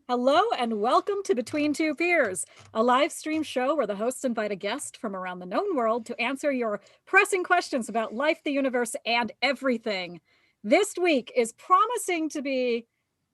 Hello and welcome to Between Two Peers, a live stream show where the hosts invite a guest from around the known world to answer your pressing questions about life, the universe, and everything. This week is promising to be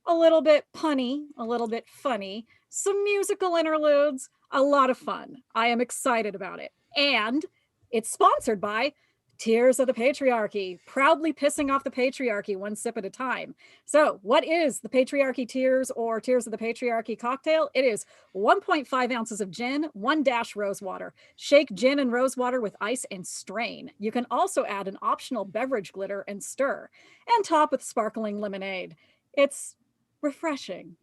a little bit punny, a little bit funny, some musical interludes, a lot of fun. I am excited about it. And it's sponsored by Tears of the Patriarchy, proudly pissing off the patriarchy one sip at a time. So, what is the Patriarchy Tears or Tears of the Patriarchy cocktail? It is 1.5 ounces of gin, 1 dash rose water. Shake gin and rose water with ice and strain. You can also add an optional beverage glitter and stir, and top with sparkling lemonade. It's refreshing.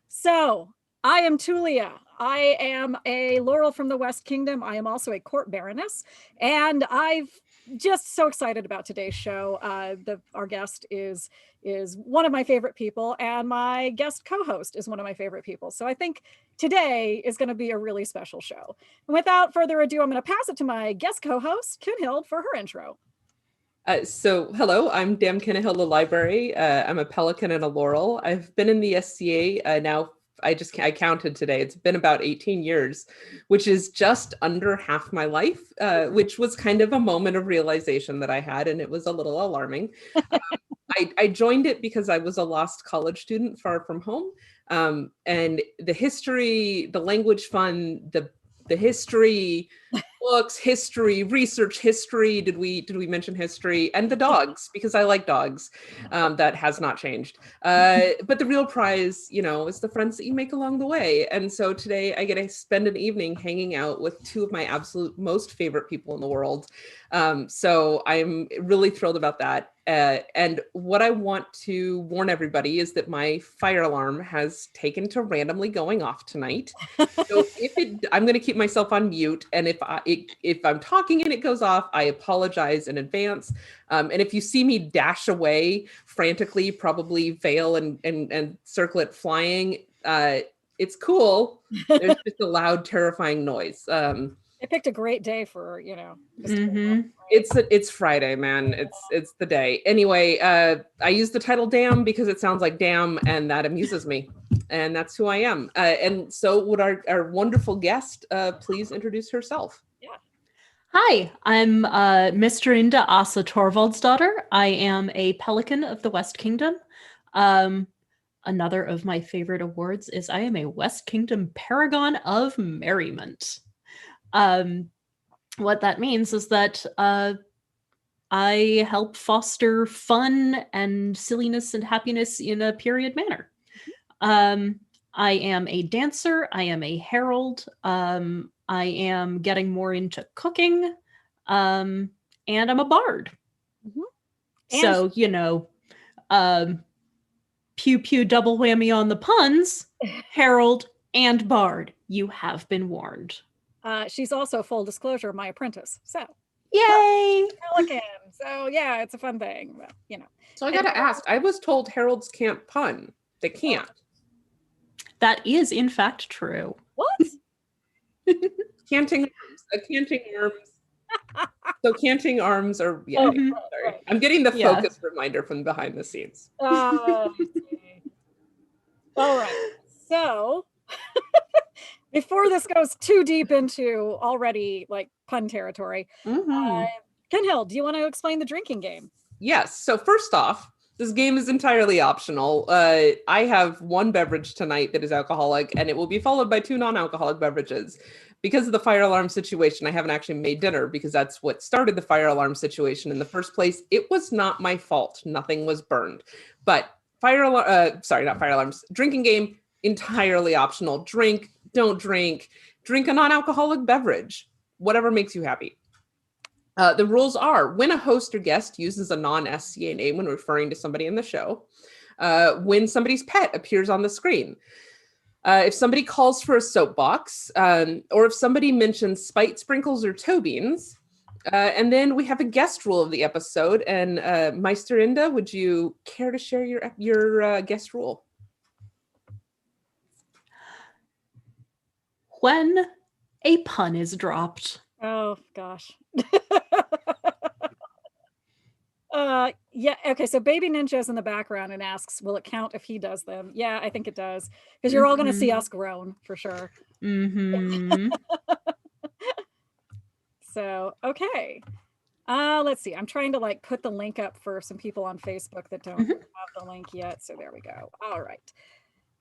So, I am Tulia. I am a Laurel from the West Kingdom. I am also a court baroness, and I've just so excited about today's show. Our guest is one of my favorite people, and my guest co-host is one of my favorite people. So I think today is going to be a really special show. And without further ado, I'm going to pass it to my guest co-host, Kinehild, for her intro. Hello, I'm Dame Kinehild, the library. I'm a pelican and a laurel. I've been in the SCA now. I counted today. It's been about 18 years, which is just under half my life, which was kind of a moment of realization that I had, and it was a little alarming. I joined it because I was a lost college student far from home, and the history, the language fun, the history, books, history, research history. Did we mention history? And the dogs, because I like dogs. That has not changed. But the real prize, is the friends that you make along the way. And so today I get to spend an evening hanging out with two of my absolute most favorite people in the world. So I'm really thrilled about that. And what I want to warn everybody is that my fire alarm has taken to randomly going off tonight. So I'm going to keep myself on mute. And if I'm talking and it goes off, I apologize in advance. And if you see me dash away frantically, probably veil and circlet flying, it's cool. There's just a loud, terrifying noise. I picked a great day for, right? It's Friday, man. It's the day. Anyway, I use the title Dam because it sounds like damn, and that amuses me. And that's who I am. And so would our wonderful guest please introduce herself? Yeah. Hi, I'm Mistress Aasa Torvald's daughter. I am a pelican of the West Kingdom. Another of my favorite awards is I am a West Kingdom Paragon of Merriment. What that means is that I help foster fun and silliness and happiness in a period manner. I am a dancer. I am a herald. I am getting more into cooking. And I'm a bard. Mm-hmm. So, pew pew double whammy on the puns, herald and bard. You have been warned. She's also, full disclosure, my apprentice. So, yay! Pelican. So, yeah, it's a fun thing. Well, So I got to ask, I was told heralds can't pun. They can't. That is, in fact, true. What? Canting arms. So canting arms are, yeah. Oh, sorry. right. I'm getting the focus reminder from behind the scenes. All right. So, before this goes too deep into already pun territory, Kinehild, do you want to explain the drinking game? Yes. So first off, this game is entirely optional. I have one beverage tonight that is alcoholic, and it will be followed by 2 non-alcoholic beverages. Because of the fire alarm situation, I haven't actually made dinner because that's what started the fire alarm situation in the first place. It was not my fault. Nothing was burned. But drinking game, entirely optional. Drink, don't drink. Drink a non-alcoholic beverage. Whatever makes you happy. The rules are when a host or guest uses a non-SCA name when referring to somebody in the show, when somebody's pet appears on the screen, if somebody calls for a soapbox, or if somebody mentions spite sprinkles or toe beans, and then we have a guest rule of the episode. And Mistress, would you care to share your guest rule? When a pun is dropped. Oh, gosh. Yeah, okay, so Baby Ninja's in the background and asks, will it count if he does them? Yeah, I think it does. Because you're all going to see us groan, for sure. Mm-hmm. So, okay. Let's see. I'm trying to like put the link up for some people on Facebook that don't have the link yet. So there we go. All right.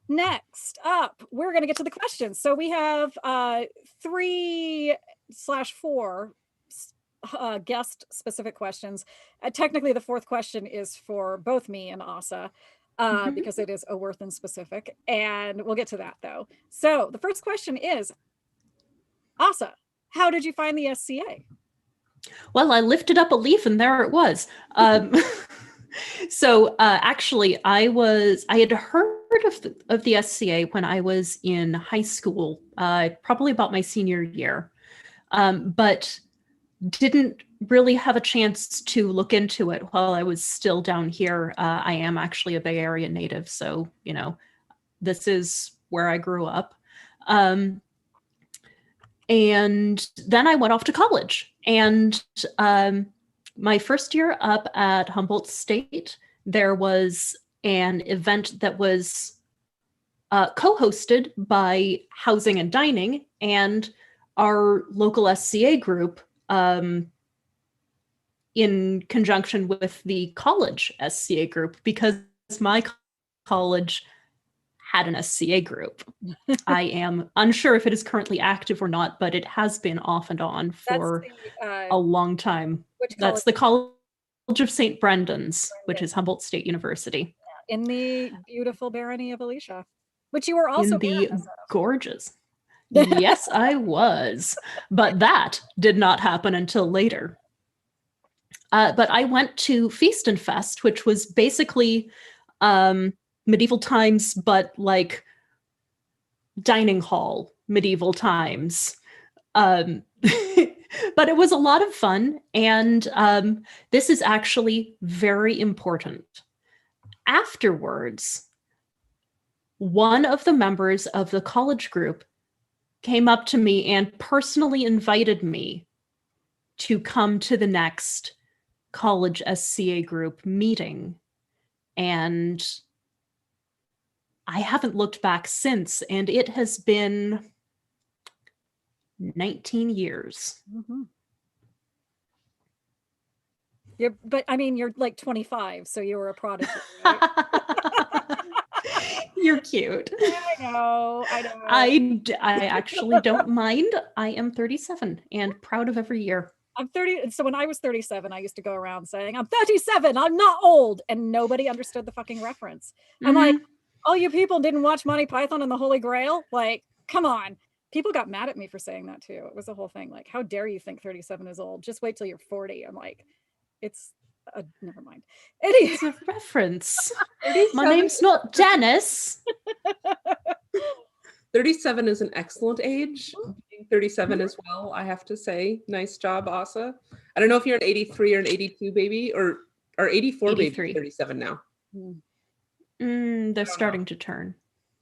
Next up, we're going to get to the questions. So we have 3/4 guest specific questions. Technically, the fourth question is for both me and Aasa. Because it is Oertha specific, and we'll get to that though. So the first question is, Aasa, how did you find the SCA? Well, I lifted up a leaf and there it was. So actually, I had heard of the SCA when I was in high school, probably about my senior year, but didn't really have a chance to look into it while I was still down here. I am actually a Bay Area native, so this is where I grew up. And then I went off to college, and my first year up at Humboldt State, there was an event that was co-hosted by Housing and Dining and our local SCA group, in conjunction with the college SCA group, because my college had an SCA group. I am unsure if it is currently active or not, but it has been off and on for a long time. That's the College of St. Brendan's, which is Humboldt State University. In the beautiful barony of Alicia, which you were also in the gorgeous. Yes, I was. But that did not happen until later. But I went to Feast and Fest, which was basically medieval times, but like dining hall medieval times. But it was a lot of fun. And this is actually very important. Afterwards, one of the members of the college group came up to me and personally invited me to come to the next college SCA group meeting. And I haven't looked back since, and it has been 19 years. But I mean, you're like 25, so you were a prodigy, right? You're cute. I know. I actually don't mind. I am 37 and proud of every year. I'm 30. So when I was 37, I used to go around saying, I'm 37, I'm not old. And nobody understood the fucking reference. I'm like, all you people didn't watch Monty Python and the Holy Grail? Like, come on. People got mad at me for saying that too. It was a whole thing. Like, how dare you think 37 is old? Just wait till you're 40. I'm like, it's never mind. It's a reference. My name's not Janice. 37 is an excellent age. Being 37 as well, I have to say. Nice job, Aasa. I don't know if you're an 83 or an 82 baby, or 84 83. baby, 37 now. They're starting to turn.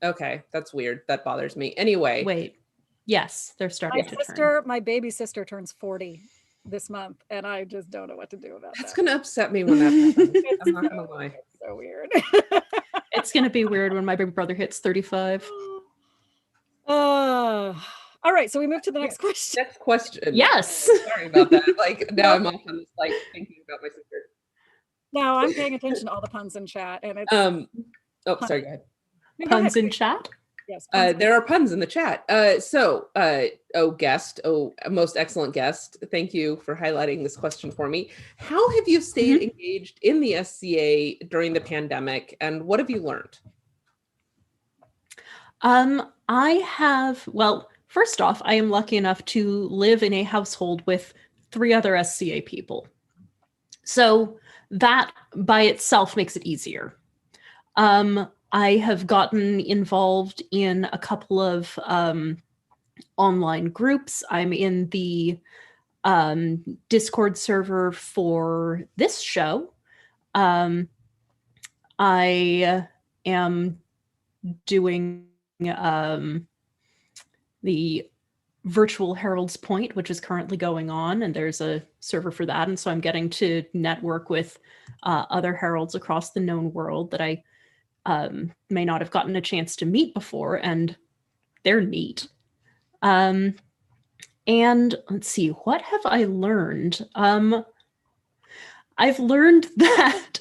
Okay, that's weird. That bothers me. Anyway. Wait. Yes, they're starting to turn. My baby sister turns 40 this month, and I just don't know what to do about that. That's going to upset me when that happens. I'm not going to lie. It's so weird. It's going to be weird when my big brother hits 35. All right, so we move to the next question. Next question. Yes. Sorry about that. Like, now I'm off on this, like, thinking about my sister. No, I'm paying attention to all the puns in chat, and it's sorry, go ahead. Puns in chat? Yes. There are puns in the chat. Most excellent guest. Thank you for highlighting this question for me. How have you stayed engaged in the SCA during the pandemic, and what have you learned? First off, I am lucky enough to live in a household with 3 other SCA people. So that by itself makes it easier. I have gotten involved in a couple of online groups. I'm in the Discord server for this show. I am doing the virtual Herald's Point, which is currently going on, and there's a server for that. And so I'm getting to network with other heralds across the known world that I may not have gotten a chance to meet before, and they're neat. And let's see, what have I learned? I've learned that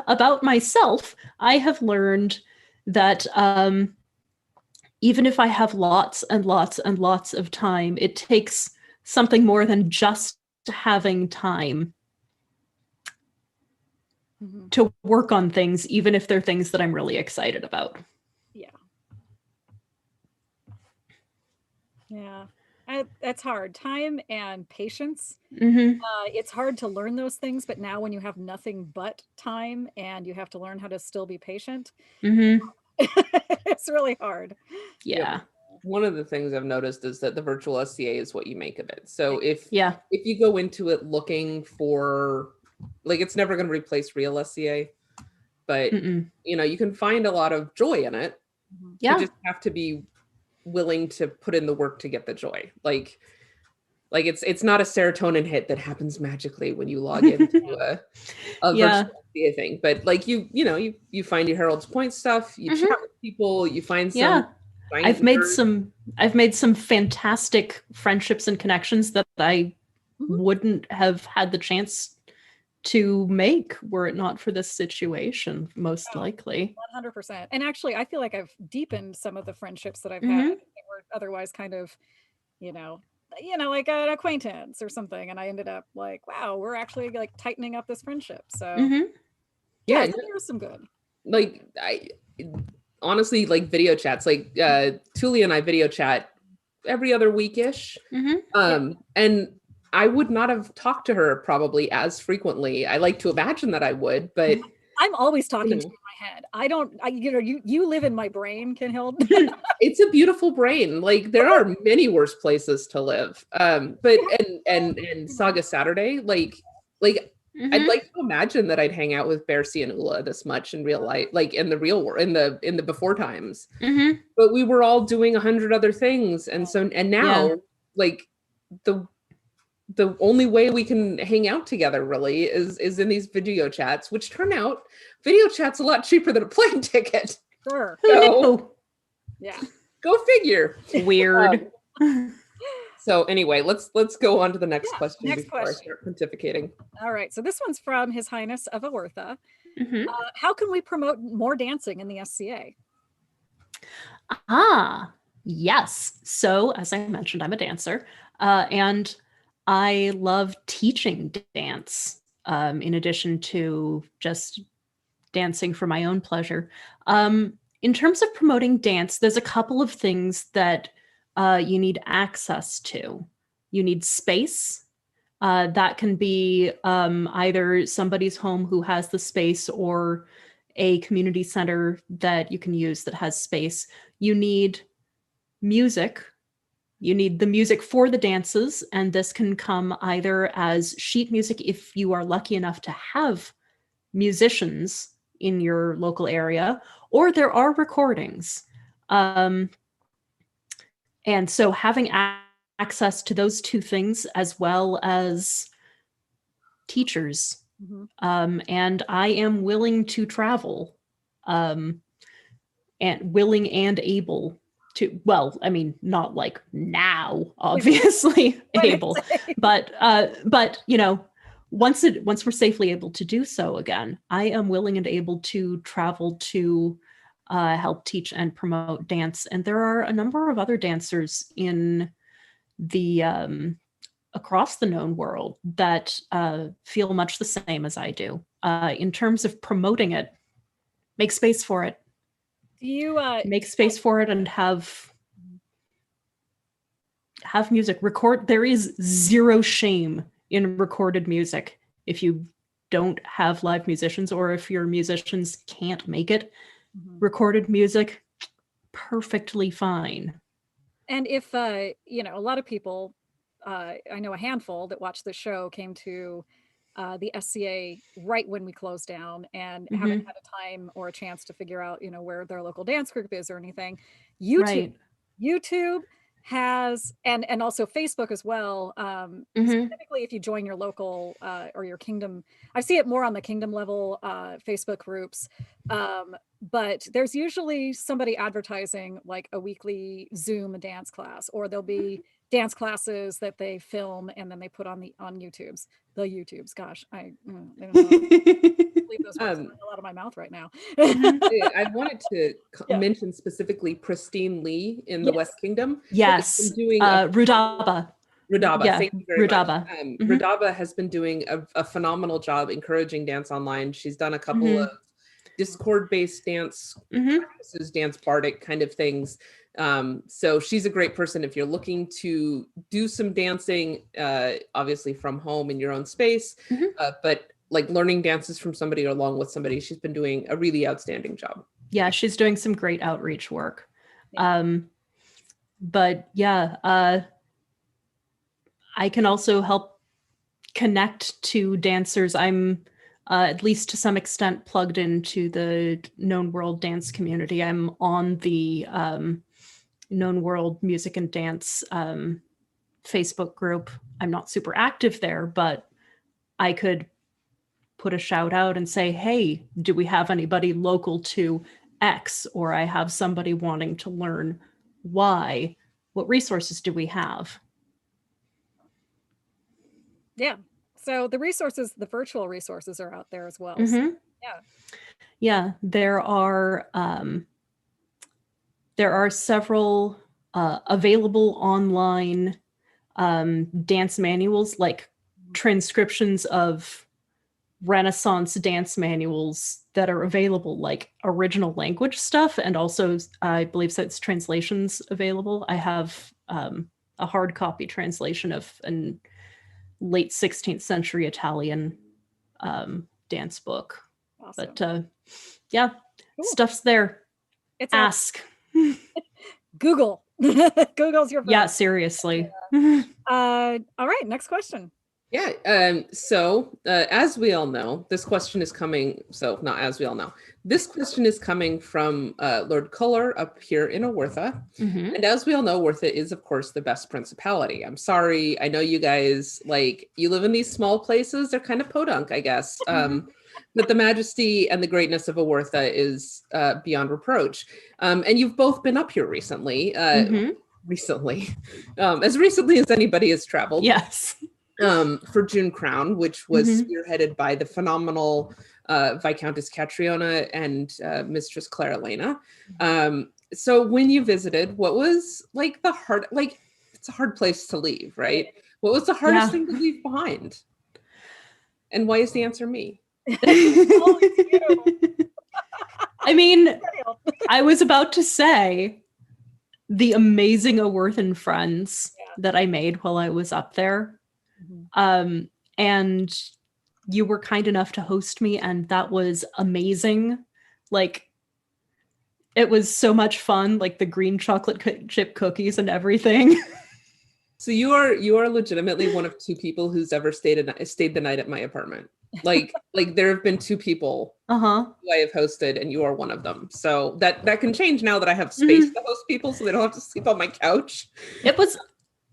about myself. I have learned that even if I have lots and lots and lots of time, it takes something more than just having time to work on things, even if they're things that I'm really excited about. Yeah. Yeah. That's hard. Time and patience. It's hard to learn those things, but now when you have nothing but time and you have to learn how to still be patient, it's really hard. Yeah. One of the things I've noticed is that the virtual SCA is what you make of it. So if you go into it looking for, like, it's never going to replace real SCA, but you know, you can find a lot of joy in it. You just have to be willing to put in the work to get the joy. Like it's not a serotonin hit that happens magically when you log into a virtual SCA thing, but like you find your Herald's Point stuff, you chat with people, you find some I've made some fantastic friendships and connections that I wouldn't have had the chance to make were it not for this situation, most likely. 100%. And actually, I feel like I've deepened some of the friendships that I've had that were otherwise kind of, like an acquaintance or something. And I ended up like, wow, we're actually like tightening up this friendship. So so there's some good. Like I honestly, like video chats, like Tuli and I video chat every other week-ish. And I would not have talked to her probably as frequently. I like to imagine that I would, but I'm always talking to you in my head. You live in my brain, Kinehild. It's a beautiful brain. Like there are many worse places to live. But and Saga Saturday, like I'd like to imagine that I'd hang out with Bercy and Ula this much in real life, like in the real world, in the before times. But we were all doing 100 other things, and now like the only way we can hang out together really is in these video chats, which turn out video chats a lot cheaper than a plane ticket. Sure. So, yeah. Go figure. Weird. So anyway, let's go on to the next question before I start pontificating. All right. So this one's from His Highness of Oertha. How can we promote more dancing in the SCA? Yes. So as I mentioned, I'm a dancer, and I love teaching dance, in addition to just dancing for my own pleasure. In terms of promoting dance, there's a couple of things that you need access to. You need space. That can be either somebody's home who has the space or a community center that you can use that has space. You need music. You need the music for the dances, and this can come either as sheet music if you are lucky enough to have musicians in your local area, or there are recordings. And so having access to those two things, as well as teachers, and I am willing to travel, and willing and able to, well, I mean, not like now, obviously able, but once we're safely able to do so again, I am willing and able to travel to help teach and promote dance. And there are a number of other dancers in the across the known world that feel much the same as I do. In terms of promoting it, make space for it. Do you make space for it and have music record? There is zero shame in recorded music. If you don't have live musicians, or if your musicians can't make it, recorded music, perfectly fine. And if a lot of people, I know a handful that watched the show came to the SCA right when we closed down and haven't had a time or a chance to figure out, where their local dance group is or anything. YouTube has, and also Facebook as well. Specifically, if you join your local or your kingdom, I see it more on the kingdom level Facebook groups. But there's usually somebody advertising like a weekly Zoom dance class, or there'll be dance classes that they film and then they put on YouTubes. Gosh, I don't know. Leave those words coming out of my mouth right now. I wanted to mention specifically Pristine Lee in the West Kingdom. Yes, doing Rudaba. Rudaba, thank you very much. Mm-hmm. Rudaba has been doing a phenomenal job encouraging dance online. She's done a couple of Discord-based dance practices, dance bardic kind of things. So she's a great person if you're looking to do some dancing, obviously from home in your own space, but like learning dances from somebody or along with somebody. She's been doing a really outstanding job. Yeah, she's doing some great outreach work. But yeah, I can also help connect to dancers. I'm at least to some extent plugged into the Known World dance community. I'm on the Known World Music and Dance Facebook group. I'm not super active there, but I could put a shout out and say, hey, do we have anybody local to X? Or I have somebody wanting to learn Y. What resources do we have? Yeah. So the resources, the virtual resources are out there as well. Mm-hmm. So, yeah, there are several available online dance manuals, like transcriptions of Renaissance dance manuals that are available, like original language stuff, and also I believe it's translations available. I have a hard copy translation of an late 16th century Italian dance book. Awesome. But yeah, cool. Stuff's there. It's Ask. Google. Google's your friend. Yeah, seriously. All right, next question. Yeah. So as we all know, this question is coming. So not as we all know, this question is coming from Lord Culler up here in Oertha. And as we all know, Oertha is, of course, the best principality. I'm sorry. I know you guys, like, you live in these small places. They're kind of podunk, I guess. But the majesty and the greatness of Oertha is beyond reproach. And you've both been up here recently. As recently as anybody has traveled. Yes. For June Crown, which was spearheaded by the phenomenal Viscountess Catriona and Mistress Clara Elena. So when you visited, what was like it's a hard place to leave, right? What was the hardest thing to leave behind? And why is the answer me? I mean, I was about to say the amazing Oerthan friends that I made while I was up there. And you were kind enough to host me, and that was amazing. Like, it was so much fun, like the green chocolate chip cookies and everything. So you are legitimately one of two people who's ever stayed the night at my apartment. Like there have been two people who I have hosted, and you are one of them. So that can change now that I have space to host people, so they don't have to sleep on my couch.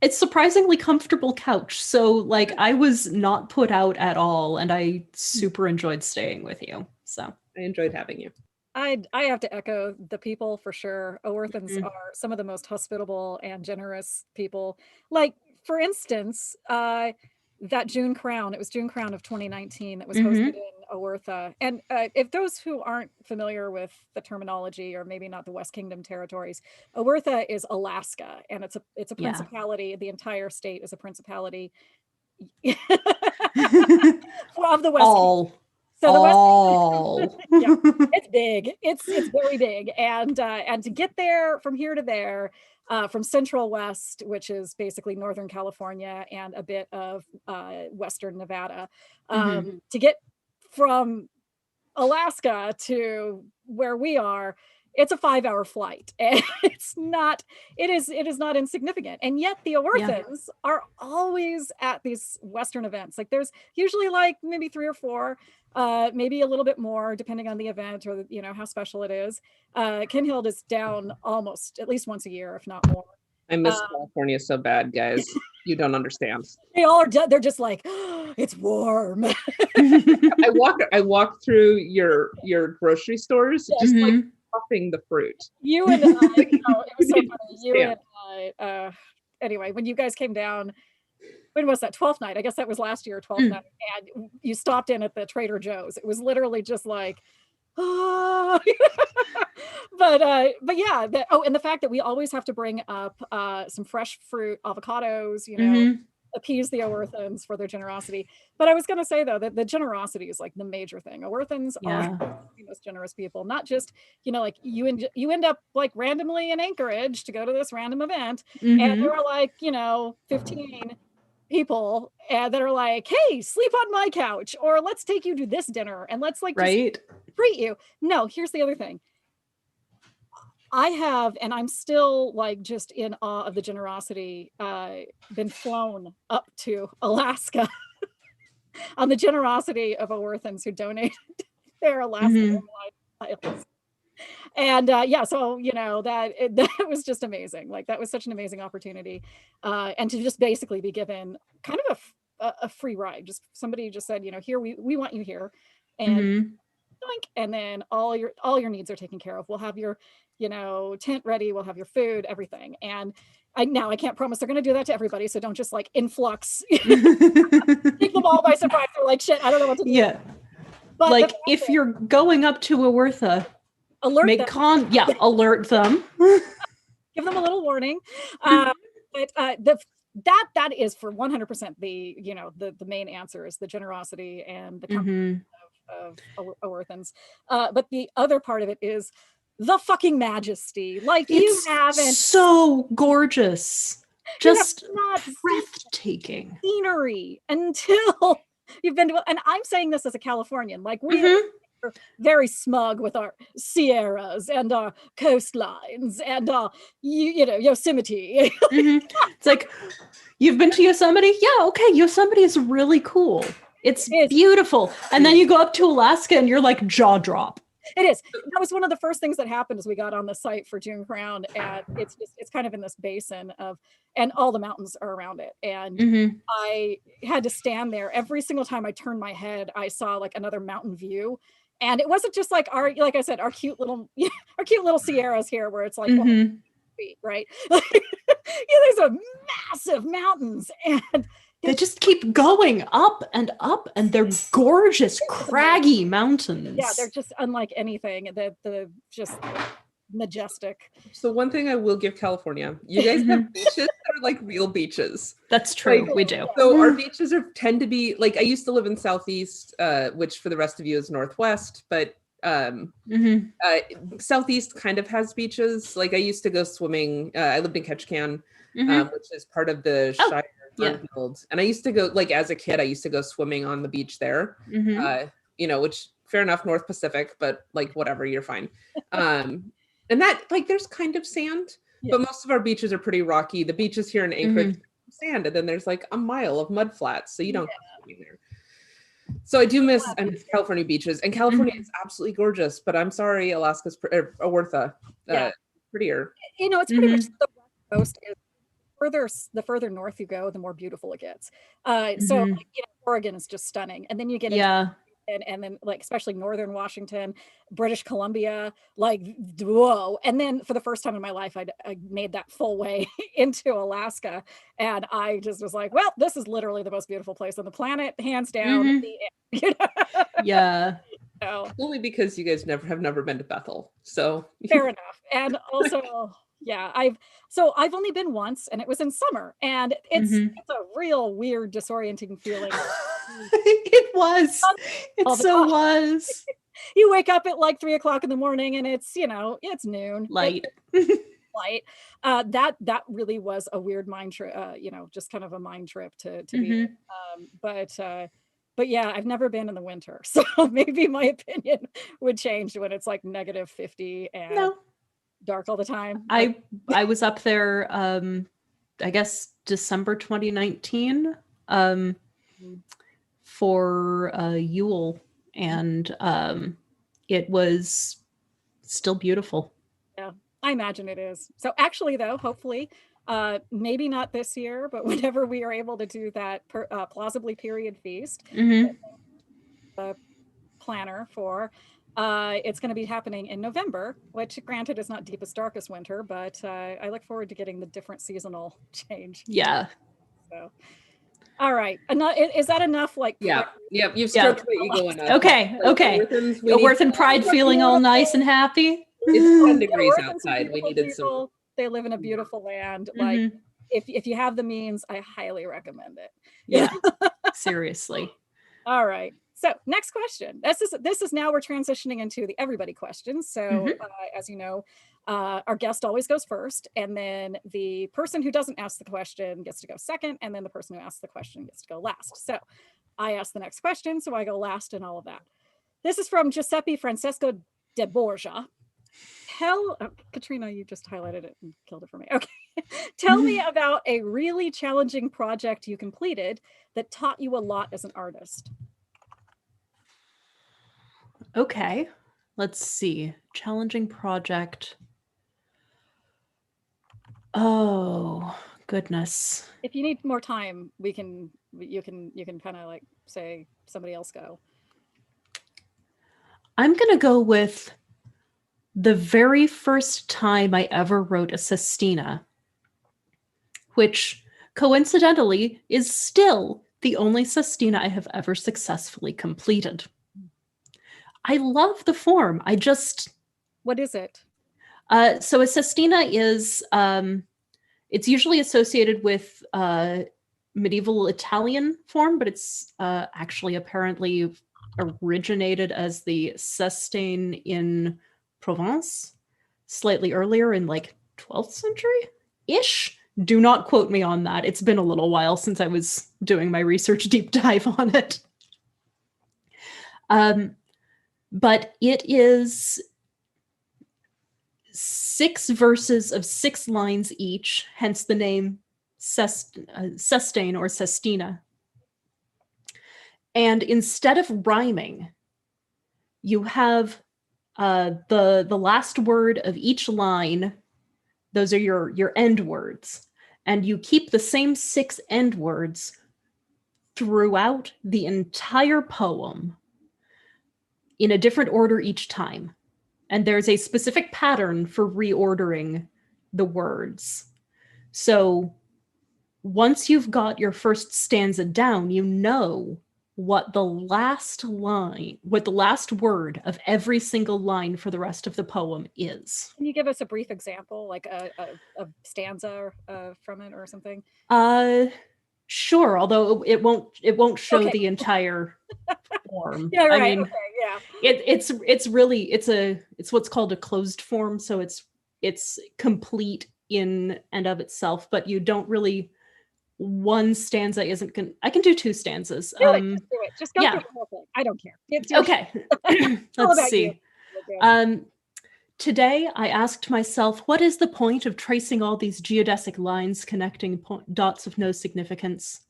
It's surprisingly comfortable couch. So like I was not put out at all, and I super enjoyed staying with you. So I enjoyed having you. I have to echo the people for sure. Oerthans are some of the most hospitable and generous people. Like, for instance, that June Crown, it was June Crown of 2019 that was hosted in Oertha. And if those who aren't familiar with the terminology, or maybe not the West Kingdom territories, Oertha is Alaska, and it's a principality. Yeah. The entire state is a principality of the West Kingdom. So the West, it's big. It's very big, and to get there from here to there, from Central West, which is basically Northern California and a bit of Western Nevada, to get from Alaska to where we are, it's a 5-hour flight, and it is not insignificant. And yet the Oerthans are always at these Western events. Like, there's usually like maybe 3 or 4, maybe a little bit more depending on the event, or how special it is. Kinehild is down almost at least once a year, if not more. I miss California so bad, guys. You don't understand. They all are they're just like, it's warm. I walk through your grocery stores, just like puffing the fruit. You and I, it was so funny. You and I, anyway, when you guys came down, when was that? 12th night. I guess that was last year, 12th night. And you stopped in at the Trader Joe's. It was literally just like, oh. but yeah. And the fact that we always have to bring up some fresh fruit, avocados, you know, appease the Oerthans for their generosity. But I was going to say, though, that the generosity is like the major thing. Oerthans are the most generous people, not just, you know, like you end up like randomly in Anchorage to go to this random event, and there are like, you know, 15 people that are like, hey, sleep on my couch, or let's take you to this dinner and let's like just treat you. No, here's the other thing. I have, and I'm still like just in awe of the generosity, been flown up to Alaska on the generosity of Oerthans who donated their Alaska tiles. And so, you know, that was just amazing. Like, that was such an amazing opportunity. And to just basically be given kind of a free ride. Just somebody just said, you know, here, we want you here. And and then all your needs are taken care of. We'll have your, you know, tent ready. We'll have your food, everything. And I can't promise they're going to do that to everybody. So don't just like influx, take them all by surprise. They're like, shit, I don't know what to do. Yeah. But like if you're going up to Oertha, alert them. Alert them. Give them a little warning. But that is for 100% the, you know, the main answer is the generosity and the company of Oerthans. But the other part of it is the fucking majesty. Like, you haven't, so gorgeous, just not breathtaking scenery until you've been to, and I'm saying this as a Californian, like we are very smug with our Sierras and our coastlines and you know, Yosemite. It's like, you've been to Yosemite? Yeah, okay, Yosemite is really cool. It's beautiful. And then you go up to Alaska and you're like, jaw drop. It is. That was one of the first things that happened as we got on the site for June Crown. And it's kind of in this basin and all the mountains are around it. And I had to stand there. Every single time I turned my head, I saw like another mountain view. And it wasn't just like like I said, our cute little Sierras here where it's like, feet, right? There's a massive mountains and they just keep going up and they're gorgeous, craggy mountains. Yeah, they're just unlike anything. The just majestic. So one thing I will give California, you guys have beaches that are like real beaches. That's true. Like, we do. So our beaches tend to be like, I used to live in Southeast, which for the rest of you is Northwest, but Southeast kind of has beaches. Like I used to go swimming. I lived in Ketchikan, which is part of the Shire. And I used to go, like as a kid, I used to go swimming on the beach there, you know, which fair enough, North Pacific, but like whatever, you're fine. And that like there's kind of sand, but most of our beaches are pretty rocky. The beaches here in Anchorage sand, and then there's like a mile of mud flats, so you don't have to be there. So I miss California beaches, and California is absolutely gorgeous, but I'm sorry, Alaska's Oertha prettier. You know, it's pretty much the West Coast is the further north you go, the more beautiful it gets. So like, you know, Oregon is just stunning, and then you get into and then like especially northern Washington, British Columbia, like whoa. And then for the first time in my life, I made that full way into Alaska, and I just was like, well, this is literally the most beautiful place on the planet, hands down. You know? So, only because you guys have never been to Bethel, so fair enough. And also I've only been once, and it was in summer, and it's a real weird, disorienting feeling. It was. It so was. You wake up at like 3:00 in the morning, and it's, you know, it's noon. Light. Light. That really was a weird mind trip. You know, just kind of a mind trip to be. But yeah, I've never been in the winter, so maybe my opinion would change when it's like -50 and dark all the time. I was up there I guess December 2019 for Yule, and it was still beautiful. Yeah, I imagine it is. So actually though, hopefully Maybe not this year, but whenever we are able to do that plausibly period feast, planner for, it's going to be happening in November, which granted is not deepest, darkest winter, but I look forward to getting the different seasonal change. Yeah. So, all right. Is that enough? Like, Yep. You've stroked my ego enough. Okay. Worth and Pride feeling all nice and happy. It's 10 degrees outside. We needed some. They live in a beautiful land. Like, if you have the means, I highly recommend it. Yeah. Seriously. All right. So next question. This is now we're transitioning into the everybody questions. So as you know, our guest always goes first, and then the person who doesn't ask the question gets to go second, and then the person who asks the question gets to go last. So I ask the next question, so I go last and all of that. This is from Giuseppe Francesco de Borgia. Katrina, you just highlighted it and killed it for me. Okay. Tell me about a really challenging project you completed that taught you a lot as an artist. Okay, let's see. Challenging project. Oh, goodness. If you need more time, you can kind of like say somebody else go. I'm going to go with the very first time I ever wrote a sestina, which coincidentally is still the only sestina I have ever successfully completed. I love the form. What is it? So a sestina is, it's usually associated with medieval Italian form, but it's actually apparently originated as the sestaine in Provence, slightly earlier in like 12th century-ish. Do not quote me on that. It's been a little while since I was doing my research deep dive on it. But it is 6 verses of 6 lines each, hence the name sestaine or sestina. And instead of rhyming, you have the last word of each line. Those are your end words. And you keep the same 6 end words throughout the entire poem in a different order each time. And there's a specific pattern for reordering the words. So once you've got your first stanza down, you know what the last word of every single line for the rest of the poem is. Can you give us a brief example, like a stanza from it or something? Sure, although it won't show the entire form. Yeah, right. I mean, okay, yeah. It's what's called a closed form, so it's complete in and of itself, but you don't really. One stanza isn't gonna. I can do 2 stanzas. Do it. Just go through the whole thing. I don't care. Okay. Let's see. Today, I asked myself, what is the point of tracing all these geodesic lines connecting dots of no significance?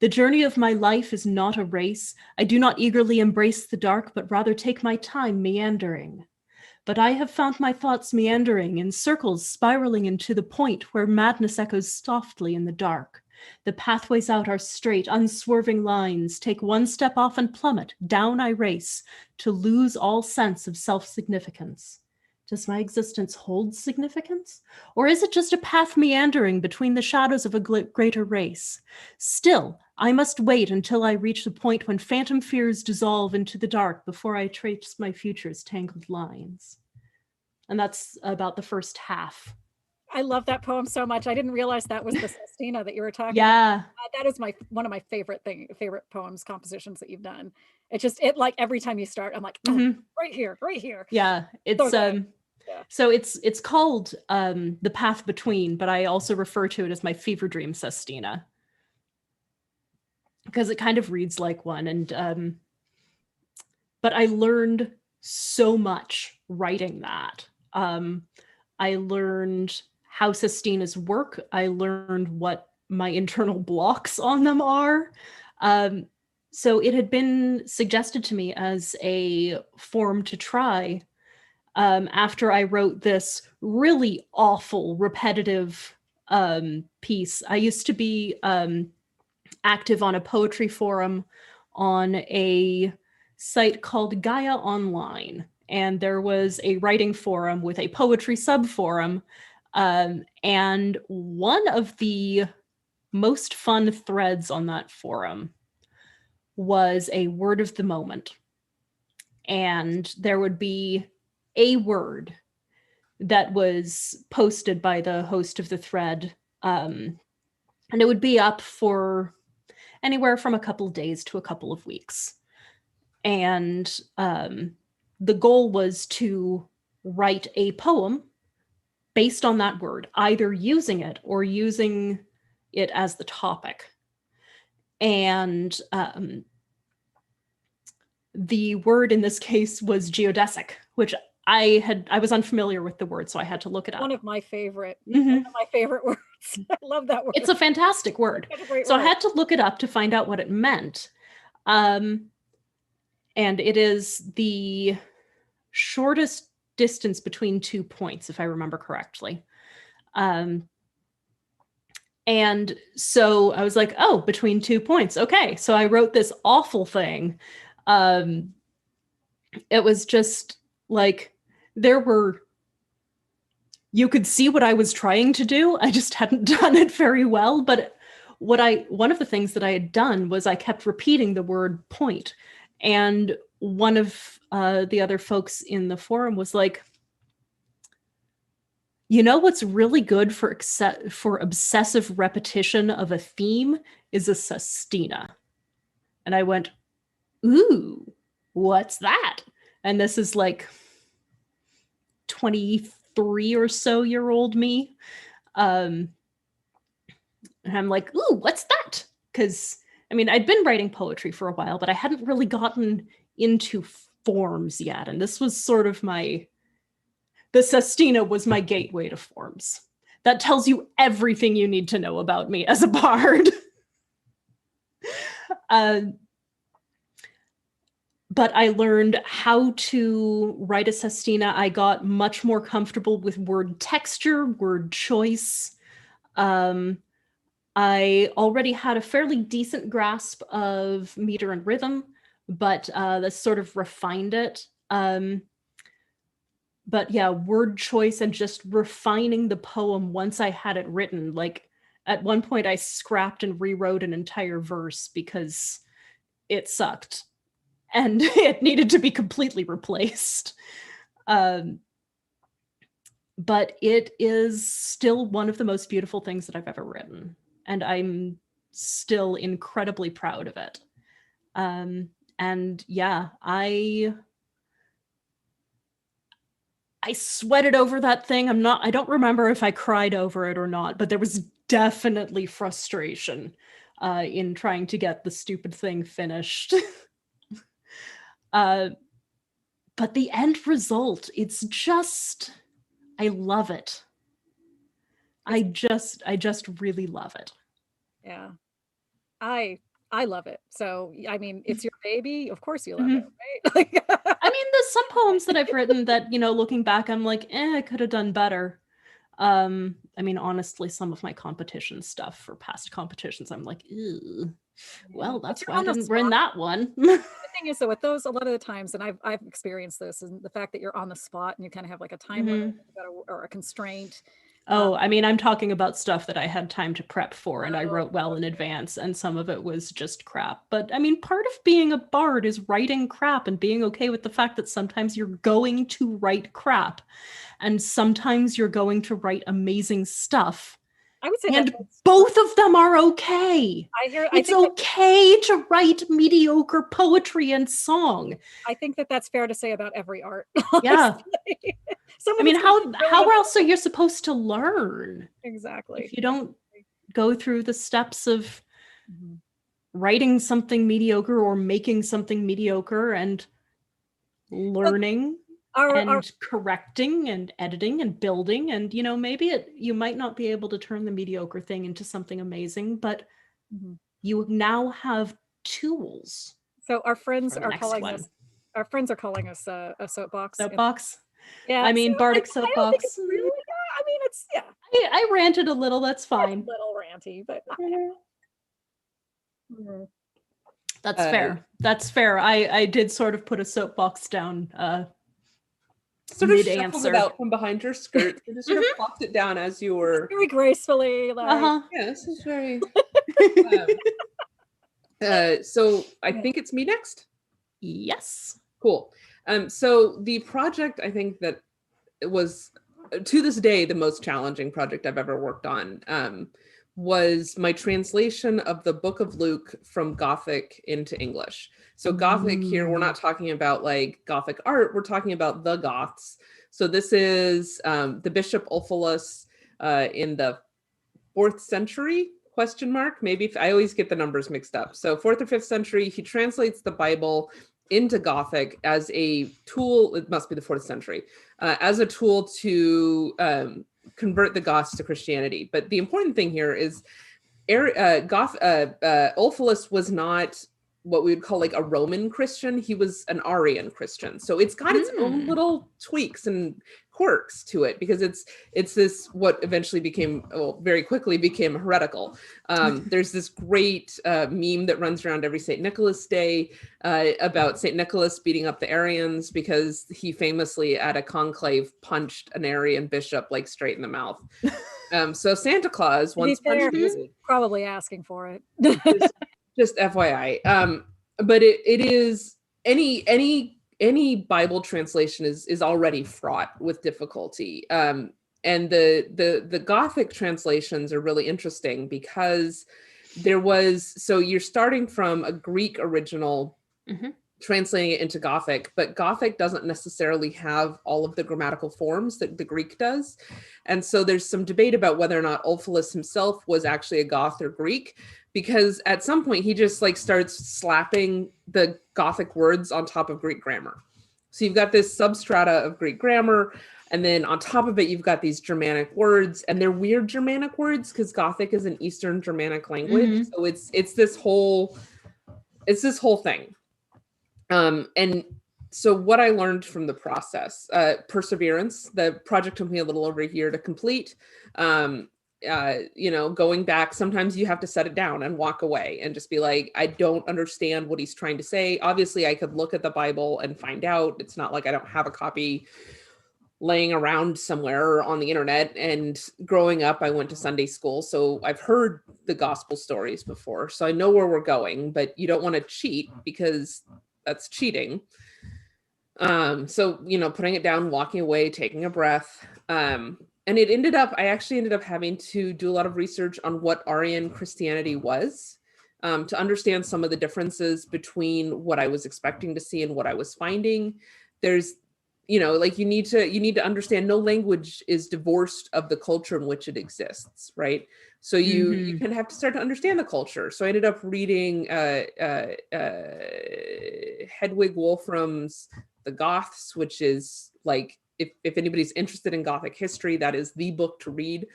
The journey of my life is not a race. I do not eagerly embrace the dark, but rather take my time meandering. But I have found my thoughts meandering in circles, spiraling into the point where madness echoes softly in the dark. The pathways out are straight, unswerving lines. Take one step off and plummet. Down I race, to lose all sense of self-significance. Does my existence hold significance? Or is it just a path meandering between the shadows of a greater race? Still, I must wait until I reach the point when phantom fears dissolve into the dark before I trace my future's tangled lines. And that's about the first half. I love that poem so much. I didn't realize that was the sestina that you were talking about. That is one of my favorite poems, compositions that you've done. It like every time you start, I'm like, right here. Yeah, it's so it's called The Path Between, but I also refer to it as my fever dream sestina because it kind of reads like one. And but I learned so much writing that. I learned how sestinas work. I learned what my internal blocks on them are. So it had been suggested to me as a form to try after I wrote this really awful, repetitive piece. I used to be active on a poetry forum on a site called Gaia Online, and there was a writing forum with a poetry sub-forum, and one of the most fun threads on that forum was a word of the moment. And there would be a word that was posted by the host of the thread, and it would be up for anywhere from a couple of days to a couple of weeks. And the goal was to write a poem based on that word, either using it or using it as the topic. And the word in this case was geodesic, which I was unfamiliar with the word, so I had to look it up. One of my favorite words. I love that word. It's a fantastic word. It's a great So word. I had to look it up to find out what it meant. And it is the shortest distance between 2 points, if I remember correctly. And so I was like, oh, between 2 points. Okay. So I wrote this awful thing. It was just like, you could see what I was trying to do. I just hadn't done it very well. But one of the things that I had done was I kept repeating the word point. And one of the other folks in the forum was like, you know what's really good for obsessive repetition of a theme is a sestina. And I went, ooh, what's that? And this is like 23 or so year old me. And I'm like, ooh, what's that? Because, I mean, I'd been writing poetry for a while, but I hadn't really gotten into forms yet. And this was sort of the sestina was my gateway to forms. That tells you everything you need to know about me as a bard. But I learned how to write a sestina. I got much more comfortable with word texture, word choice. I already had a fairly decent grasp of meter and rhythm, but this sort of refined it. But yeah, word choice and just refining the poem once I had it written. Like at one point I scrapped and rewrote an entire verse because it sucked and it needed to be completely replaced. But it is still one of the most beautiful things that I've ever written. And I'm still incredibly proud of it. And yeah, I sweated over that thing. I don't remember if I cried over it or not, but there was definitely frustration in trying to get the stupid thing finished. But the end result, it's just, I love it. I just really love it. Yeah. I love it. So, I mean, it's your baby. Of course you love it, right? I mean, there's some poems that I've written that, looking back, I'm like, I could have done better. I mean, honestly, some of my competition stuff for past competitions, I'm like, ew. Well, that's why I didn't win that one. The thing is, though, with those, a lot of the times, and I've experienced this, and the fact that you're on the spot and you kind of have like a time limit or a constraint. Oh, I mean, I'm talking about stuff that I had time to prep for and I wrote well in advance, and some of it was just crap. But I mean, part of being a bard is writing crap and being okay with the fact that sometimes you're going to write crap and sometimes you're going to write amazing stuff. I would say and both of them are okay. It's okay to write mediocre poetry and song. I think that's fair to say about every art. Yeah. I mean, how else are you supposed to learn? Exactly. If you don't go through the steps of writing something mediocre or making something mediocre and learning and correcting and editing and building, and maybe you might not be able to turn the mediocre thing into something amazing, but you now have tools. So our friends are calling us a soapbox. Soapbox. Yeah. I mean, bardic soapbox. I mean, it's I ranted a little. That's A fine. little ranty, but That's fair. That's fair. I did sort of put a soapbox down Sort of mid-answer. shuffled it out from behind your skirt. You just sort of plopped it down as you were. very gracefully. Like, Uh-huh. Yeah, this is very. So I think it's me next. Yes. Cool. So the project, I think that it was, to this day, the most challenging project I've ever worked on, was my translation of the Book of Luke from Gothic into English. So Gothic here, we're not talking about like Gothic art, we're talking about the Goths. So this is the Bishop Ulfilas in the 4th century, question mark, maybe, I always get the numbers mixed up. So 4th or 5th century, he translates the Bible into Gothic as a tool, it must be the 4th century, as a tool to convert the Goths to Christianity. But the important thing here is Ulfilas was not what we would call like a Roman Christian. He was an Arian Christian. So it's got its own little tweaks and quirks to it, because it's this what eventually became, well, very quickly became heretical. There's this great meme that runs around every St. Nicholas Day about St. Nicholas beating up the Arians because he famously at a conclave punched an Arian bishop like straight in the mouth. So Santa Claus once punched me. probably asking for it. Just FYI. But it is any Bible translation is already fraught with difficulty. And the Gothic translations are really interesting because so you're starting from a Greek original, translating it into Gothic, but Gothic doesn't necessarily have all of the grammatical forms that the Greek does. And so there's some debate about whether or not Ulfilas himself was actually a Goth or Greek, because at some point he just like starts slapping the Gothic words on top of Greek grammar. So you've got this substrata of Greek grammar, and then on top of it, you've got these Germanic words, and they're weird Germanic words because Gothic is an Eastern Germanic language. So it's this whole thing. And so what I learned from the process, perseverance, the project took me a little over a year to complete. Going back, sometimes you have to set it down and walk away and just be like, I don't understand what he's trying to say. Obviously, I could look at the Bible and find out. It's not like I don't have a copy laying around somewhere on the internet. And growing up, I went to Sunday school, so I've heard the gospel stories before. So I know where we're going, but you don't want to cheat because that's cheating. So, putting it down, walking away, taking a breath. And I actually ended up having to do a lot of research on what Arian Christianity was, to understand some of the differences between what I was expecting to see and what I was finding. There's, you need to understand no language is divorced of the culture in which it exists, right? So you kind of have to start to understand the culture. So I ended up reading Hedwig Wolfram's The Goths, which is like, if anybody's interested in Gothic history, that is the book to read.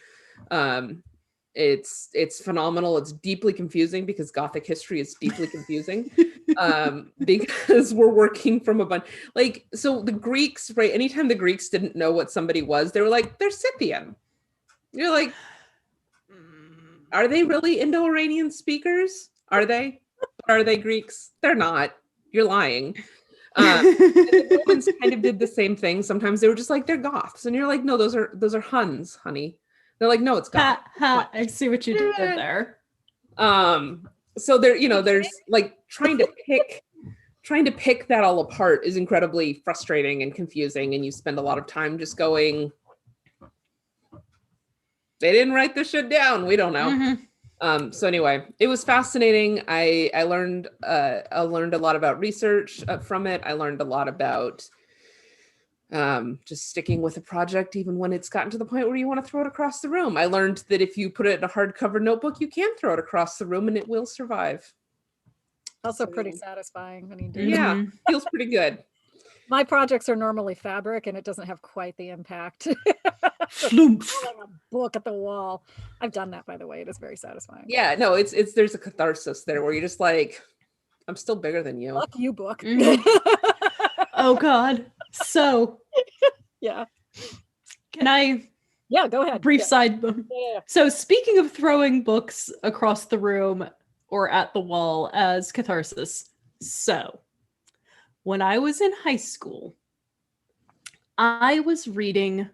It's phenomenal. It's deeply confusing because Gothic history is deeply confusing, because we're working from a bunch, like, so the Greeks, right? Anytime the Greeks didn't know what somebody was, they were like, they're Scythian. You're like, are they really Indo-Iranian speakers? Are they? Are they Greeks? They're not. You're lying. And the Romans kind of did the same thing. Sometimes they were just like, they're Goths, and you're like, no, those are Huns, honey. They're like, no, it's Goth. I see what you did there. So there's like trying to pick that all apart is incredibly frustrating and confusing, and you spend a lot of time just going, they didn't write this shit down. We don't know. So anyway, it was fascinating. I learned a lot about research from it. I learned a lot about just sticking with a project, even when it's gotten to the point where you want to throw it across the room. I learned that if you put it in a hardcover notebook, you can throw it across the room and it will survive. Also pretty satisfying when you do. Yeah, feels pretty good. My projects are normally fabric, and it doesn't have quite the impact. Flumph. Like a book at the wall. I've done that, by the way. It is very satisfying. Yeah, no, it's there's a catharsis there where you're just like, I'm still bigger than you. Fuck you, book. Oh God. So yeah. Can I Yeah, go ahead. Brief Yeah. side. Yeah. So speaking of throwing books across the room or at the wall as catharsis. So when I was in high school, I was reading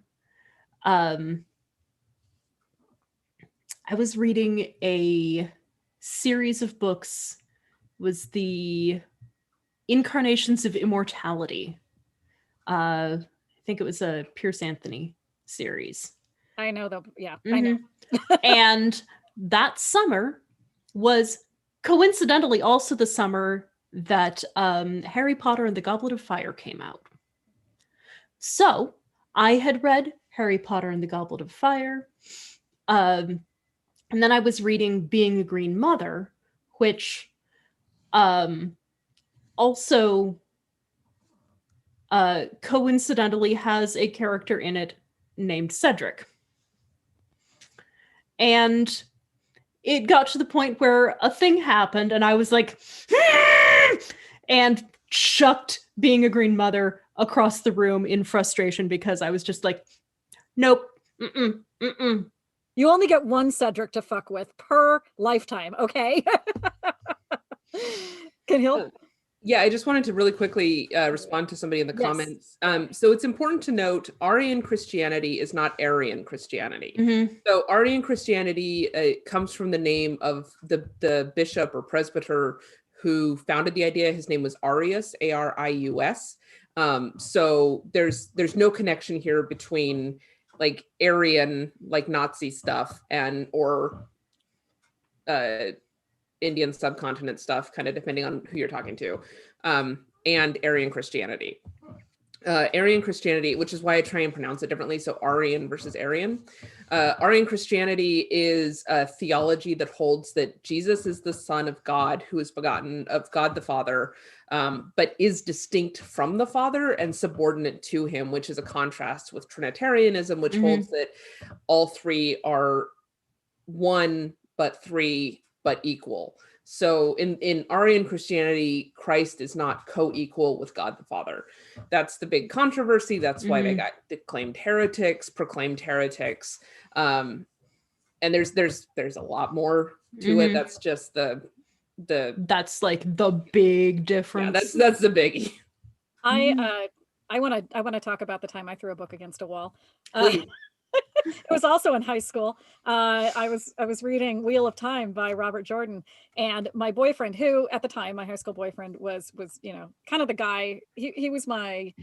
a series of books. Was the Incarnations of Immortality. I think it was a Pierce Anthony series. I know though. Yeah, Mm-hmm. I know. And that summer was coincidentally also the summer that Harry Potter and the Goblet of Fire came out. So I had read Harry Potter and the Goblet of Fire. And then I was reading Being a Green Mother, which also coincidentally has a character in it named Cedric. And it got to the point where a thing happened and I was like, and chucked Being a Green Mother across the room in frustration because I was just like, nope, You only get one Cedric to fuck with per lifetime, okay? Kinehild? Yeah, I just wanted to really quickly respond to somebody in the comments. So it's important to note Arian Christianity is not Arian Christianity. Mm-hmm. So Arian Christianity comes from the name of the bishop or presbyter who founded the idea. His name was Arius, Arius. So there's no connection here between like Aryan, like Nazi stuff or Indian subcontinent stuff, kind of depending on who you're talking to, and Aryan Christianity. Aryan Christianity, which is why I try and pronounce it differently. So Arian versus Aryan. Arian Christianity is a theology that holds that Jesus is the Son of God who is begotten of God the Father, but is distinct from the Father and subordinate to him, which is a contrast with Trinitarianism, which holds that all three are one, but three, but equal. So in Arian Christianity, Christ is not co-equal with God the Father. That's the big controversy. That's why they got proclaimed heretics. And there's a lot more to it. That's just the that's like the big difference. Yeah, that's the biggie. I want to talk about the time I threw a book against a wall. Please. It was also in high school. I was reading Wheel of Time by Robert Jordan, and my boyfriend, who at the time, my high school boyfriend, was kind of the guy. He was my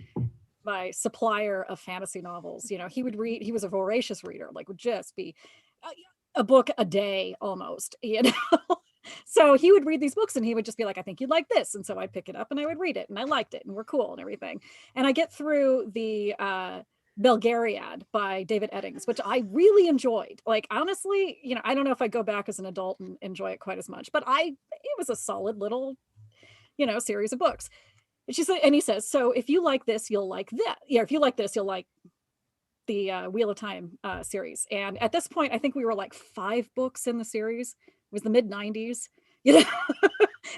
supplier of fantasy novels. He would read. He was a voracious reader, like would just be a book a day almost. So he would read these books and he would just be like, I think you'd like this. And so I'd pick it up and I would read it and I liked it and we're cool and everything. And I get through the Belgariad by David Eddings, which I really enjoyed. Like, honestly, I don't know if I go back as an adult and enjoy it quite as much, but it was a solid little, series of books. And he says, so if you like this, you'll like that. Yeah, if you like this, you'll like the Wheel of Time series. And at this point, I think we were like 5 books in the series. It was the mid 90s,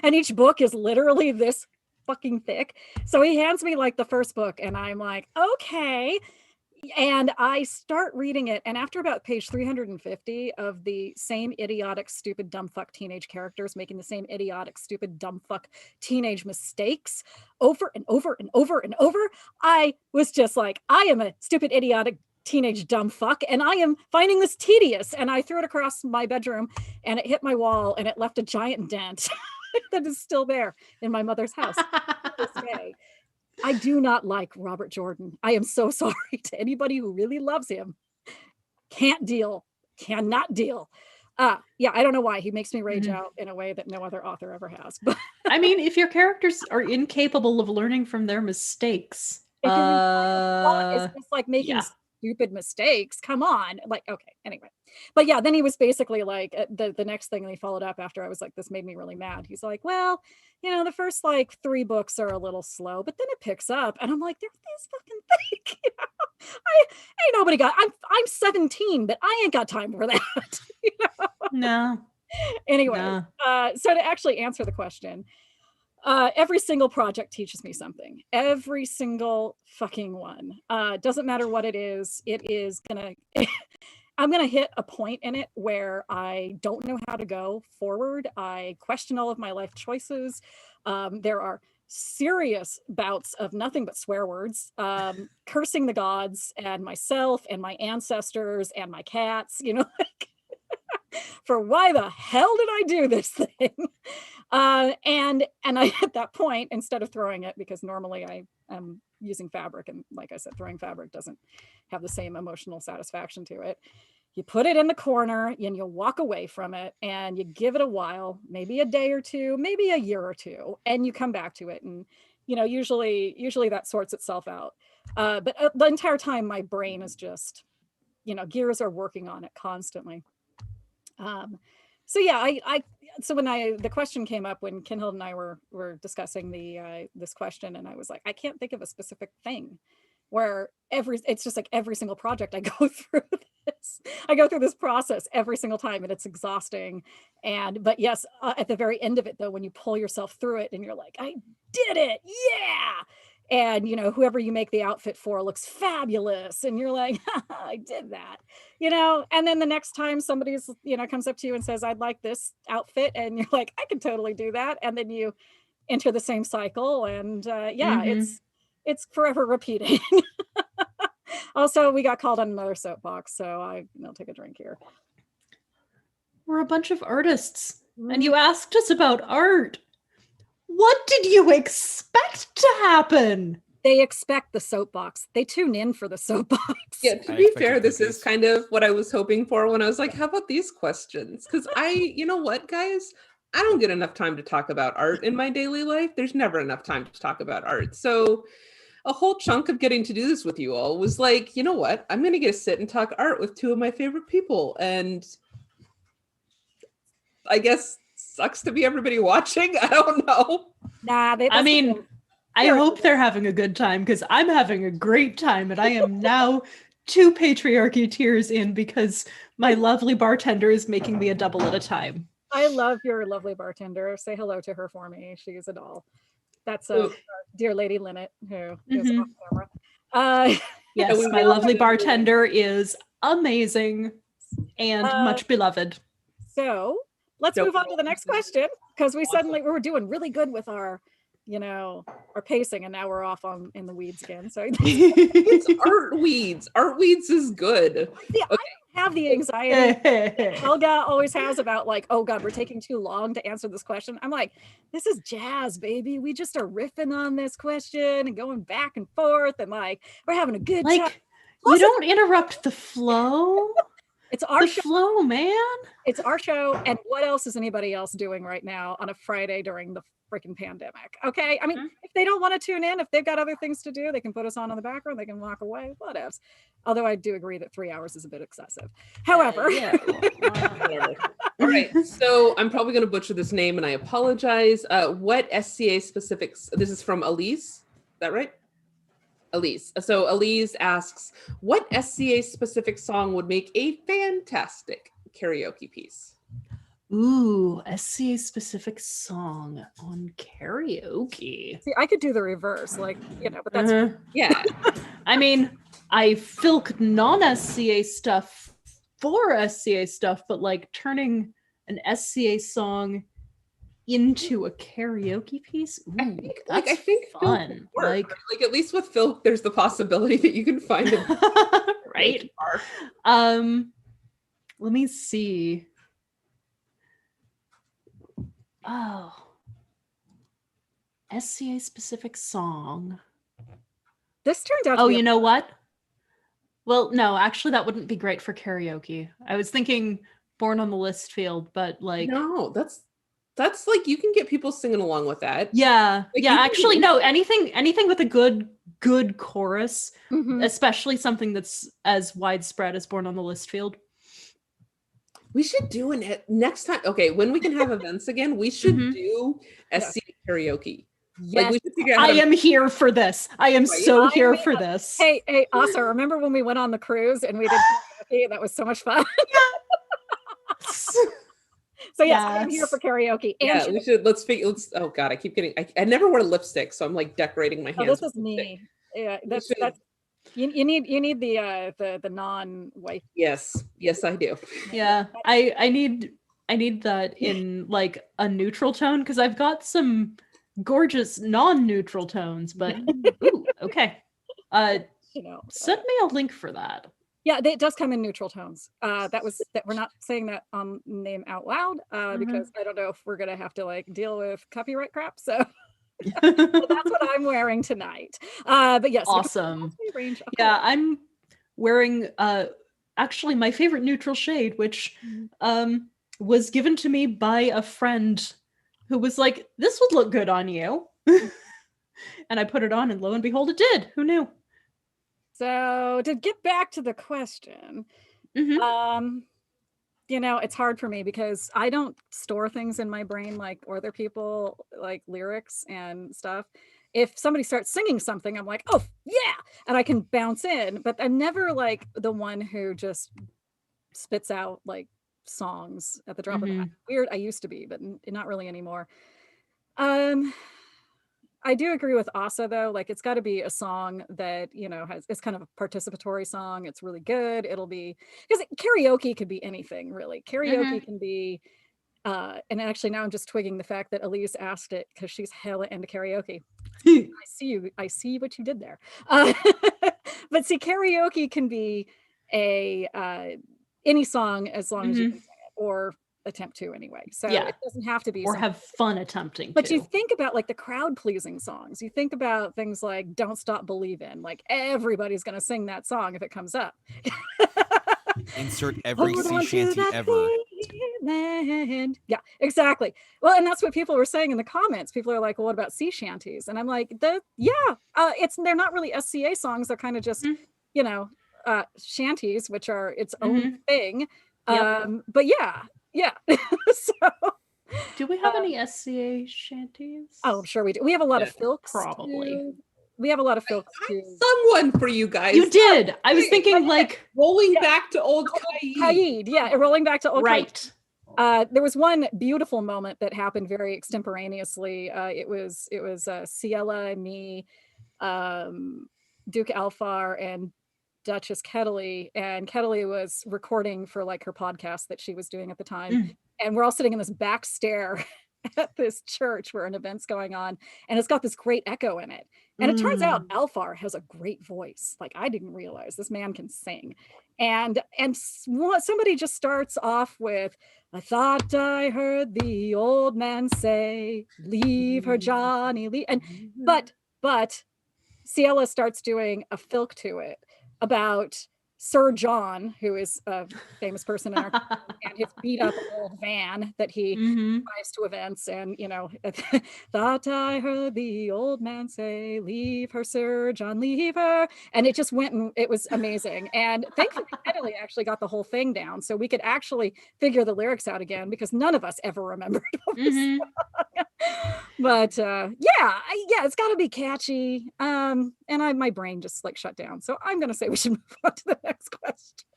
and each book is literally this fucking thick. So he hands me like the first book and I'm like, okay. And I start reading it, and after about page 350 of the same idiotic, stupid, dumb fuck teenage characters making the same idiotic, stupid, dumb fuck teenage mistakes over and over and over and over, I was just like, I am a stupid, idiotic, teenage dumb fuck, and I am finding this tedious. And I threw it across my bedroom, and it hit my wall, and it left a giant dent that is still there in my mother's house to this day. I do not like Robert Jordan. I am so sorry to anybody who really loves him. Cannot deal. Yeah, I don't know why. He makes me rage out in a way that no other author ever has. But I mean, if your characters are incapable of learning from their mistakes, it's just like making stupid mistakes. Come on. Like, okay, anyway. But yeah, then he was basically like, the next thing, and he followed up after I was like, this made me really mad. He's like, well, the first like 3 books are a little slow, but then it picks up. And I'm like, they're this fucking thick. Ain't nobody got, I'm 17, but I ain't got time for that. No. Anyway, so to actually answer the question, Every single project teaches me something. Every single fucking one. Doesn't matter what it is gonna, I'm gonna hit a point in it where I don't know how to go forward. I question all of my life choices. There are serious bouts of nothing but swear words, cursing the gods and myself and my ancestors and my cats, like, for why the hell did I do this thing? And I, at that point, instead of throwing it, because normally I am using fabric, and like I said, throwing fabric doesn't have the same emotional satisfaction to it. You put it in the corner and you walk away from it, and you give it a while, maybe a day or two, maybe a year or two, and you come back to it. And usually that sorts itself out. But the entire time my brain is just, gears are working on it constantly. So yeah, so when the question came up, when Kinehild and I were discussing this question, and I was like, I can't think of a specific thing where it's just like every single project I go through this process every single time, and it's exhausting. But yes, at the very end of it though, when you pull yourself through it and you're like, I did it, yeah. And whoever you make the outfit for looks fabulous, and you're like, I did that, and then the next time somebody's comes up to you and says, I'd like this outfit, and you're like, I can totally do that, and then you enter the same cycle, and it's forever repeating. Also, we got called on another soapbox, so I'll take a drink here. We're a bunch of artists, and you asked us about art. What did you expect to happen? They expect the soapbox. They tune in for the soapbox. Yeah, to be fair, this is kind of what I was hoping for when I was like, how about these questions? Because you know what, guys? I don't get enough time to talk about art in my daily life. There's never enough time to talk about art. So a whole chunk of getting to do this with you all was like, you know what? I'm going to get to sit and talk art with two of my favorite people. And I guess sucks to be everybody watching. I don't know. Nah, I hope they're having a good time, because I'm having a great time, and I am now 2 patriarchy tears in because my lovely bartender is making me a double at a time. I love your lovely bartender. Say hello to her for me. She's a doll. That's dear Lady Lynette, who is off camera. Yes, my lovely bartender is amazing and much beloved. So let's move on to the next question, because we were doing really good with our pacing, and now we're off in the weeds again. So it's art weeds. Art weeds is good. See, okay. I don't have the anxiety Helga always has about like, oh God, we're taking too long to answer this question. I'm like, this is jazz, baby. We just are riffing on this question and going back and forth, and like we're having a good time. You don't interrupt the flow. It's our flow, man. It's our show. And what else is anybody else doing right now on a Friday during the freaking pandemic? Okay. I mean, if they don't want to tune in, if they've got other things to do, they can put us on in the background. They can walk away. Whatevs. Although I do agree that 3 hours is a bit excessive. However. All right. So I'm probably going to butcher this name, and I apologize. What SCA specifics? This is from Elise. Is that right? Elise. So Elise asks, what SCA specific song would make a fantastic karaoke piece? Ooh, SCA specific song on karaoke. See, I could do the reverse, but that's yeah. I mean, I filk non-SCA stuff for SCA stuff, but like turning an SCA song into a karaoke piase. Ooh, I think fun. Like at least with Phil, there's the possibility that you can find it. Right. Let me see. Oh, SCA specific song. This turned out. Oh, you know what? Well, no, actually, that wouldn't be great for karaoke. I was thinking Born on the List field, but like no, that's like you can get people singing along with that. Yeah. Like, yeah, actually no, anything with a good chorus, especially something that's as widespread as Born on the List field. We should do next time. Okay, when we can have events again, we should do SC karaoke. Yes. Like we should figure out I am here for this. I am so here for this. Hey, Aasa, remember when we went on the cruise and we did karaoke? That was so much fun. So yes, I'm here for karaoke. And Yeah, we should. Let's figure. Let's. Oh God, I keep getting. I never wear lipstick, so I'm like decorating my hands. this is with lipstick. me. Yeah, We that's should- you need the non-white. Yes, yes, I do. Yeah, I need that in like a neutral tone because I've got some gorgeous non-neutral tones, but ooh, okay. You know, Send me a link for that. yeah, it does come in neutral tones. That we're not saying that name out loud because I don't know if we're gonna have to like deal with copyright crap. So that's what I'm wearing tonight. But yes, Awesome. range of Yeah, colors. I'm wearing actually my favorite neutral shade, which was given to me by a friend who was like, "This would look good on you." And I put it on and lo and behold it did. Who knew? So to get back to the question, you know, it's hard for me because I don't store things in my brain like other people, like lyrics and stuff. If somebody starts singing something, I'm like, oh yeah, and I can bounce in, but I'm never like the one who just spits out like songs at the drop of a hat. Weird, I used to be, but not really anymore. I do agree with Aasa though, like it's got to be a song that, you know, it's kind of a participatory song. It's really good. It'll be because karaoke could be anything really. Karaoke can be and actually now I'm just twigging the fact that Elise asked it because she's hella into karaoke. I see what you did there. But see, karaoke can be a any song as long as you can sing it or attempt to anyway. So it doesn't have to be or have fun attempting but to. you think about like the crowd pleasing songs. You think about things like Don't Stop Believin'. Like everybody's gonna sing that song if it comes up. Insert every sea shanty ever. Yeah, exactly. Well, and that's what people were saying in the comments. People are like, well, what about sea shanties? And I'm like, they're not really SCA songs. They're kind of just, you know, shanties, which are its own thing. But yeah. So do we have any SCA shanties? oh, I'm sure we do. We have a lot of filks. Probably. Too. We have a lot of filks too. Someone for you guys. You did. I was thinking like rolling back to old Kaid. Yeah, rolling back to old right. Kaid. There was one beautiful moment that happened very extemporaneously. It was Ciela, me, Duke Alfar, and Duchess Kettley, and Kettley was recording for like her podcast that she was doing at the time. And we're all sitting in this back stair at this church where an event's going on, and it's got this great echo in it. And it turns out Alfar has a great voice. Like I didn't realize this man can sing. And somebody just starts off with, I thought I heard the old man say, leave her, Johnny, leave. And but Ciela starts doing a filk to it about Sir John, who is a famous person in our and his beat up old van that he drives to events, and you know, thought I heard the old man say, leave her, Sir John, leave her. And it just went, and it was amazing. And thankfully Italy actually got the whole thing down, so we could actually figure the lyrics out again because none of us ever remembered but it's got to be catchy. And my brain just like shut down, so I'm gonna say we should move on to the next question.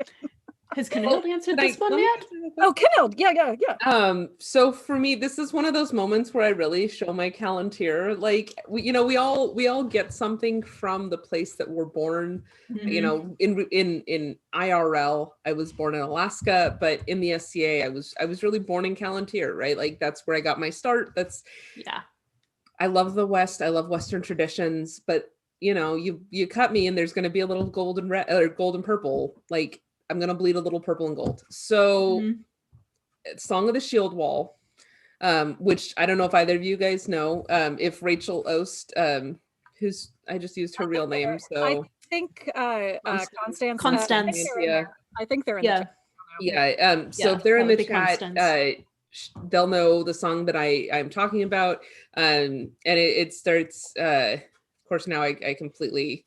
Has Kinehild answered this one yet? Oh, Kinehild, yeah. So for me, this is one of those moments where I really show my Callantir. Like we all get something from the place that we're born. You know, in IRL, I was born in Alaska, but in the SCA, I was really born in Callantir, right? Like that's where I got my start. I love the West. I love Western traditions, but you know, you cut me and there's going to be a little golden red or golden purple. Like I'm going to bleed a little purple and gold. So Song of the Shield Wall, which I don't know if either of you guys know, if Rachel Ost, who's, I just used her real name. So I think Constance. Yeah. I think they're in the chat. So if they're in the chat, they'll know the song that I'm talking about. And it starts, of course, now I completely,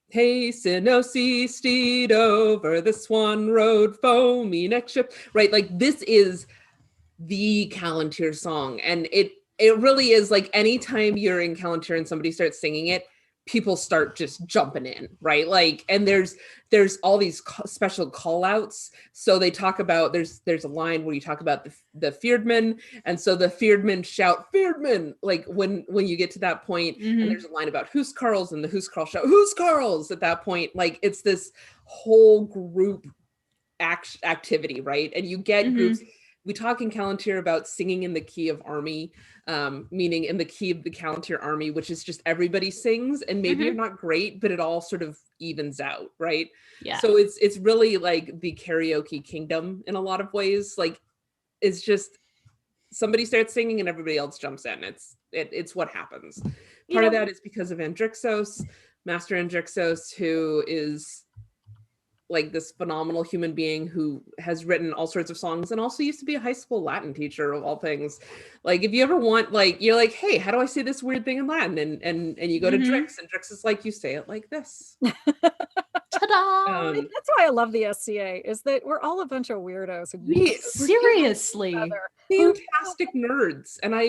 hasten, O sea steed, over the Swan Road, foamy neck ship, right? Like this is the Callantir song. And it really is like anytime you're in Callantir and somebody starts singing it, people start just jumping in, right? Like, and there's all these special call outs. So they talk about, there's a line where you talk about the Feardmen, and so the Feardmen shout Feardmen, like when you get to that point, and there's a line about Huskarls, and the Huskarls shout Huskarls at that point. Like, it's this whole group activity, right? And you get groups. We talk in Callantyr about singing in the key of army, meaning in the key of the Callantyr army, which is just everybody sings, and maybe you're not great, but it all sort of evens out, right? Yeah. So it's really like the karaoke kingdom in a lot of ways. Like, it's just somebody starts singing and everybody else jumps in. It's what happens. Part of that is because of Andrixos, Master Andrixos, who is like this phenomenal human being who has written all sorts of songs and also used to be a high school Latin teacher of all things. Like, if you ever want, like, you're like, hey, how do I say this weird thing in Latin? And you go to Drix, and Drix is like, you say it like this. Ta-da! That's why I love the SCA, is that we're all a bunch of weirdos. Seriously. Fantastic nerds. And I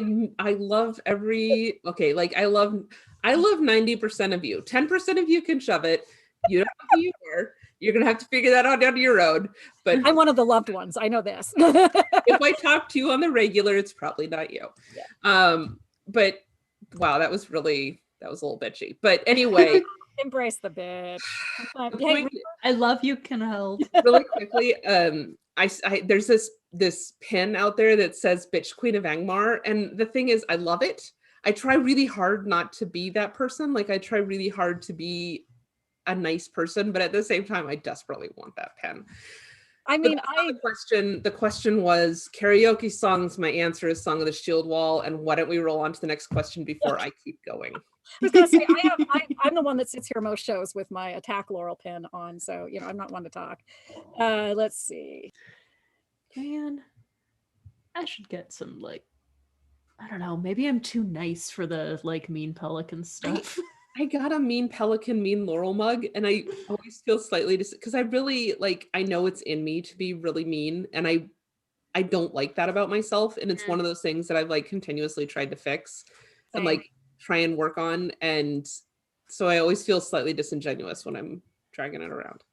love I love 90% of you. 10% of you can shove it. You don't know who you are. You're going to have to figure that out down to your own. But I'm one of the loved ones. I know this. if I talk to you on the regular, it's probably not you. Yeah. But wow, that was a little bitchy. But anyway. Embrace the bitch. I love you, Kinehild. Really quickly, there's this pin out there that says Bitch Queen of Angmar. And the thing is, I love it. I try really hard not to be that person. Like, I try really hard to be a nice person, but at the same time, I desperately want that pen. I mean, the question was karaoke songs. My answer is Song of the Shield Wall. And why don't we roll on to the next question before I keep going? I was gonna say, I'm the one that sits here most shows with my attack laurel pin on, so I'm not one to talk. Let's see. Man, I should get some, like, I don't know, maybe I'm too nice for the like mean pelican stuff. I got a mean pelican, mean laurel mug, and I always feel slightly because I really I know it's in me to be really mean, and I don't like that about myself, and it's one of those things that I've like continuously tried to fix and like try and work on, and so I always feel slightly disingenuous when I'm dragging it around.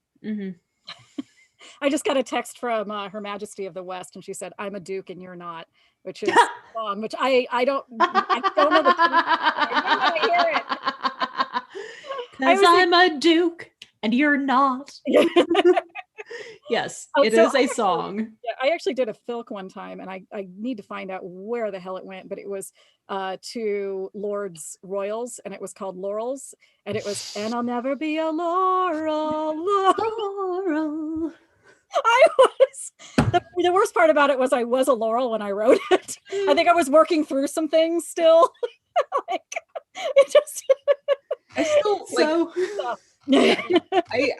I just got a text from Her Majesty of the West, and she said, "I'm a duke and you're not," which is a song, which I don't know the I hear it. Because I'm a duke and you're not. Yes, it is a song. Yeah, I actually did a filk one time, and I need to find out where the hell it went, but it was to Lord's Royals, and it was called Laurels, and it was, and I'll never be a laurel. The worst part about it was I was a laurel when I wrote it. I think I was working through some things still. It just I still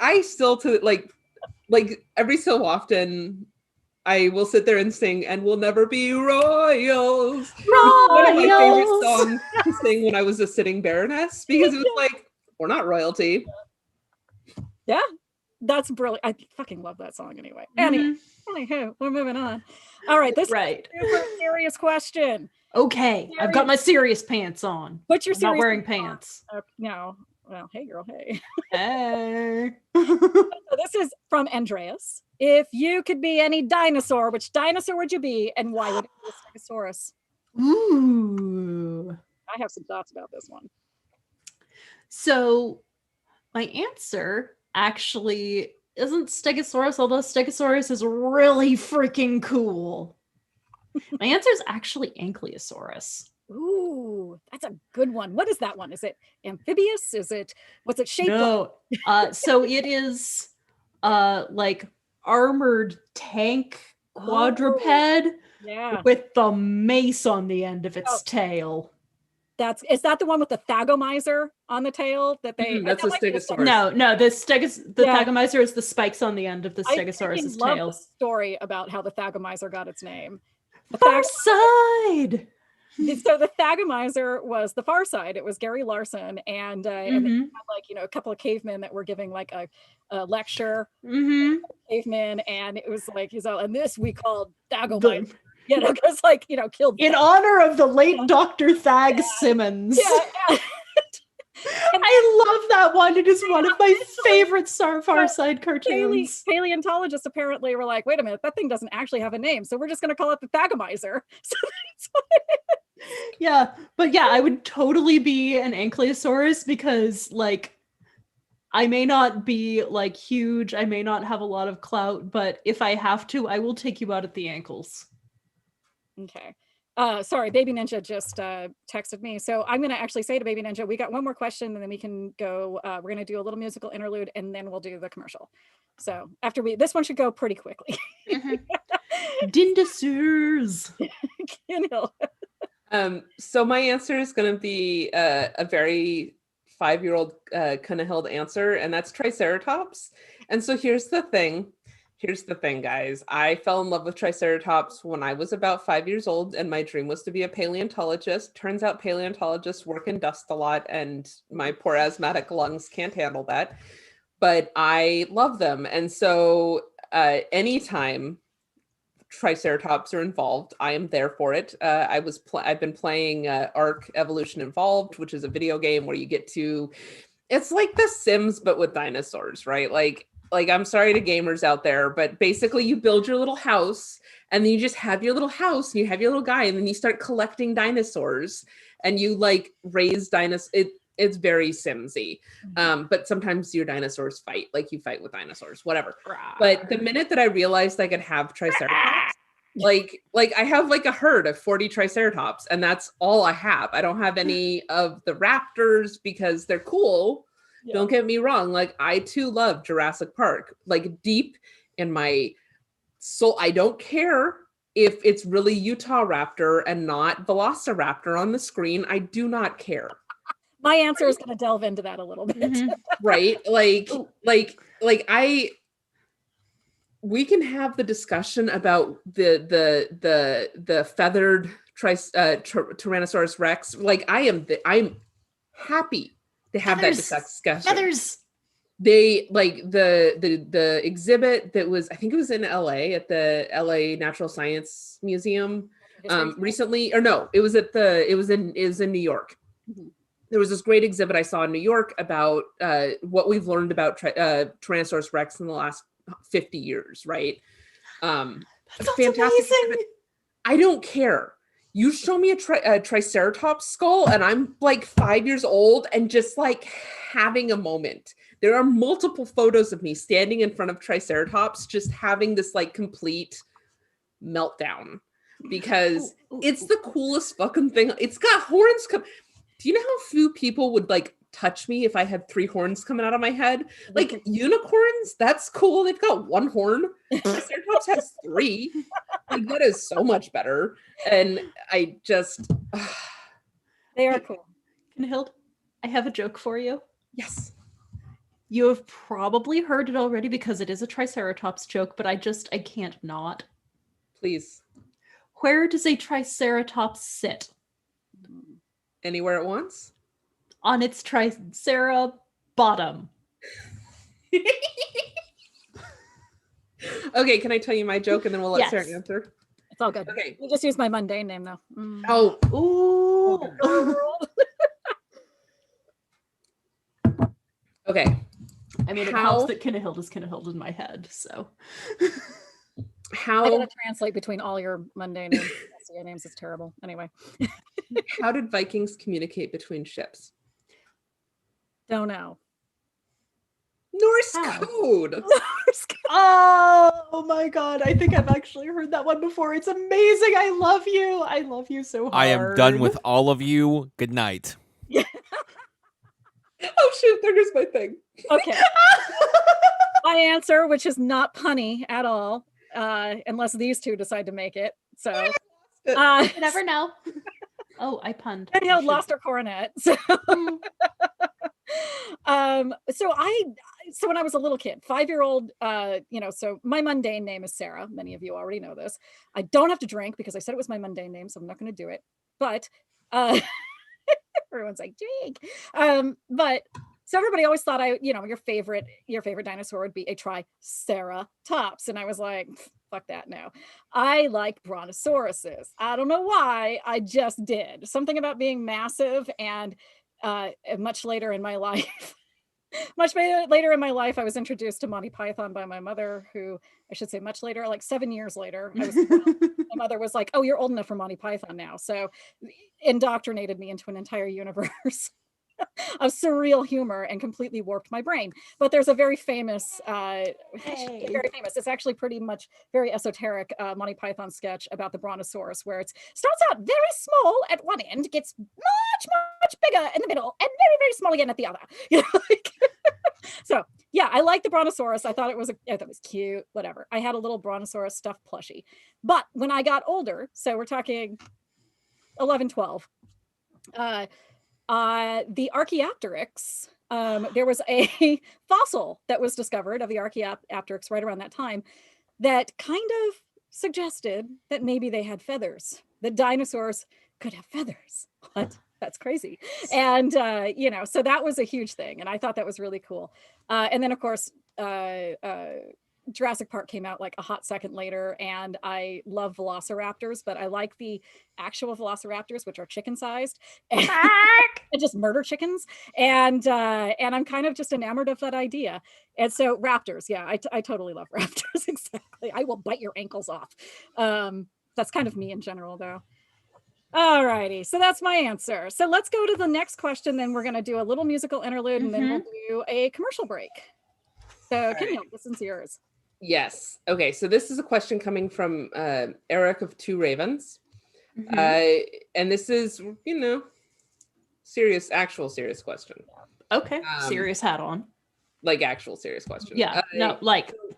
I still to like every so often I will sit there and sing "And We'll Never Be Royals." One of my favorite songs to sing when I was a sitting baroness, because it was like, we're not royalty. Yeah, that's brilliant. I fucking love that song anyway. Anywho, we're moving on. All right, this is a super serious question. Okay, I've got my serious pants on. Put your serious not wearing pants. No. Well, hey girl, hey. Hey. So this is from Andreas. If you could be any dinosaur, which dinosaur would you be, and why would it be a Stegosaurus? Ooh. I have some thoughts about this one. So my answer actually isn't Stegosaurus, although Stegosaurus is really freaking cool. My answer is actually Ankylosaurus. Ooh, that's a good one. What is that one? Is it amphibious? What's it shaped like? So it is like armored tank quadruped with the mace on the end of its tail. Is that the one with the thagomizer on the tail that they that's a Stegosaurus. No, the thagomizer is the spikes on the end of the Stegosaurus's tail. I love the story about how the thagomizer got its name. Far Side. So the thagomizer was the Far Side. It was Gary Larson, and they had a couple of cavemen that were giving like a lecture. Cavemen, and it was like and this we called thagomizer. Because killed in honor of the late Dr. Thag Simmons. Yeah. I I love that one. It is one of my favorite Far Side cartoons. Paleontologists apparently were like, wait a minute, that thing doesn't actually have a name, so we're just going to call it the Thagomizer. So that's what it is. Yeah, but yeah, I would totally be an Ankylosaurus because, like, I may not be, like, huge, I may not have a lot of clout, but if I have to, I will take you out at the ankles. Okay. Sorry, Baby Ninja just texted me. So I'm going to actually say to Baby Ninja, we got one more question and then we can go, we're going to do a little musical interlude and then we'll do the commercial. So after this one should go pretty quickly. Dinosaurs. So my answer is going to be a very 5-year-old Kinehild answer, and that's Triceratops. And so here's the thing, guys. I fell in love with Triceratops when I was about 5 years old, and my dream was to be a paleontologist. Turns out paleontologists work in dust a lot, and my poor asthmatic lungs can't handle that. But I love them, and so anytime Triceratops are involved, I am there for it. I've been playing Ark Evolution Involved, which is a video game where you get to, it's like The Sims but with dinosaurs, right? Like I'm sorry to gamers out there, but basically you build your little house and then you just have your little house and you have your little guy and then you start collecting dinosaurs and you like raise dinosaurs. It's very Simsy. But sometimes your dinosaurs fight, like you fight with dinosaurs, whatever. But the minute that I realized I could have Triceratops, like I have like a herd of 40 Triceratops and that's all I have. I don't have any of the raptors because they're cool. Yeah. Don't get me wrong. Like I too love Jurassic Park, like deep in my soul. I don't care if it's really Utah Raptor and not Velociraptor on the screen. I do not care. My answer is going to delve into that a little bit. Right? We can have the discussion about the feathered Tyrannosaurus Rex. Like I'm happy to have that discussion. Feathers. They like the exhibit that was, I think it was in LA at the LA Natural Science Museum recently, or no, it was in New York. Mm-hmm. There was this great exhibit I saw in New York about what we've learned about Tyrannosaurus Rex in the last 50 years, right? That's fantastic amazing. Exhibit. I don't care. You show me a Triceratops skull and I'm like 5 years old and just like having a moment. There are multiple photos of me standing in front of Triceratops just having this like complete meltdown because it's the coolest fucking thing. It's got horns. Do you know how few people would like touch me if I had 3 horns coming out of my head? Like unicorns, that's cool. They've got 1 horn. Triceratops has 3. Like that is so much better. And I just they are cool. Kinehild, I have a joke for you. Yes. You have probably heard it already because it is a Triceratops joke, but I can't not. Please. Where does a Triceratops sit? Anywhere at once? On its Tricera bottom. Okay, can I tell you my joke and then we'll let Sarah answer? It's all good. Okay. We just use my mundane name though. Oh. Ooh. Okay. I mean, it helps that Kinehild is Kinehild in my head, so. I gotta translate between all your mundane names. Names is terrible. Anyway. How did Vikings communicate between ships? Don't know. Norse code. Oh my god, I think I've actually heard that one before. It's amazing. I love you. I love you so hard. I am done with all of you. Good night. Oh shoot, there goes my thing. Okay. My answer, which is not punny at all, unless these two decide to make it. So you never know. Oh, I punned. Danielle lost her coronet. So so when I was a little kid, 5-year-old, so my mundane name is Sarah. Many of you already know this. I don't have to drink because I said it was my mundane name, so I'm not going to do it. But everyone's like, drink. But so everybody always thought your favorite dinosaur would be a Triceratops. And I was like, fuck that no. I like brontosauruses. I don't know why, I just did. Something about being massive and much later in my life, I was introduced to Monty Python by my mother, who, I should say much later, like 7 years later, I was 12. My mother was like, oh, you're old enough for Monty Python now. So indoctrinated me into an entire universe of surreal humor and completely warped my brain. But there's a very famous, it's actually pretty much very esoteric Monty Python sketch about the Brontosaurus, where it starts out very small at one end, gets much bigger in the middle, and very, very small again at the other. So yeah, I like the Brontosaurus. I thought it was cute, whatever. I had a little Brontosaurus stuffed plushie. But when I got older, so we're talking 11, 12, the Archaeopteryx, there was a fossil that was discovered of the Archaeopteryx right around that time that kind of suggested that maybe they had feathers, that dinosaurs could have feathers. What? That's crazy. And, so that was a huge thing. And I thought that was really cool. And then, of course, Jurassic Park came out like a hot second later, and I love velociraptors, but I like the actual velociraptors, which are chicken sized and just murder chickens. And I'm kind of just enamored of that idea. And so raptors, yeah, I totally love raptors. Exactly. I will bite your ankles off. That's kind of me in general, though. All righty, so that's my answer. So let's go to the next question. Then we're going to do a little musical interlude, and then we'll do a commercial break. So Kinehild, this is yours. Yes. Okay. So this is a question coming from Eric of Two Ravens. And this is, actual serious question. Okay. Serious hat on. Like actual serious question. Yeah.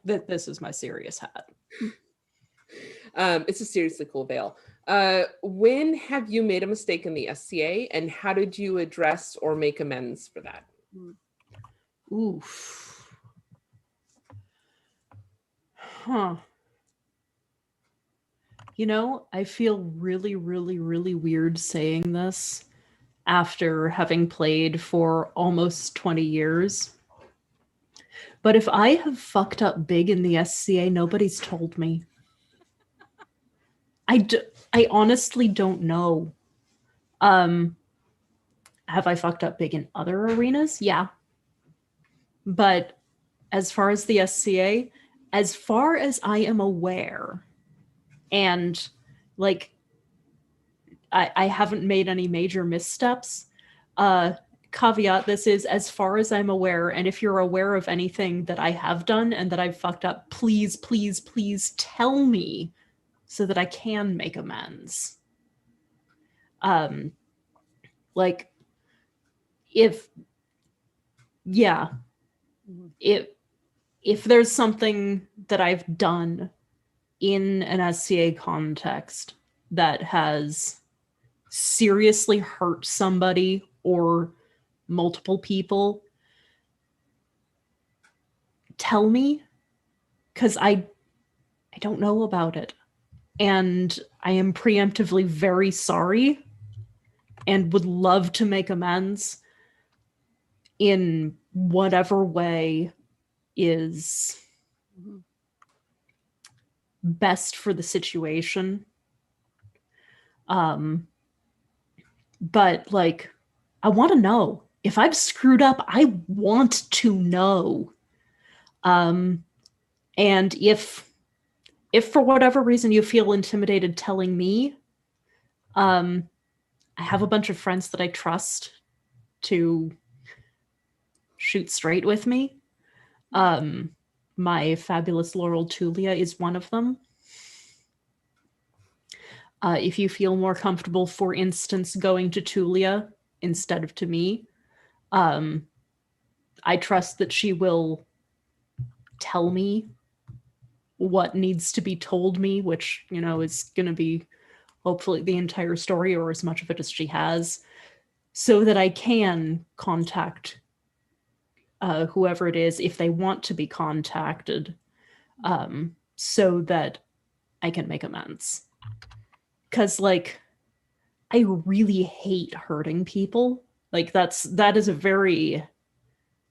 This is my serious hat. It's a seriously cool veil. When have you made a mistake in the SCA, and how did you address or make amends for that? Oof. Huh. I feel really, really, really weird saying this after having played for almost 20 years. But if I have fucked up big in the SCA, nobody's told me. I honestly don't know. Have I fucked up big in other arenas? Yeah. But as far as the SCA, as far as I am aware, and I haven't made any major missteps. Caveat, this is as far as I'm aware, and if you're aware of anything that I have done and that I've fucked up, please, please, please tell me so that I can make amends. If there's something that I've done in an SCA context that has seriously hurt somebody or multiple people, tell me, because I don't know about it. And I am preemptively very sorry and would love to make amends in whatever way is best for the situation. But I want to know. If I've screwed up, I want to know. And if for whatever reason you feel intimidated telling me, I have a bunch of friends that I trust to shoot straight with me. My fabulous Laurel Tulia is one of them. If you feel more comfortable, for instance, going to Tulia instead of to me, I trust that she will tell me what needs to be told me, which, is going to be hopefully the entire story or as much of it as she has, so that I can contact whoever it is if they want to be contacted, so that I can make amends. Because I really hate hurting people. That is a very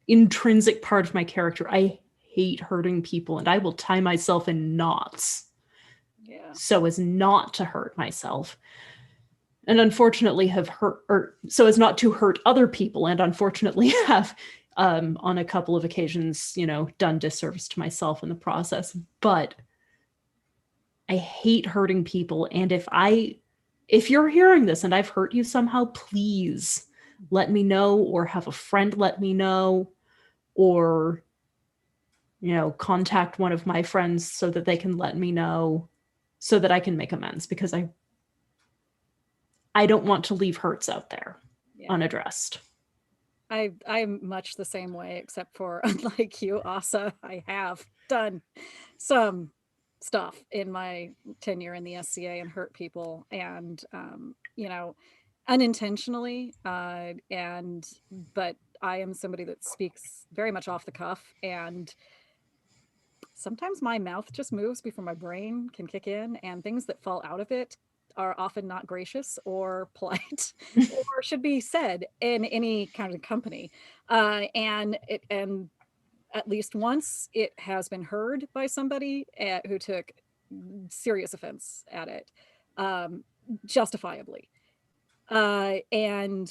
intrinsic part of my character. I hate hurting people, and I will tie myself in knots so as not to hurt myself. and unfortunately have hurt, or so as not to hurt other people, and unfortunately have on a couple of occasions, done disservice to myself in the process. But I hate hurting people. And if you're hearing this and I've hurt you somehow, please let me know, or have a friend let me know, or, contact one of my friends so that they can let me know, so that I can make amends, because I don't want to leave hurts out there unaddressed. I'm much the same way, except for, unlike you, Aasa, I have done some stuff in my tenure in the SCA and hurt people, and unintentionally, but I am somebody that speaks very much off the cuff, and sometimes my mouth just moves before my brain can kick in, and things that fall out of it are often not gracious or polite or should be said in any kind of company. And at least once it has been heard by somebody who took serious offense at it, justifiably. And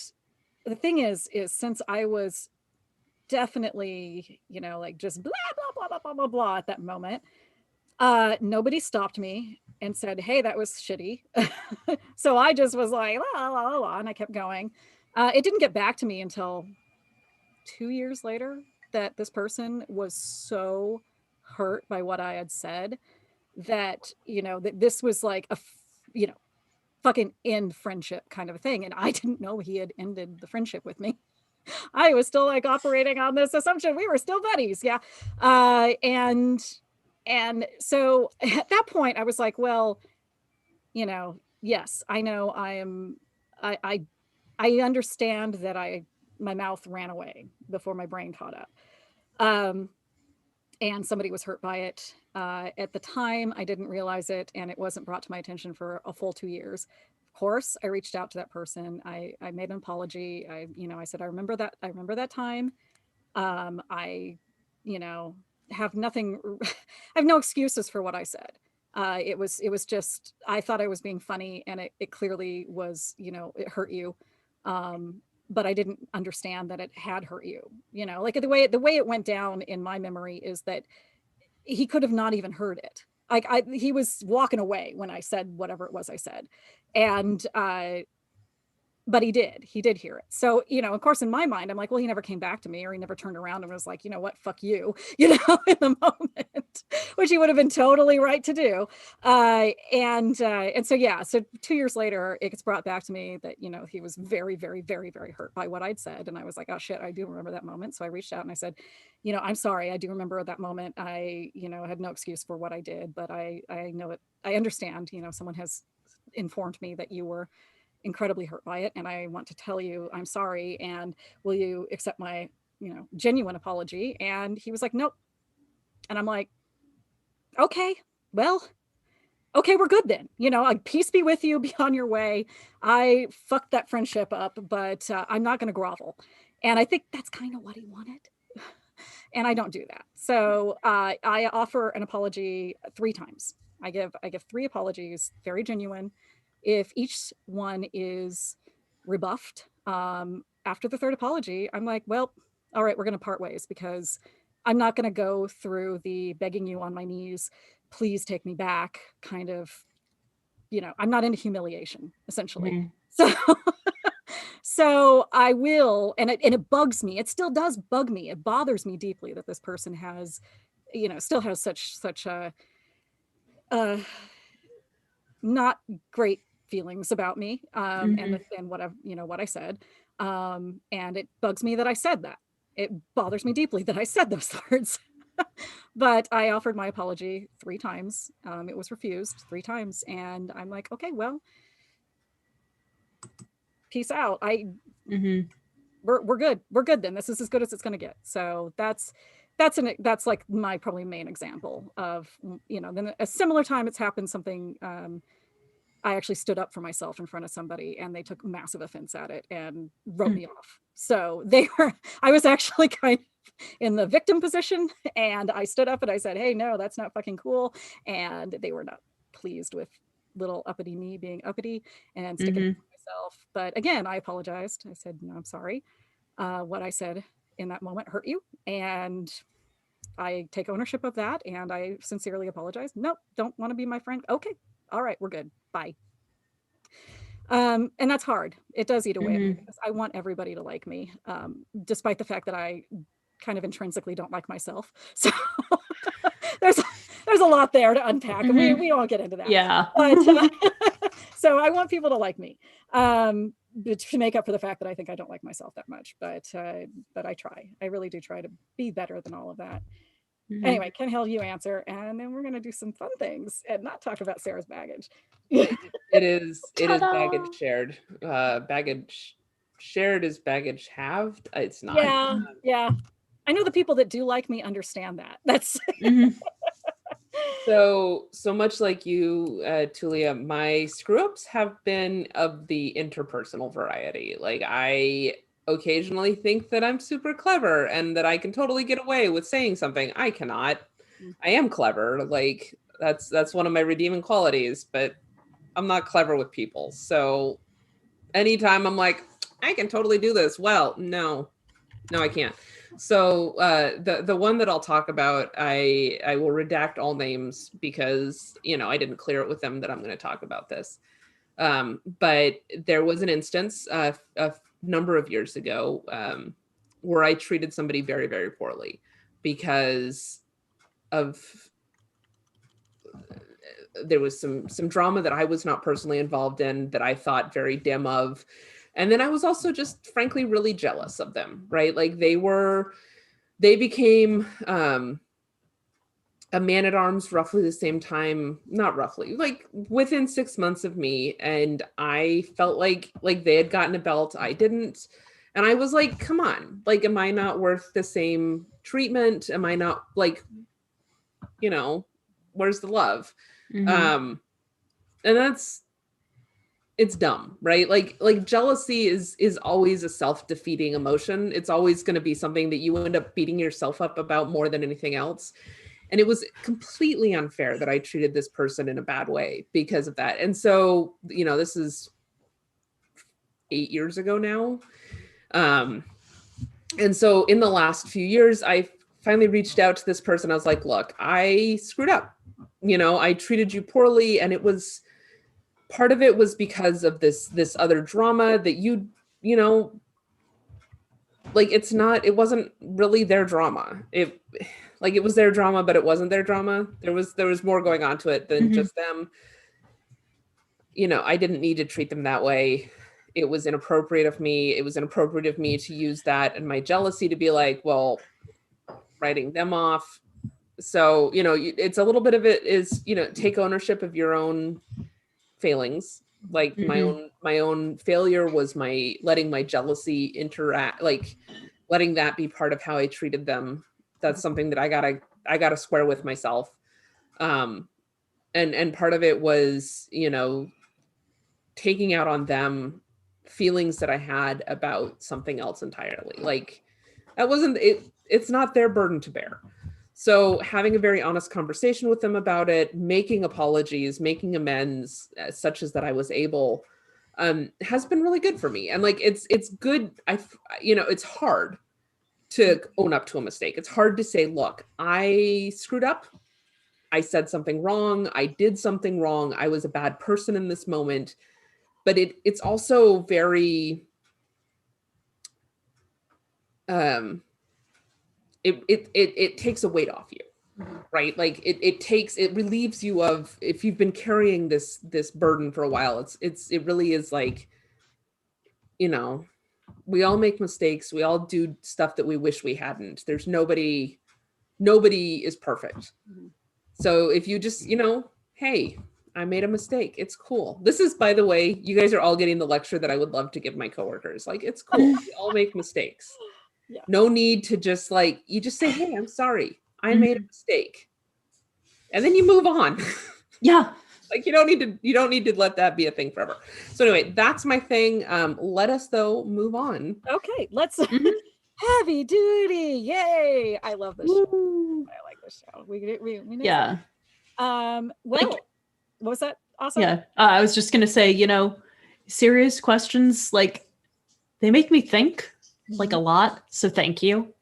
the thing is since I was definitely, just blah, blah, blah, blah, blah, blah, blah at that moment, nobody stopped me and said, hey, that was shitty. So I just was like, la, la, la, la, and I kept going. It didn't get back to me until 2 years later that this person was so hurt by what I had said that, that this was like fucking end friendship kind of a thing. And I didn't know he had ended the friendship with me. I was still like operating on this assumption we were still buddies. Yeah. And so at that point I was like, well, yes, I know I understand that my mouth ran away before my brain caught up. And somebody was hurt by it. At the time, I didn't realize it, and it wasn't brought to my attention for a full 2 years. Of course, I reached out to that person. I made an apology. I said, I remember that time. I have nothing, I have no excuses for what I said. It was just, I thought I was being funny, and it clearly was, it hurt you. But I didn't understand that it had hurt you, like the way it went down in my memory is that he could have not even heard it. Like he was walking away when I said whatever it was I said. And, but he did hear it. So, of course, in my mind, I'm like, well, he never came back to me, or he never turned around and was like, you know what, fuck you, in the moment, which he would have been totally right to do. And so, yeah, so 2 years later, it gets brought back to me that, he was very, very, very, very hurt by what I'd said. And I was like, oh shit, I do remember that moment. So I reached out and I said, I'm sorry. I do remember that moment. I, had no excuse for what I did, but I know it. I understand, someone has informed me that you were incredibly hurt by it, and I want to tell you I'm sorry, and will you accept my genuine apology? And he was like, nope. And I'm like, okay, well, okay, we're good then, like, peace be with you, be on your way. I fucked that friendship up, but I'm not going to grovel. And I think that's kind of what he wanted. And I don't do that. So I offer an apology 3 times. I give 3 apologies, very genuine. If each one is rebuffed, after the 3rd apology, I'm like, well, all right, we're going to part ways, because I'm not going to go through the begging you on my knees, please take me back kind of, I'm not into humiliation, essentially. Mm-hmm. So I will, and it bugs me. It still does bug me. It bothers me deeply that this person has, still has such a not great feelings about me, mm-hmm. and what I said, and it bugs me that I said that. It bothers me deeply that I said those words. But I offered my apology 3 times. It was refused 3 times, and I'm like, okay, well, peace out. Mm-hmm. We're good. We're good then. This is as good as it's going to get. So that's like my probably main example of, then a similar time it's happened something. I actually stood up for myself in front of somebody, and they took massive offense at it and wrote me off. So I was actually kind of in the victim position, and I stood up and I said, hey, no, that's not fucking cool. And they were not pleased with little uppity me being uppity and sticking mm-hmm. myself. But again, I apologized. I said, no, I'm sorry. What I said in that moment hurt you. And I take ownership of that. And I sincerely apologize. Nope, don't want to be my friend. Okay. All right, we're good. Bye. And that's hard. It does eat away at me because I want everybody to like me, despite the fact that I kind of intrinsically don't like myself. So there's a lot there to unpack, and we won't get into that. Yeah. But so I want people to like me, to make up for the fact that I think I don't like myself that much. But I try. I really do try to be better than all of that. Anyway, Kinehild, you answer, and then we're going to do some fun things and not talk about Sarah's baggage. It is Ta-da! baggage shared. Baggage shared is baggage halved. It's not. Yeah. I know the people that do like me understand that. That's so much like you, Tulia, my screw ups have been of the interpersonal variety. Like, I occasionally think that I'm super clever and that I can totally get away with saying something. I cannot. I am clever. Like, that's one of my redeeming qualities, but I'm not clever with people. So anytime I'm like, I can totally do this. Well, no, I can't. So the one that I'll talk about, I will redact all names because, I didn't clear it with them that I'm going to talk about this. But there was an instance a number of years ago where I treated somebody very, very poorly because of there was some drama that I was not personally involved in that I thought very dim of. And then I was also just frankly really jealous of them, right? Like they became a man-at-arms roughly the same time, not roughly, like within 6 months of me. And I felt like they had gotten a belt. I didn't. And I was like, come on, like, am I not worth the same treatment? Am I not, like, where's the love? And it's dumb, right? Like jealousy is always a self-defeating emotion. It's always going to be something that you end up beating yourself up about more than anything else. And it was completely unfair that I treated this person in a bad way because of that. And so, this is 8 years ago now. And so in the last few years, I finally reached out to this person. I was like, look, I screwed up. I treated you poorly. And it was, part of it was because of this other drama that like, it wasn't really their drama. It was their drama, but it wasn't their drama. There was more going on to it than just them. I didn't need to treat them that way. It was inappropriate of me. It was inappropriate of me to use that and my jealousy to be like, well, writing them off. So, it's a little bit of it is, take ownership of your own failings. Like my own failure was my letting my jealousy interact, like letting that be part of how I treated them. That's something that I gotta square with myself. And part of it was, taking out on them feelings that I had about something else entirely. Like that wasn't it. It's not their burden to bear. So having a very honest conversation with them about it, making apologies, making amends, such as that I was able, has been really good for me. And like, it's good. It's hard to own up to a mistake. It's hard to say, look, I screwed up. I said something wrong. I did something wrong. I was a bad person in this moment. But it's also very, it takes a weight off you, right? Like it relieves you of, if you've been carrying this burden for a while, it really is like, we all make mistakes. We all do stuff that we wish we hadn't. There's nobody is perfect. So if you just, hey, I made a mistake. It's cool. This is, by the way, you guys are all getting the lecture that I would love to give my coworkers. Like, it's cool. We all make mistakes. Yeah. No need to just you just say, hey, I'm sorry. I made a mistake. And then you move on. Yeah. Like you don't need to let that be a thing forever. So anyway, that's my thing. Let us though move on. Okay, let's heavy duty. Yay. I love this show. I like this show. We know yeah. Well, what was that? Awesome. Yeah. I was just going to say, serious questions, like, they make me think, like, a lot. So thank you.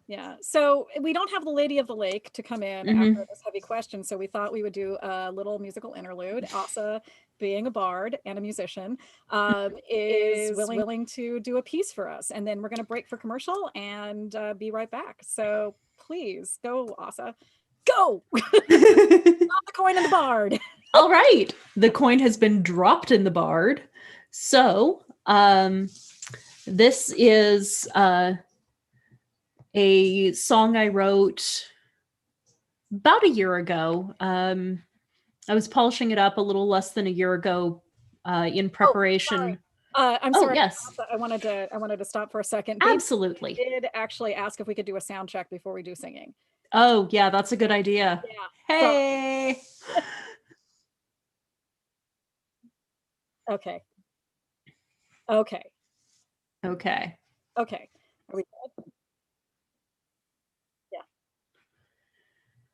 Yeah. So we don't have the Lady of the Lake to come in after this heavy question. So we thought we would do a little musical interlude. Aasa, being a bard and a musician, is willing to do a piece for us. And then we're going to break for commercial and be right back. So please go, Aasa. Go! Drop the coin in the bard. All right. The coin has been dropped in the bard. So this is a song I wrote about a year ago. I was polishing it up a little less than a year ago in preparation. I'm sorry. Yes. I wanted to stop for a second. Absolutely. Baby did actually ask if we could do a sound check before we do singing. Oh, yeah, that's a good idea. Yeah. Hey. Okay. Okay. Okay. Okay. Are we good? Yeah.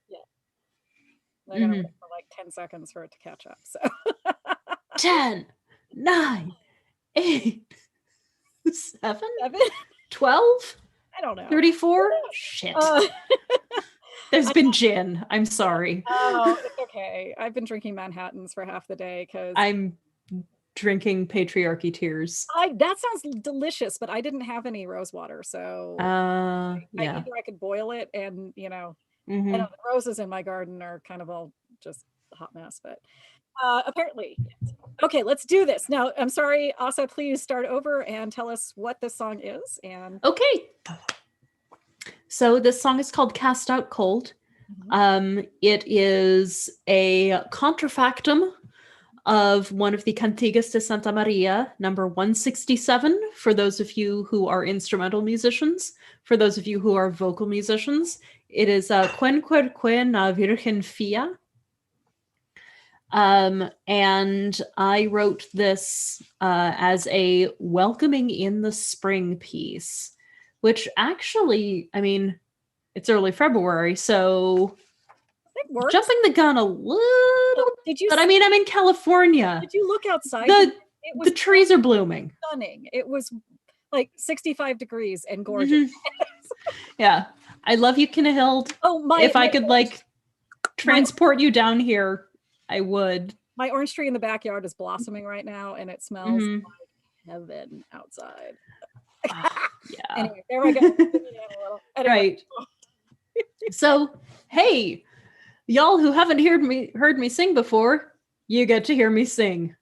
Yeah. They're gonna wait for like 10 seconds for it to catch up. So 10, 9, 8, 7, 7? 12, I don't know. 34. Shit. There's been gin. I'm sorry. Oh, it's okay. I've been drinking Manhattans for half the day because I'm drinking patriarchy tears. that sounds delicious, but I didn't have any rose water, so Yeah. either I could boil it, and I know the roses in my garden are kind of all just a hot mess, but apparently. Okay, let's do this. Now, I'm sorry, Aasa, please start over and tell us what this song is. And okay. So this song is called Cast Out Cold. It is a contrafactum of one of the Cantigas de Santa Maria, number 167, for those of you who are instrumental musicians. For those of you who are vocal musicians, it is Quen na Virgen Fia. And I wrote this as a welcoming in the spring piece, which actually, I mean, it's early February, so jumping the gun a little. Did you? But I mean, I'm in California. Did you look outside? The trees are blooming. Stunning. It was like 65 degrees and gorgeous. Yeah, I love you, Kinehild. If I could like transport you down here, I would. My orange tree in the backyard is blossoming right now, and it smells like heaven outside. Yeah. Anyway, there we go. Anyway. Right. So, hey, y'all who haven't heard me sing before, you get to hear me sing.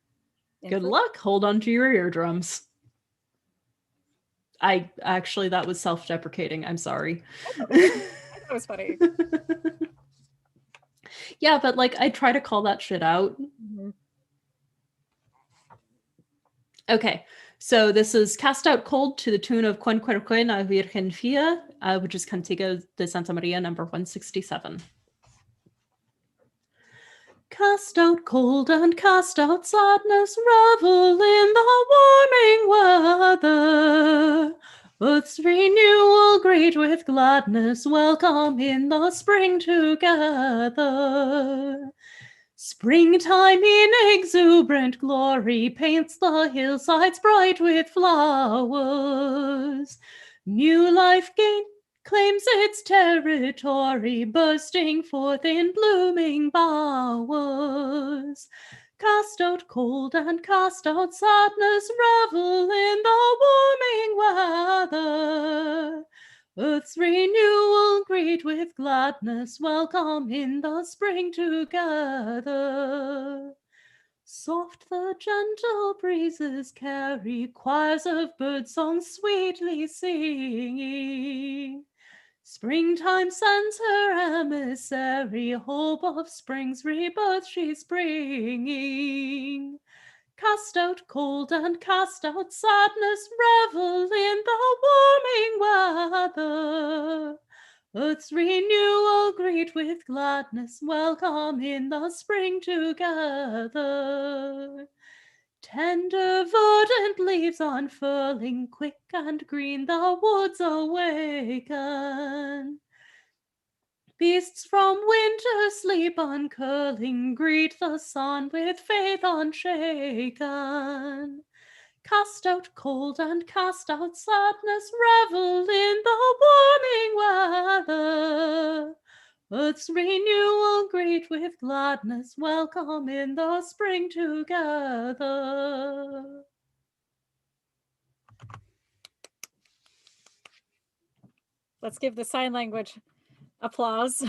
Good luck. Hold on to your eardrums. That was self-deprecating. I'm sorry. That was funny. Yeah, but like I try to call that shit out. Okay, so this is Cast Out Cold to the tune of Quen na Virgen Fia, which is Cantiga de Santa Maria, number 167. Cast out cold and cast out sadness, revel in the warming weather. Earth's renewal greet with gladness, welcome in the spring together. Springtime in exuberant glory paints the hillsides bright with flowers. New life claims its territory, bursting forth in blooming bowers. Cast out cold and cast out sadness, revel in the warming weather. Earth's renewal greet with gladness, welcome in the spring together. Soft the gentle breezes carry, choirs of birdsong sweetly singing. Springtime sends her emissary, hope of spring's rebirth she's bringing. Cast out cold and cast out sadness, revel in the warming weather. Earth's renewal greet with gladness, welcome in the spring together. Tender verdant leaves unfurling, quick and green the woods awaken. Beasts from winter sleep uncurling, greet the sun with faith unshaken. Cast out cold and cast out sadness, revel in the warming weather. Earth's renewal greet with gladness, welcome in the spring together. Let's give the sign language applause.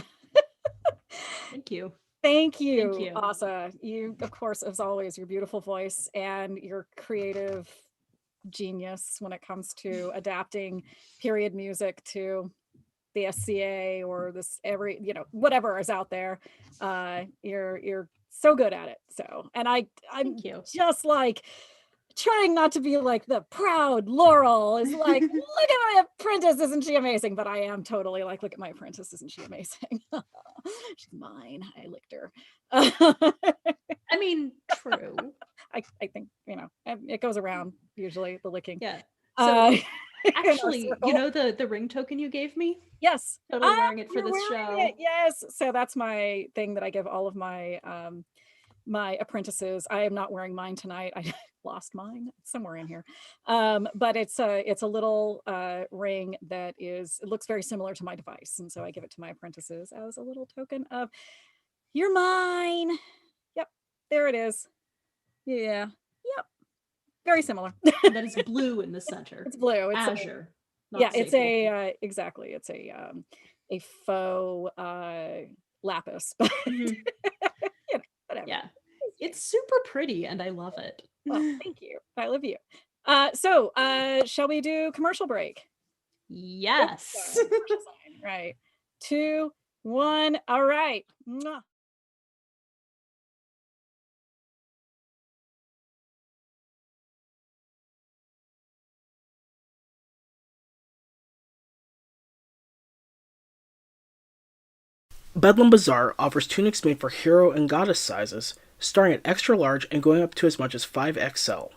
Thank you. Thank you, Thank you. Aasa. You, of course, as always, your beautiful voice and your creative genius when it comes to adapting period music to the SCA or this whatever is out there. You're so good at it. So, and I'm Thank you. just like trying not to be like the proud Laurel is like, look at my apprentice, isn't she amazing? But I am totally like, look at my apprentice, isn't she amazing? She's mine. I licked her. I mean, true. I think, it goes around usually, the licking. Yeah. So actually, circle. the ring token you gave me? Yes. Totally wearing it for You're this wearing show. it, yes. So that's my thing that I give all of my my apprentices. I am not wearing mine tonight. I lost mine somewhere in here. But it's a little ring that it looks very similar to my device. And so I give it to my apprentices as a little token of, you're mine. Yep, there it is. Yeah, yep. Very similar. That is blue in the center. It's blue. It's azure. it's exactly. It's a faux lapis. But whatever. Yeah. It's super pretty and I love it. Well, thank you. I love you. So shall we do commercial break? Yes. Right. 2, 1. All right. Mwah. Bedlam Bazaar offers tunics made for hero and goddess sizes, starting at extra large and going up to as much as 5XL.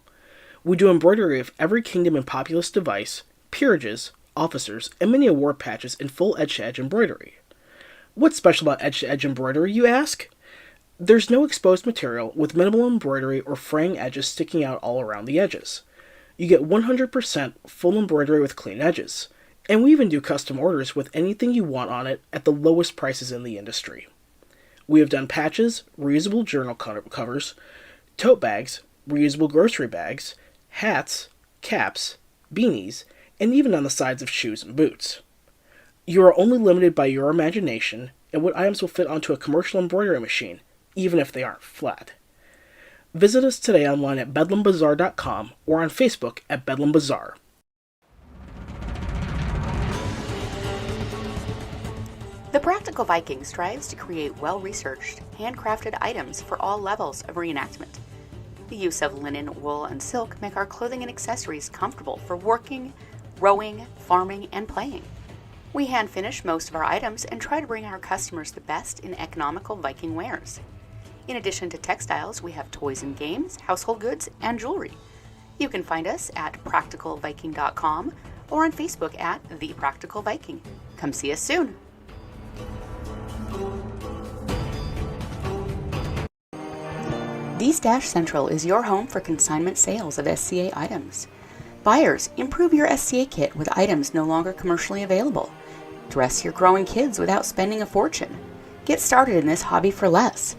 We do embroidery of every kingdom and populous device, peerages, officers, and many award patches in full edge-to-edge embroidery. What's special about edge-to-edge embroidery, you ask? There's no exposed material with minimal embroidery or fraying edges sticking out all around the edges. You get 100% full embroidery with clean edges. And we even do custom orders with anything you want on it at the lowest prices in the industry. We have done patches, reusable journal covers, tote bags, reusable grocery bags, hats, caps, beanies, and even on the sides of shoes and boots. You are only limited by your imagination and what items will fit onto a commercial embroidery machine, even if they aren't flat. Visit us today online at bedlambazaar.com or on Facebook at Bedlam Bazaar. The Practical Viking strives to create well-researched, handcrafted items for all levels of reenactment. The use of linen, wool, and silk make our clothing and accessories comfortable for working, rowing, farming, and playing. We hand-finish most of our items and try to bring our customers the best in economical Viking wares. In addition to textiles, we have toys and games, household goods, and jewelry. You can find us at practicalviking.com or on Facebook at The Practical Viking. Come see us soon! D-Stash Central is your home for consignment sales of SCA items. Buyers, improve your SCA kit with items no longer commercially available. Dress your growing kids without spending a fortune. Get started in this hobby for less.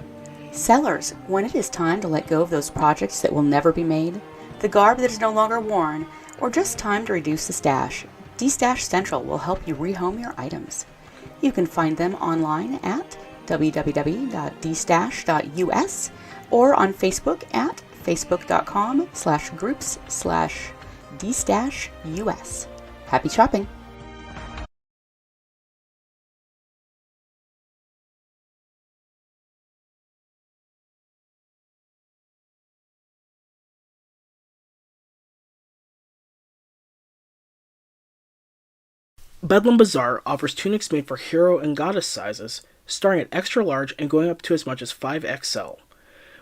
Sellers, when it is time to let go of those projects that will never be made, the garb that is no longer worn, or just time to reduce the stash, D-Stash Central will help you rehome your items. You can find them online at www.dstash.us or on Facebook at facebook.com/groups/dstashus. Happy shopping! Bedlam Bazaar offers tunics made for hero and goddess sizes, starting at extra large and going up to as much as 5XL.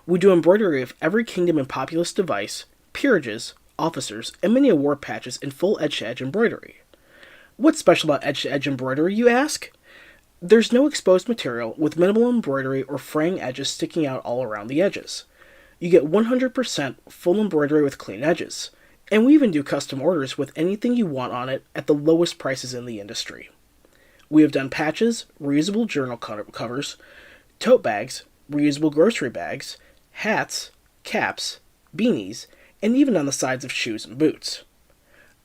We do embroidery of every kingdom and populous device, peerages, officers, and many award patches in full edge-to-edge embroidery. What's special about edge-to-edge embroidery, you ask? There's no exposed material with minimal embroidery or fraying edges sticking out all around the edges. You get 100% full embroidery with clean edges. And we even do custom orders with anything you want on it at the lowest prices in the industry. We have done patches, reusable journal covers, tote bags, reusable grocery bags, hats, caps, beanies, and even on the sides of shoes and boots.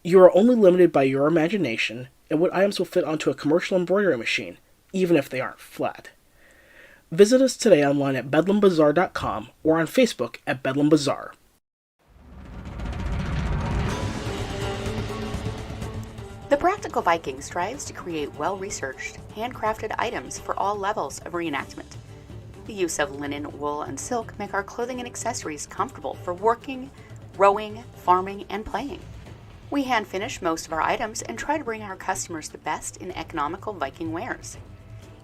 You are only limited by your imagination and what items will fit onto a commercial embroidery machine, even if they aren't flat. Visit us today online at bedlambazaar.com or on Facebook at Bedlam Bazaar. The Practical Viking strives to create well-researched, handcrafted items for all levels of reenactment. The use of linen, wool, and silk make our clothing and accessories comfortable for working, rowing, farming, and playing. We hand-finish most of our items and try to bring our customers the best in economical Viking wares.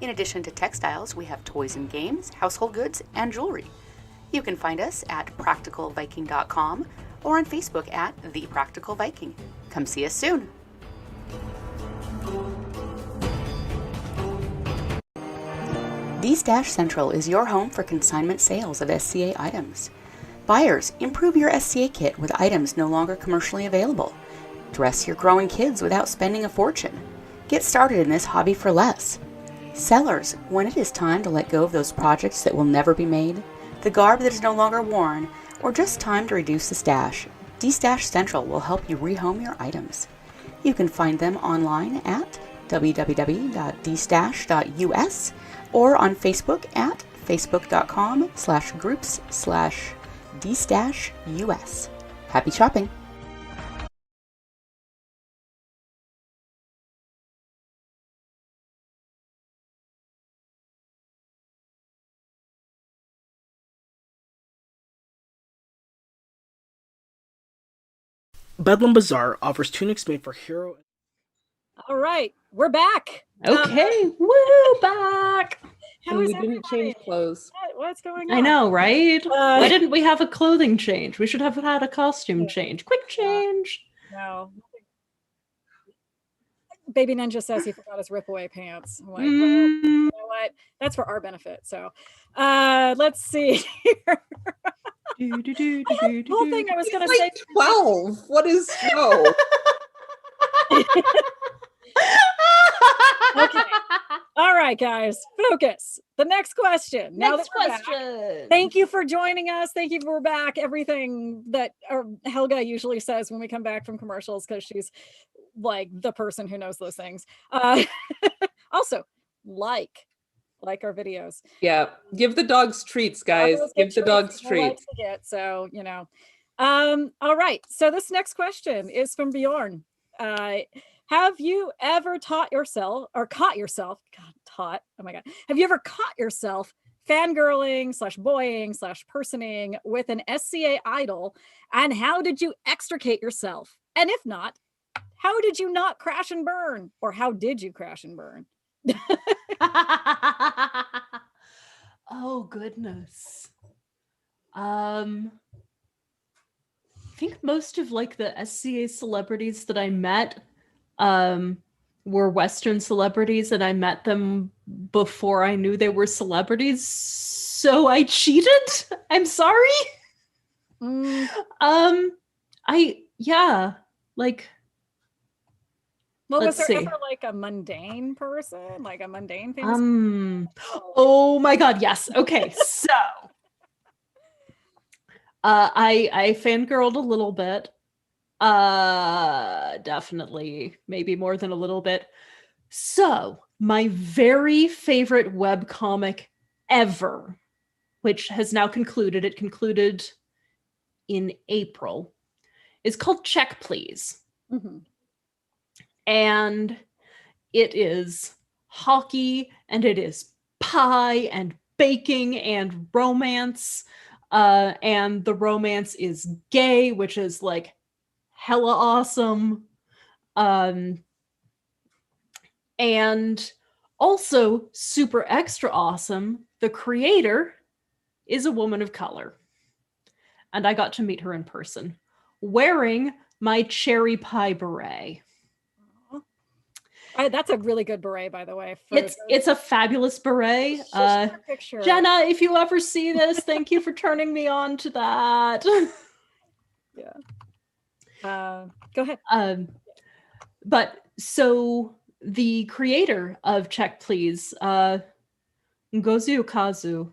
In addition to textiles, we have toys and games, household goods, and jewelry. You can find us at practicalviking.com or on Facebook at The Practical Viking. Come see us soon! D-Stash Central is your home for consignment sales of SCA items. Buyers, improve your SCA kit with items no longer commercially available. Dress your growing kids without spending a fortune. Get started in this hobby for less. Sellers, when it is time to let go of those projects that will never be made, the garb that is no longer worn, or just time to reduce the stash, D-Stash Central will help you rehome your items. You can find them online at www.dstash.us or on Facebook at facebook.com/groups/dstashus. Happy shopping! Bedlam Bazaar offers tunics made for hero. All right, we're back. Okay, woo, back. How And is we didn't change everybody? clothes. What's going on? I know, right? Why didn't we have a clothing change? We should have had a costume change. Quick change. No. Baby Ninja says he forgot his rip-away pants. I'm like, well, Mm, you know what? That's for our benefit. So, let's see here. The whole thing I was He's going to like say. 12. What is no? Okay. All right, guys, focus. The next question. Now Next that we're back, question. thank you for joining us. Thank you for back. Everything that Helga usually says when we come back from commercials, because she's like the person who knows those things. Also, like our videos. Yeah. Give the dogs treats, guys. Give the dogs treats. To get, so, you know. All right. So this next question is from Bjorn. Have you ever caught yourself, oh my God. Have you ever caught yourself fangirling / boying / personing with an SCA idol? And how did you extricate yourself? And if not, how did you not crash and burn? Or how did you crash and burn? Oh, goodness. I think most of like the SCA celebrities that I met were Western celebrities, and I met them before I knew they were celebrities, so I cheated. I'm sorry. Like, Well, was let's there see. ever like a mundane person, like a mundane famous? Oh my God, yes. Okay, so I fangirled a little bit. Definitely, maybe more than a little bit. So, my very favorite webcomic ever, which has now concluded, it concluded in April, is called Check Please. Mm-hmm. And it is hockey, and it is pie and baking and romance. And the romance is gay, which is like hella awesome. And also super extra awesome, the creator is a woman of color. And I got to meet her in person, wearing my cherry pie beret. That's a really good beret, by the way. It's a fabulous beret. Picture. Jenna, if you ever see this, thank you for turning me on to that. Yeah. Go ahead. But so the creator of Check Please, Ngozi Okazu,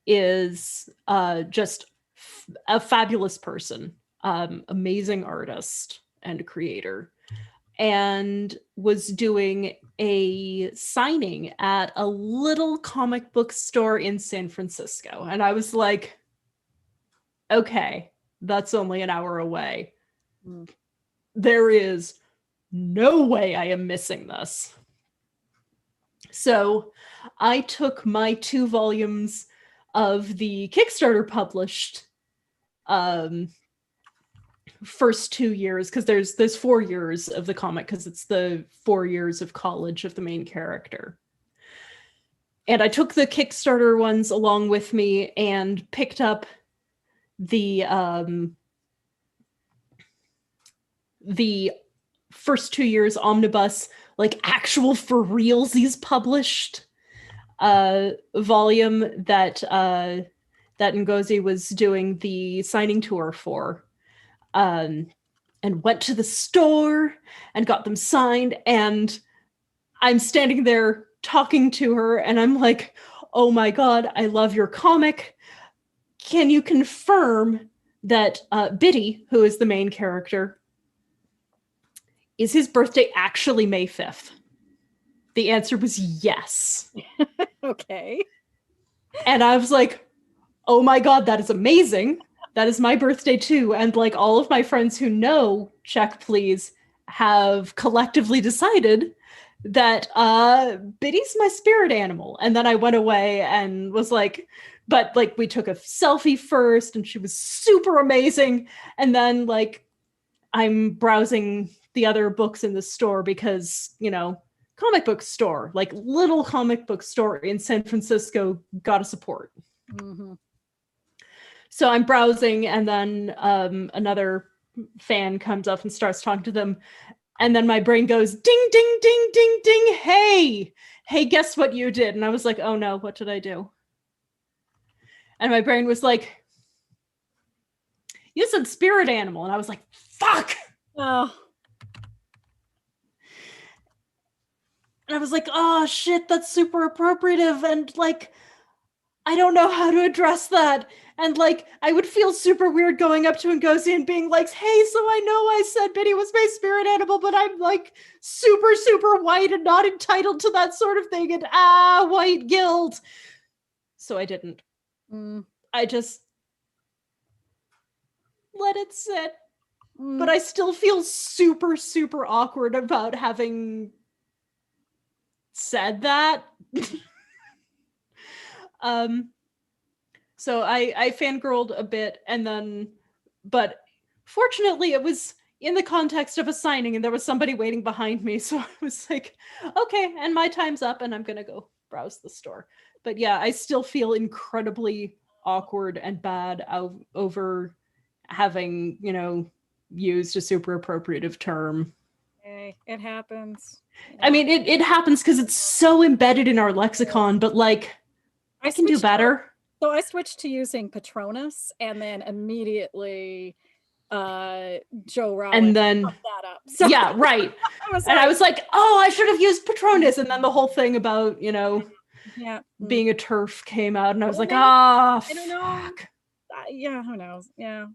is just a fabulous person, amazing artist and creator, and was doing a signing at a little comic book store in San Francisco. And I was like, okay, that's only an hour away. There is no way I am missing this. So I took my 2 volumes of the Kickstarter published first 2 years, because there's 4 years of the comic, because it's the 4 years of college of the main character. And I took the Kickstarter ones along with me and picked up the first 2 years omnibus, like actual for realsies published volume that Ngozi was doing the signing tour for, and went to the store and got them signed. And I'm standing there talking to her, and I'm like, oh my God, I love your comic. Can you confirm that Biddy, who is the main character, is his birthday actually May 5th? The answer was yes. Okay. And I was like, oh my God, that is amazing. That is my birthday too. And like all of my friends who know Check Please have collectively decided that Biddy's my spirit animal. And then I went away and was like, but like we took a selfie first and she was super amazing. And then like I'm browsing the other books in the store because, you know, comic book store, like little comic book store in San Francisco, gotta support. Mm-hmm. So I'm browsing, and then another fan comes up and starts talking to them. And then my brain goes, ding, ding, ding, ding, ding. Hey, guess what you did? And I was like, oh no, what did I do? And my brain was like, you said spirit animal. And I was like, fuck. Oh. And I was like, oh shit, that's super appropriative. And like, I don't know how to address that. And like, I would feel super weird going up to Ngozi and being like, hey, so I know I said Biddy was my spirit animal, but I'm like super, super white and not entitled to that sort of thing. And white guilt. So I didn't. I just let it sit. But I still feel super, super awkward about having said that. So I fangirled a bit, and then, but fortunately it was in the context of a signing and there was somebody waiting behind me. So I was like, okay, and my time's up and I'm going to go browse the store. But yeah, I still feel incredibly awkward and bad over having, you know, used a super appropriative term. Okay, it happens. I mean, it happens because it's so embedded in our lexicon, but like, I can do better. So I switched to using Patronus, and then immediately Joe Rowling and then fucked that up. So yeah, right. I was like, oh, I should have used Patronus. And then the whole thing about, you know, being a TERF came out, and I was like, I don't know. Yeah, who knows? Yeah.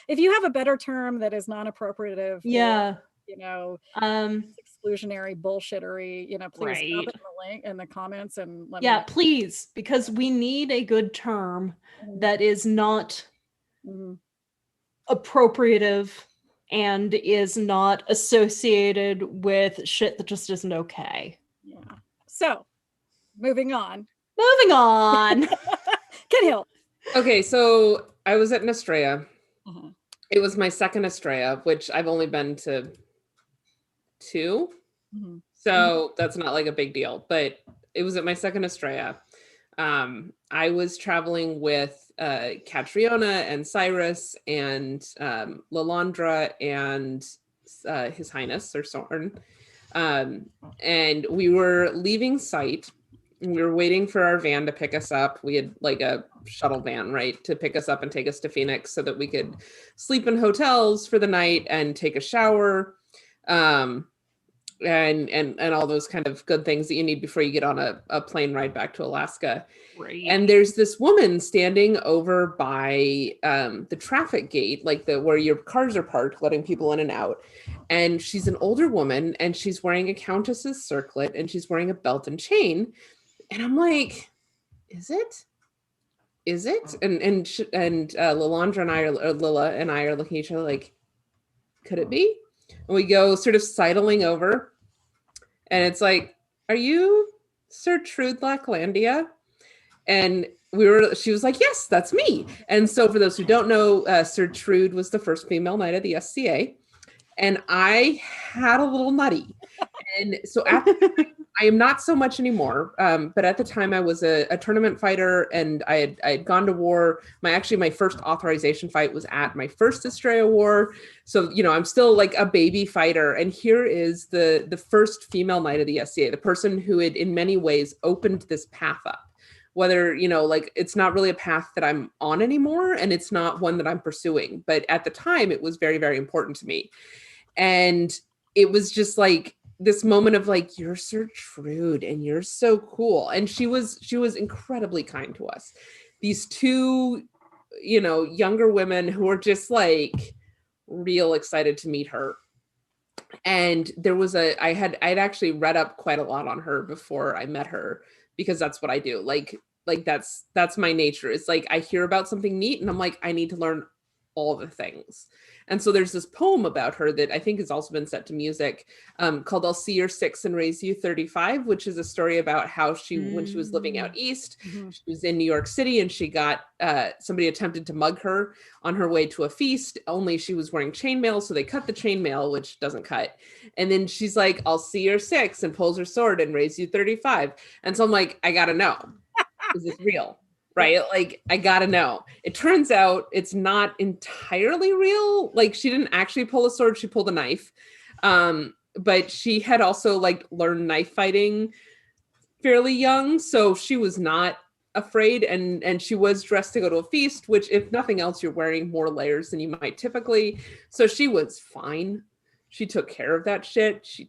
If you have a better term that is non-appropriative, yeah, or, you know, exclusionary bullshittery, you know, please drop it in the link in the comments and let me know. Please, because we need a good term that is not appropriative and is not associated with shit that just isn't okay. Yeah. So, moving on. Kinehild. Okay, so I was at Nestraya. It was my second Nestraya, which I've only been to 2. So that's not like a big deal, but it was at my second Nestraya. I was traveling with Catriona and Cyrus and Lalandra and His Highness, Sir Sorn. And we were leaving site. We were waiting for our van to pick us up. We had like a shuttle van, right, to pick us up and take us to Phoenix so that we could sleep in hotels for the night and take a shower. And all those kind of good things that you need before you get on a plane ride back to Alaska. Right. And there's this woman standing over by the traffic gate, like where your cars are parked, letting people in and out. And she's an older woman, and she's wearing a countess's circlet, and she's wearing a belt and chain. And I'm like, is it? And Lilandra and I or Lila and I are looking at each other like, could it be? And we go sort of sidling over, and it's like, are you Sir Trude Lacklandia? And she was like, yes, that's me. And so for those who don't know, Sir Trude was the first female knight of the SCA. And I had a little nutty. And so after I am not so much anymore. But at the time I was a tournament fighter, and I had gone to war. My first authorization fight was at my first Estrella War. So, I'm still like a baby fighter. And here is the first female knight of the SCA, the person who had in many ways opened this path up. Whether, like it's not really a path that I'm on anymore, and it's not one that I'm pursuing. But at the time it was very, very important to me. And it was just like this moment of like, you're Sir Trude and you're so cool. And she was incredibly kind to us. These two, younger women who were just like real excited to meet her. And there was I'd actually read up quite a lot on her before I met her, because that's what I do. Like that's my nature. It's like I hear about something neat and I'm like, I need to learn all the things. And so there's this poem about her that I think has also been set to music, called I'll See Your 6 and Raise You 35, which is a story about how when she was living out east, she was in New York City, and she got, somebody attempted to mug her on her way to a feast, only she was wearing chainmail, so they cut the chainmail, which doesn't cut. And then she's like, I'll see your 6, and pulls her sword and raise you 35. And so I'm like, I gotta know, is this real? Right? Like, I gotta know. It turns out it's not entirely real. Like, she didn't actually pull a sword, she pulled a knife. But she had also like learned knife fighting fairly young. So she was not afraid, and she was dressed to go to a feast, which if nothing else, you're wearing more layers than you might typically. So she was fine. She took care of that shit. She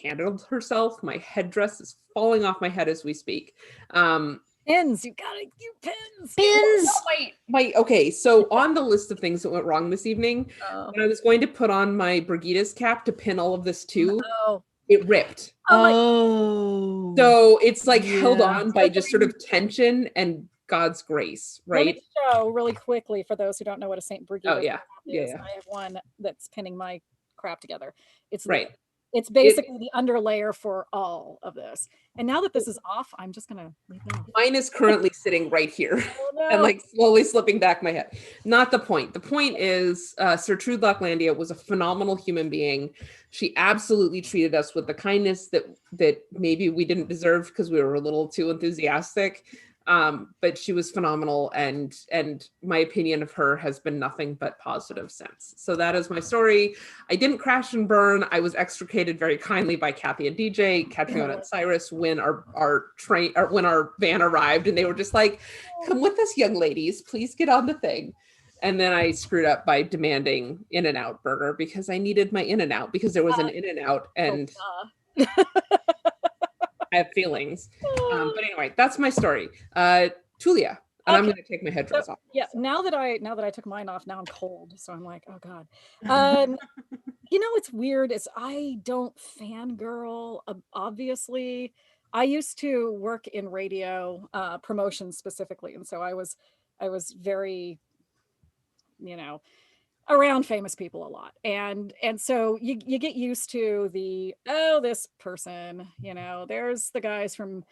handled herself. My headdress is falling off my head as we speak. Pins, you gotta do pins. Wait, okay. So on the list of things that went wrong this evening, when I was going to put on my Brigida's cap to pin all of this to, it ripped. So it's like held on by just sort of tension and God's grace, right? Let me show really quickly for those who don't know what a Saint Brigida is. Yeah. I have one that's pinning my crap together. It's right. It's basically the underlayer for all of this. And now that this is off, I'm just going to leave it off. Mine is currently sitting right here and like slowly slipping back my head. Not the point. The point is Sir Trude Lacklandia was a phenomenal human being. She absolutely treated us with the kindness that maybe we didn't deserve because we were a little too enthusiastic. But she was phenomenal, and my opinion of her has been nothing but positive since. So that is my story. I didn't crash and burn. I was extricated very kindly by Kathy and DJ, Katrina and Cyrus when when our van arrived, and they were just like, "Come with us, young ladies. Please get on the thing." And then I screwed up by demanding In-N-Out burger because I needed my In-N-Out because there was an In-N-Out and. I have feelings. But anyway, that's my story. Tulia. And I'm going to take my headdress off. Yeah, now that I took mine off, now I'm cold. So I'm like, oh God. What's weird is I don't fangirl, obviously. I used to work in radio promotions specifically. And so I was very, around famous people a lot, and so you get used to this person, there's the guys from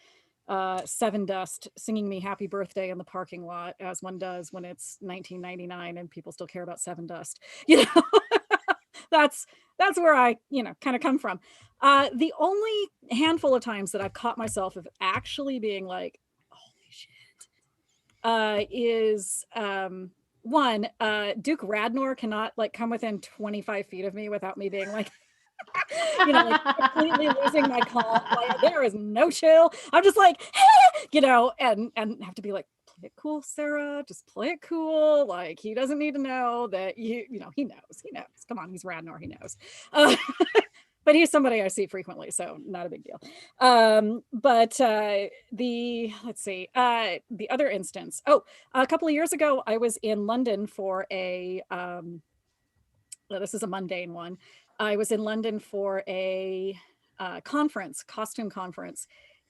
Seven Dust singing me happy birthday in the parking lot, as one does when it's 1999 and people still care about Seven Dust. That's where I kind of come from. The only handful of times that I've caught myself of actually being like, holy shit, is one, Duke Radnor cannot like come within 25 feet of me without me being like, Like completely losing my calm. Like, there is no chill. I'm just like, and have to be like, play it cool, Sarah. Just play it cool. Like, he doesn't need to know that he knows. He knows. Come on, he's Radnor. He knows. But he's somebody I see frequently, so not a big deal. But the other instance. Oh, a couple of years ago, I was in London for a. This is a mundane one. I was in London for a costume conference.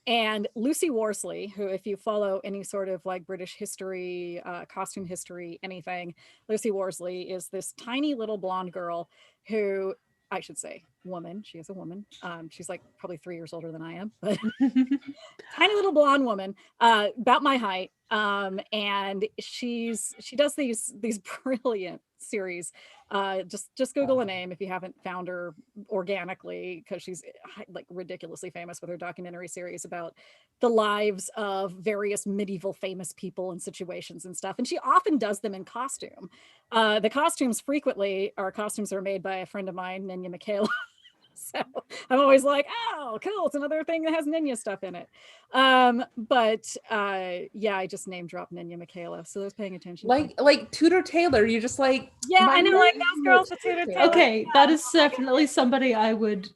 And Lucy Worsley, who, if you follow any sort of like British history, costume history, anything, Lucy Worsley is this tiny little blonde girl who, I should say, woman. She is a woman. She's like probably 3 years older than I am, but tiny little blonde woman, about my height. And she does these brilliant series. Just Google a name if you haven't found her organically, because she's like ridiculously famous with her documentary series about the lives of various medieval famous people and situations and stuff. And she often does them in costume. The costumes frequently are costumes that are made by a friend of mine, Ninya Michaela. So I'm always like, oh, cool. It's another thing that has Ninya stuff in it. I just name dropped Ninya Michaela. So those paying attention. Like Tudor Taylor, you just like. Yeah, I know, like those girls with Tudor Taylor. Okay, that is definitely somebody I would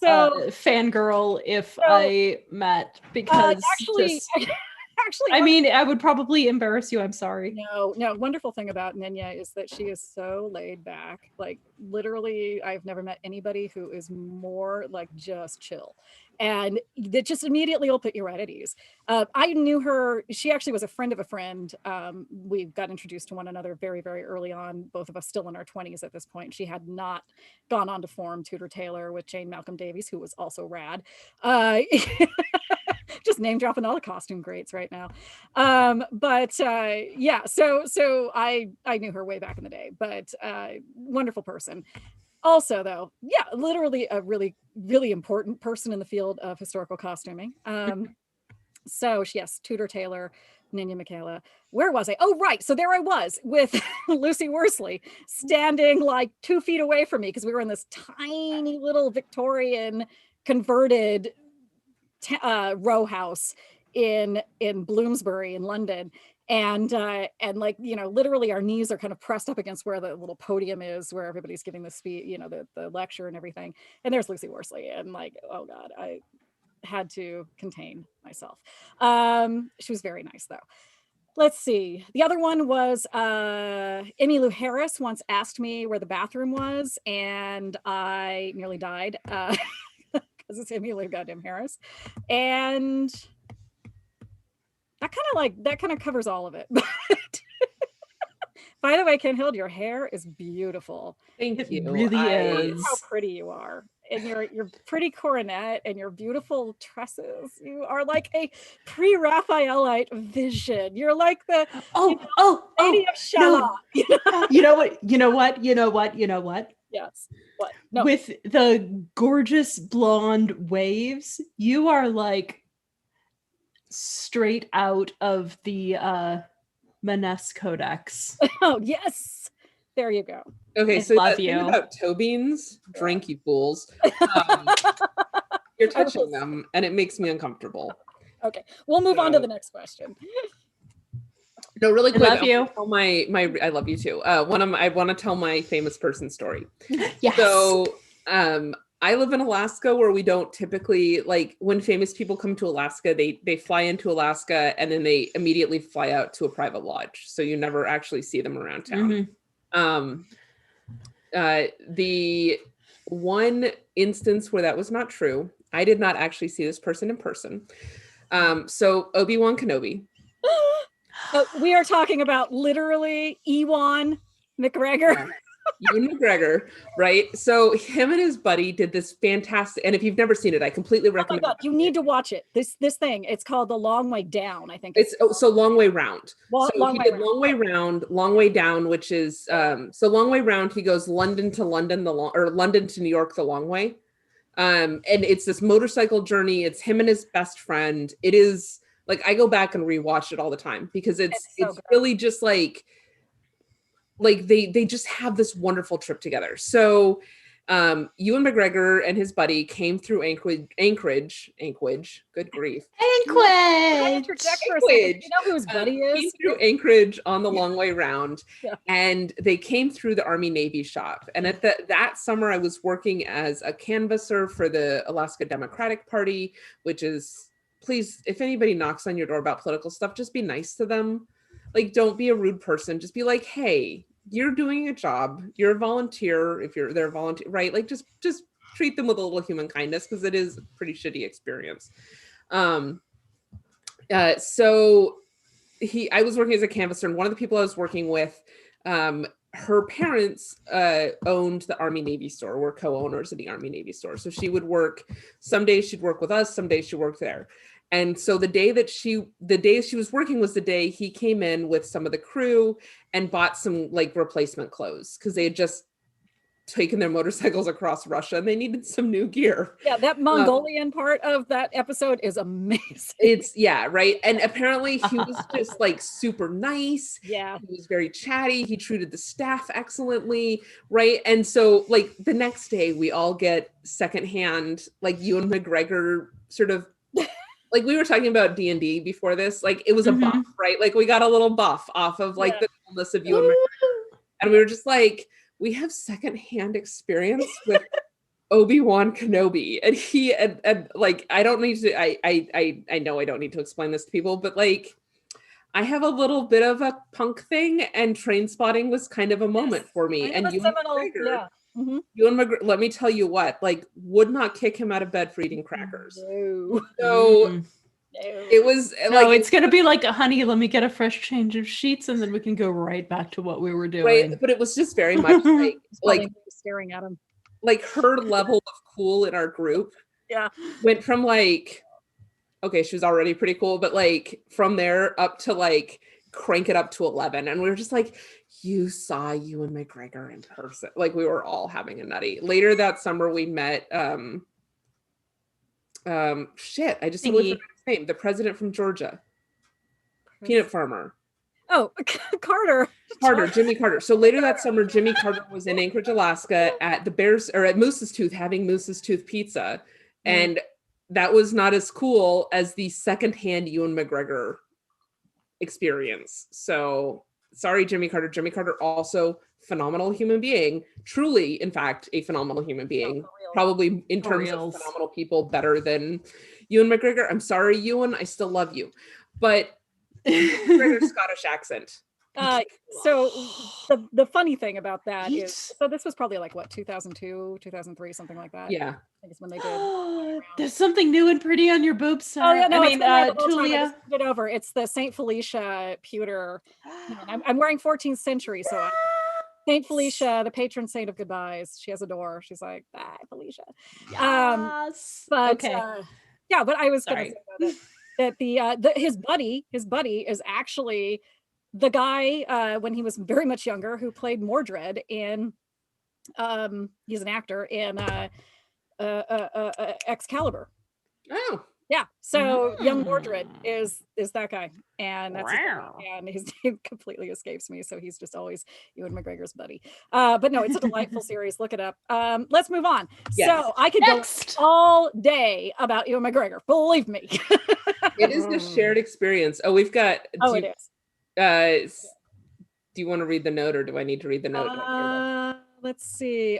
fangirl if I met, because actually, I mean, I would probably embarrass you. I'm sorry. No. Wonderful thing about Ninya is that she is so laid back. Like, literally, I've never met anybody who is more like just chill. And that just immediately will put you right at ease. I knew her. She actually was a friend of a friend. We got introduced to one another very, very early on, both of us still in our 20s at this point. She had not gone on to form Tudor Taylor with Jane Malcolm Davies, who was also rad. Just name dropping all the costume greats right now. So I knew her way back in the day, but wonderful person. Also, though, literally a really, really important person in the field of historical costuming. So yes, Tudor Taylor, Ninya Michaela. Where was I? Oh, right. So there I was with Lucy Worsley standing like 2 feet away from me, because we were in this tiny little Victorian converted row house in Bloomsbury in London. And like, literally our knees are kind of pressed up against where the little podium is, where everybody's giving the speech, the lecture and everything. And there's Lucy Worsley, and like, oh God, I had to contain myself. She was very nice though. Let's see. The other one was Emmylou Harris once asked me where the bathroom was, and I nearly died because it's Emmylou goddamn Harris. And that kind of covers all of it. By the way, Kinehild, your hair is beautiful. Thank you. It really is. How pretty you are. And your pretty coronet and your beautiful tresses. You are like a pre-Raphaelite vision. You're like the lady of Shalott. No. You know what? Yes. What? No. With the gorgeous blonde waves, you are like straight out of the Maness Codex. Oh, yes. There you go. Okay, so love that you. thing about toe beans, drink, you fools. You're touching them, and it makes me uncomfortable. Okay, we'll move on to the next question. No, really quick. I love you. I love you too. I want to tell my famous person story. Yes. So, I live in Alaska, where we don't typically, like, when famous people come to Alaska, they fly into Alaska and then they immediately fly out to a private lodge. So you never actually see them around town. Mm-hmm. The one instance where that was not true, I did not actually see this person in person. So Obi-Wan Kenobi. We are talking about literally Ewan McGregor. Ewan McGregor, right? So him and his buddy did this fantastic, and if you've never seen it, I completely recommend it. You need to watch it. This thing, it's called The Long Way Down, I think. So Long Way Round. Long Way Round, Long Way Down, which is so Long Way Round, he goes London to London or London to New York the long way. And it's this motorcycle journey. It's him and his best friend. It is like, I go back and rewatch it all the time because it's really just like they just have this wonderful trip together. So Ewan McGregor and his buddy came through Anchorage. Good grief. Interject for a second. Anchorage. You know who his buddy Came is? through Anchorage on the long way round, Yeah. and they came through the Army Navy shop. And at that summer, I was working as a canvasser for the Alaska Democratic Party, which is, please, if anybody knocks on your door about political stuff, just be nice to them. Like, don't be a rude person. Just be like, hey, you're doing a job. You're a volunteer. If they're a volunteer, right? Like, just treat them with a little human kindness, because it is a pretty shitty experience. So I was working as a canvasser, and one of the people I was working with, her parents owned the Army Navy store, were co-owners of the Army Navy store. So she would work, some days she'd work with us, some days she worked there. And so the day she was working was the day he came in with some of the crew and bought some like replacement clothes, because they had just taken their motorcycles across Russia and they needed some new gear. Yeah, that Mongolian part of that episode is amazing. It's right. And apparently he was just like super nice. Yeah. He was very chatty. He treated the staff excellently. Right. And so like the next day we all get secondhand, like Ewan McGregor sort of, like we were talking about D&D before this, like it was a buff, right? Like we got a little buff off of like the coolness of Ewan McGregor. And we were just like, we have secondhand experience with Obi-Wan Kenobi. And he, and like, I don't need to, I know I don't need to explain this to people, but like, I have a little bit of a punk thing, and Train Spotting was kind of a moment for me. And Ewan McGregor, Ewan McGregor, let me tell you what, like, would not kick him out of bed for eating crackers. No. So it was like, it's gonna be like, honey, let me get a fresh change of sheets, and then we can go right back to what we were doing. Right, but it was just very much like staring at him. Like her level of cool in our group, went from like, okay, she was already pretty cool, but like from there up to like crank it up to 11, and we were just like, you saw Ewan McGregor in person. Like we were all having a nutty. Later that summer we met shit, I just said his name, the president from Georgia, peanut farmer. Oh, Carter, Jimmy Carter. So later that summer, Jimmy Carter was in Anchorage, Alaska at the Bears, or at Moose's Tooth, having Moose's Tooth pizza. And that was not as cool as the secondhand Ewan McGregor experience. So sorry, Jimmy Carter. Jimmy Carter also phenomenal human being, truly, in fact, a phenomenal human being, probably in terms of phenomenal people, better than Ewan McGregor. I'm sorry, Ewan, I still love you. But McGregor's Scottish accent. So the funny thing about that is, so this was probably like what, 2002, 2003, something like that. Yeah, I think it's when they did. There's something new and pretty on your boobs, Sarah. Oh yeah, no, I mean, Tulia. It over. It's the Saint Felicia pewter. I'm wearing 14th century, so Saint Felicia, the patron saint of goodbyes. She has a door. She's like, bye, Felicia. Yes. But okay. But I was going to say that his buddy is actually the guy when he was very much younger who played Mordred in he's an actor in Excalibur. Oh yeah, so young Mordred is that guy, and that's and his name completely escapes me, so he's just always Ewan McGregor's buddy. But no, it's a delightful series. Look it up. Let's move on. Yes. So I could go all day about Ewan McGregor, believe me. It is a shared experience. Oh, we've got it is. Do you want to read the note, or do I need to read the note? Let's see.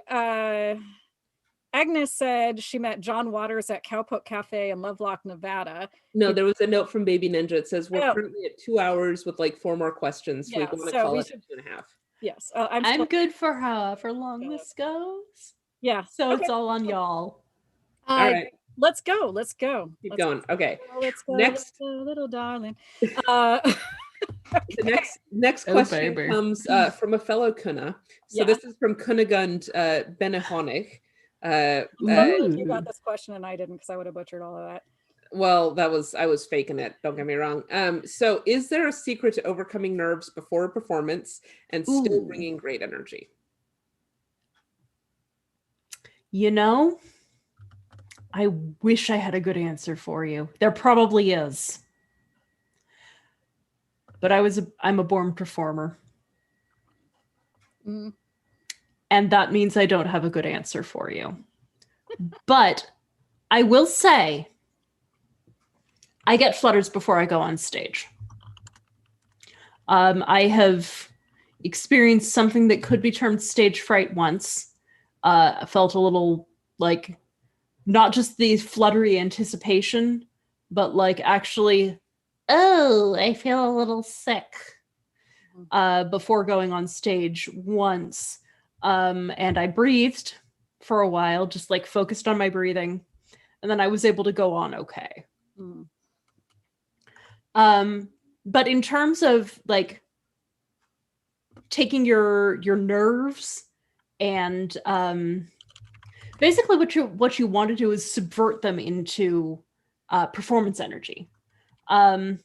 Agnes said she met John Waters at Cowpoke Cafe in Lovelock, Nevada. No, there was a note from Baby Ninja. It says we're currently at 2 hours with like 4 more questions. Yeah, we want to call it 2.5. Yes, I'm good for however long this goes. Yeah, so it's all on y'all. All right, let's go. Keep going. Okay. Let's go. Next, little darling. The next question comes from a fellow Kuna. So this is from Kunigund Benehonig. You got this question and I didn't, because I would have butchered all of that. Well, I was faking it, don't get me wrong. So is there a secret to overcoming nerves before a performance and still bringing great energy? You know, I wish I had a good answer for you. There probably is. But I'm a born performer. and that means I don't have a good answer for you. But I will say, I get flutters before I go on stage. I have experienced something that could be termed stage fright once. I felt a little like not just the fluttery anticipation, but like actually, oh, I feel a little sick before going on stage once. And I breathed for a while, just like focused on my breathing. And then I was able to go on okay. But in terms of like taking your nerves and basically what you want to do is subvert them into performance energy. And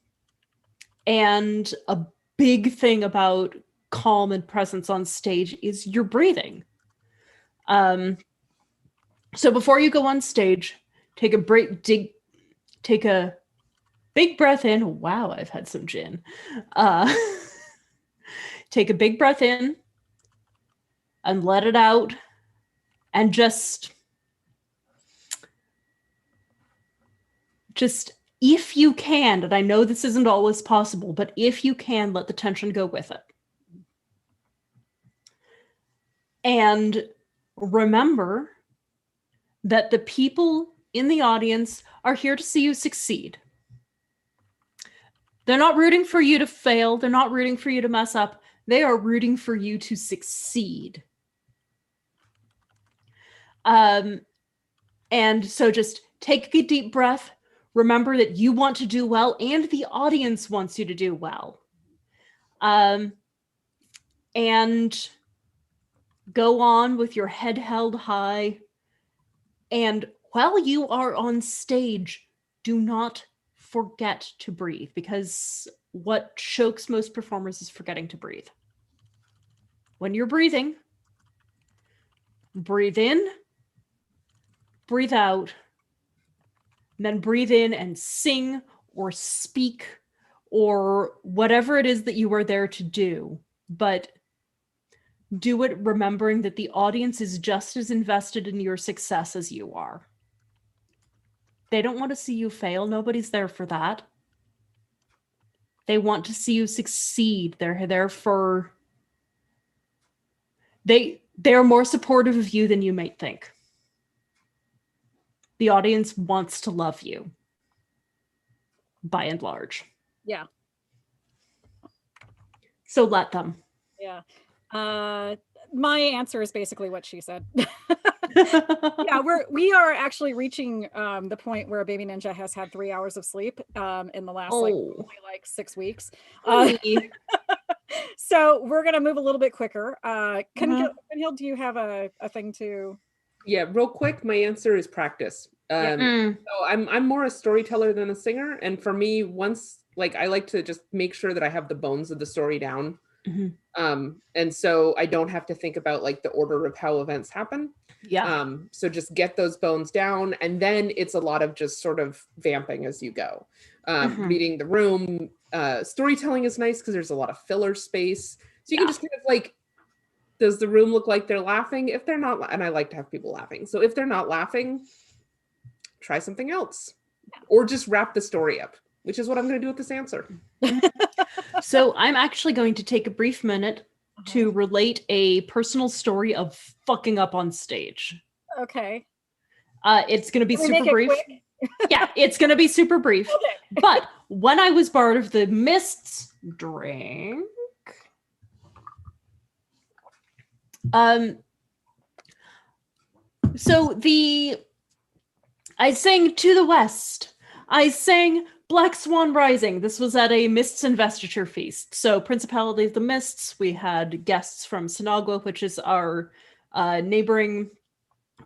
a big thing about calm and presence on stage is your breathing. So before you go on stage, take a big breath in. Wow, I've had some gin. Take a big breath in and let it out. And just if you can, and I know this isn't always possible, but if you can, let the tension go with it. And remember that the people in the audience are here to see you succeed. They're not rooting for you to fail. They're not rooting for you to mess up. They are rooting for you to succeed. And so just take a deep breath. Remember that you want to do well and the audience wants you to do well. And go on with your head held high. And while you are on stage, do not forget to breathe, because what chokes most performers is forgetting to breathe. When you're breathing, breathe in, breathe out, and then breathe in and sing or speak or whatever it is that you are there to do. But do it remembering that the audience is just as invested in your success as you are. They don't want to see you fail. Nobody's there for that. They want to see you succeed. They're there for... They're more supportive of you than you might think. The audience wants to love you, by and large. Yeah. So let them. Yeah. My answer is basically what she said. Yeah, we are actually reaching the point where Baby Ninja has had 3 hours of sleep in the last like 6 weeks. So we're gonna move a little bit quicker. Kinehild, do you have a thing to? Yeah, real quick, my answer is practice. So I'm more a storyteller than a singer, and for me, once like I like to just make sure that I have the bones of the story down. And so I don't have to think about like the order of how events happen. So just get those bones down, and then it's a lot of just sort of vamping as you go. Reading the room. Storytelling is nice because there's a lot of filler space, so you can just kind of like, does the room look like they're laughing? If they're not, and I like to have people laughing, so if they're not laughing, try something else, or just wrap the story up, which is what I'm going to do with this answer. So I'm actually going to take a brief minute to relate a personal story of fucking up on stage. Okay. It's going to be super brief. Yeah, it's going to be super brief. Okay. But when I was part of the Mists drink, I sang To the West. I sang Black Swan Rising. This was at a Mists investiture feast. So Principality of the Mists, we had guests from Sinagua, which is our neighboring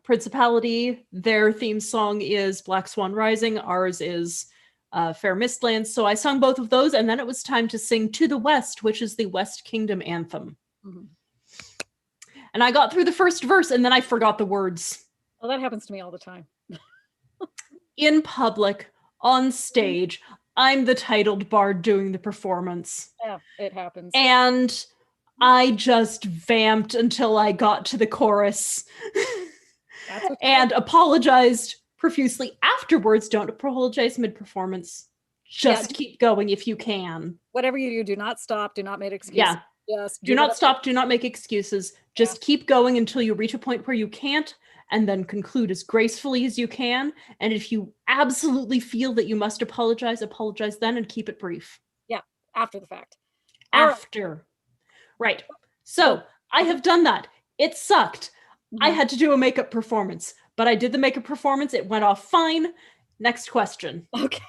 principality. Their theme song is Black Swan Rising. Ours is Fair Mistlands. So I sung both of those, and then it was time to sing To the West, which is the West Kingdom anthem. And I got through the first verse, and then I forgot the words. Well, that happens to me all the time. In public, on stage, I'm the titled bard doing the performance. Yeah, it happens. And I just vamped until I got to the chorus That's what and apologized profusely afterwards. Don't apologize mid-performance. Just keep going if you can. whatever you do not stop, do not make excuses. Yeah. Just Do not stop, do not make excuses. Just keep going until you reach a point where you can't, and then conclude as gracefully as you can. And if you absolutely feel that you must apologize then and keep it brief. Yeah, after the fact. After. Right. So I have done that. It sucked. I had to do a makeup performance, but I did the makeup performance. It went off fine. Next question. Okay.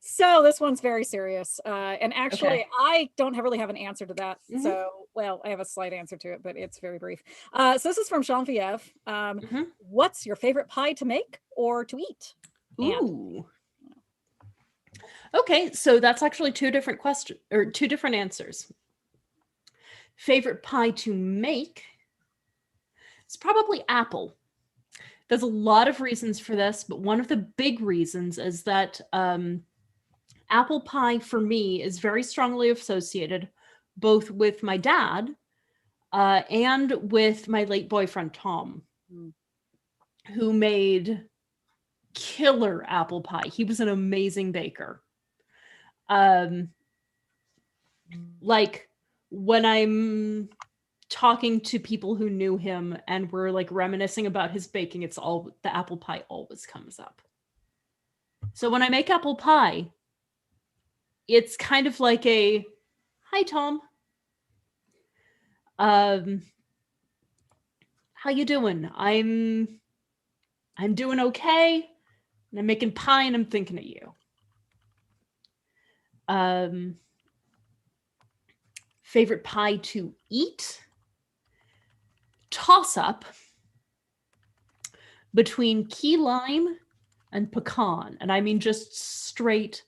So this one's very serious. And actually, I don't really have an answer to that. So, well, I have a slight answer to it, but it's very brief. So this is from Genevieve. What's your favorite pie to make or to eat? Ooh. Okay, so that's actually two different questions or two different answers. Favorite pie to make? It's probably apple. There's a lot of reasons for this, but one of the big reasons is that apple pie for me is very strongly associated both with my dad and with my late boyfriend, Tom, who made killer apple pie. He was an amazing baker. Like when I'm talking to people who knew him and we're like reminiscing about his baking, it's all the apple pie always comes up. So when I make apple pie, it's kind of like a hi Tom. How you doing? I'm doing okay. And I'm making pie and I'm thinking of you. Favorite pie to eat? Toss up between key lime and pecan. And I mean just straight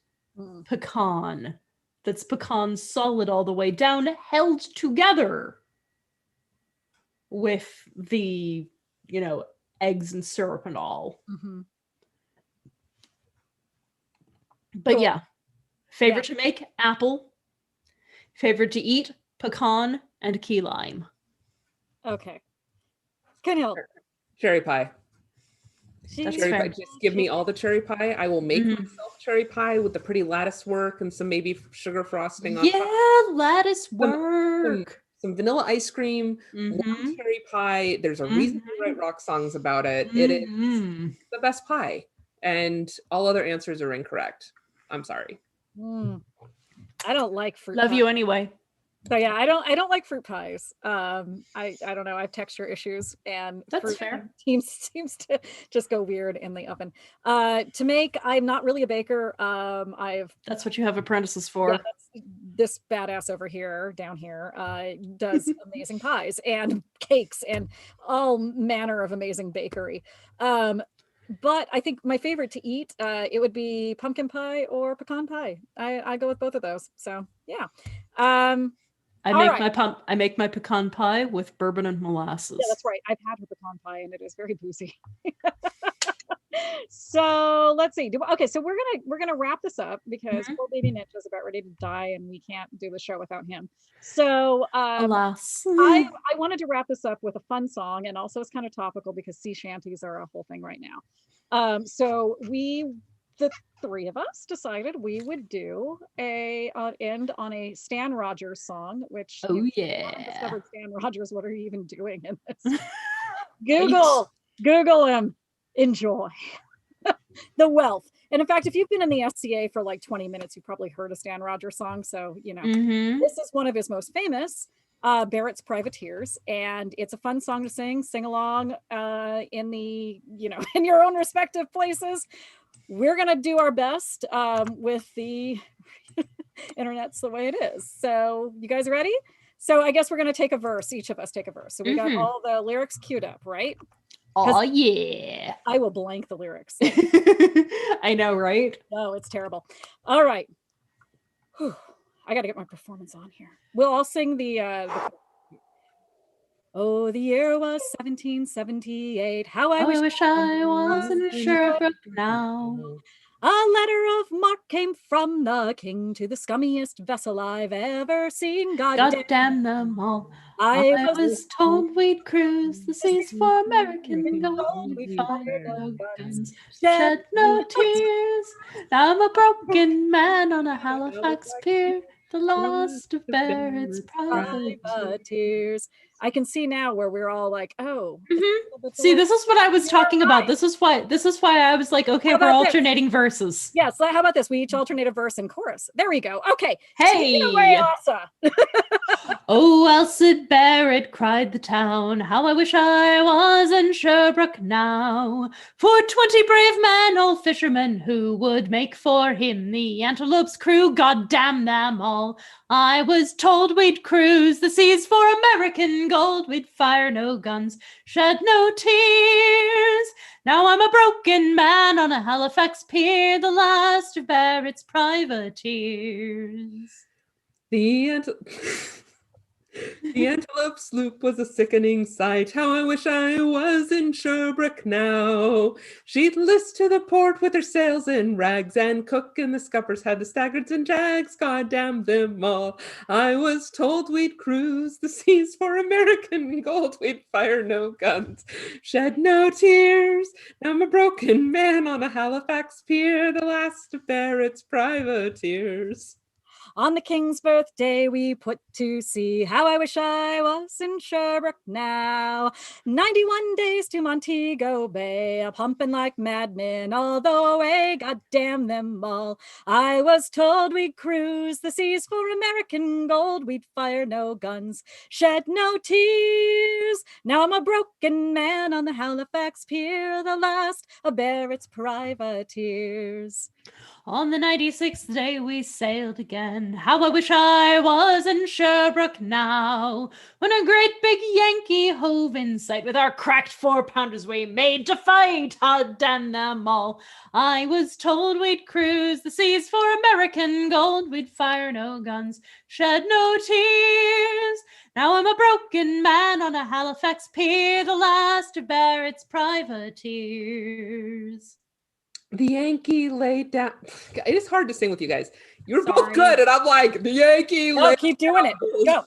pecan. That's pecan solid all the way down, held together with the, eggs and syrup and all. But yeah, favorite to make, apple. Favorite to eat, pecan and key lime. Okay. Kinehild. Cherry pie. That's cherry fair. pie. Just give me all the cherry pie. I will make myself cherry pie with the pretty lattice work and some maybe sugar frosting on top. Yeah, lattice work. Some vanilla ice cream, warm cherry pie. There's a reason we write rock songs about it. It is the best pie. And all other answers are incorrect. I'm sorry. I don't like fruit Love pie. you anyway. So yeah, I don't like fruit pies. I don't know. I have texture issues, and That's fruit fair. Seems to just go weird in the oven. To make, I'm not really a baker. That's what you have apprentices for. Yeah, this badass over here, down here, does amazing pies and cakes and all manner of amazing bakery. But I think my favorite to eat, it would be pumpkin pie or pecan pie. I go with both of those. So yeah. I make my pecan pie with bourbon and molasses. Yeah, that's right. I've had her pecan pie and it is very boozy. So let's see. Okay, so we're gonna wrap this up because poor baby Ninja is about ready to die and we can't do the show without him. So alas. I wanted to wrap this up with a fun song, and also it's kind of topical because sea shanties are a whole thing right now. So the three of us decided we would do end on a Stan Rogers song, which discovered Stan Rogers. What are you even doing in this? Google him. Enjoy. The wealth. And in fact, if you've been in the SCA for like 20 minutes, you've probably heard a Stan Rogers song. So, this is one of his most famous, Barrett's Privateers. And it's a fun song to sing along in the, in your own respective places. We're going to do our best with the internet's the way it is. So you guys ready? So I guess we're going to take a verse. Each of us take a verse. So we got all the lyrics queued up, right? Oh yeah. I will blank the lyrics. I know, right? No, it's terrible. All right. Whew. I got to get my performance on here. We'll all sing the Oh, the year was 1778. How I wish I wasn't sure now. A letter of marque came from the king to the scummiest vessel I've ever seen. God damn them all. I was told we'd cruise the seas for American gold. we We'd fired fire no no guns, guns, shed no tears. Now I'm a broken man on a Halifax Halifax pier, the last of Barrett's privateers. privateers. I can see now where we're all like, oh. See, this is what I was talking about. This is why I was like, okay, we're about this? alternating verses. Yes, how about this? We each alternate a verse and chorus. There we go. Okay. Hey! Take it away, Aasa. Oh, Elsa Barrett, cried the town, how I wish I was in Sherbrooke now. For 20 brave men, old fishermen, who would make for him the Antelope's crew, God damn them all. I was told we'd cruise the seas for American gold, we'd fire no guns, shed no tears. Now I'm a broken man on a Halifax pier, the last of Barrett's privateers. The Antelope sloop was a sickening sight. How I wish I was in Sherbrooke now. She'd list to the port with her sails in rags, and cook and the scuppers had the staggards and jags. God damn them all. I was told we'd cruise the seas for American gold. We'd fire no guns, shed no tears. Now I'm a broken man on a Halifax pier, the last of Barrett's privateers. On the king's birthday we put to sea. How I wish I was in Sherbrooke now. 91 days to Montego Bay, a pumping like madmen all the way. God damn them all. I was told we'd cruise the seas for American gold. We'd fire no guns, shed no tears. Now I'm a broken man on the Halifax pier, the last of Barrett's privateers. On the 96th day we sailed again. How I wish I was in Sherbrooke now. When a great big Yankee hove in sight, with our cracked 4-pounders we made to fight. God damn them all. I was told we'd cruise the seas for American gold. We'd fire no guns, shed no tears. Now I'm a broken man on a Halifax pier, the last of Barrett's privateers. The Yankee laid down. It is hard to sing with you guys. You're both Sorry. good, and I'm like, the Yankee No, laid keep doing it. Go.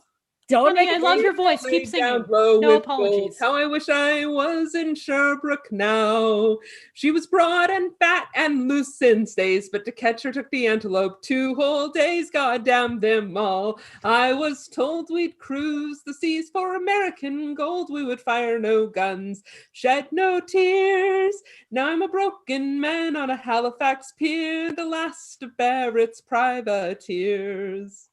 Don't Honey, make I it. love your voice. laid Keep singing. down low No with gold. apologies. How I wish I was in Sherbrooke now. She was broad and fat and loose in stays, but to catch her took the Antelope 2 whole days. God damn them all. I was told we'd cruise the seas for American gold. We would fire no guns, shed no tears. Now I'm a broken man on a Halifax pier, the last of Barrett's privateers.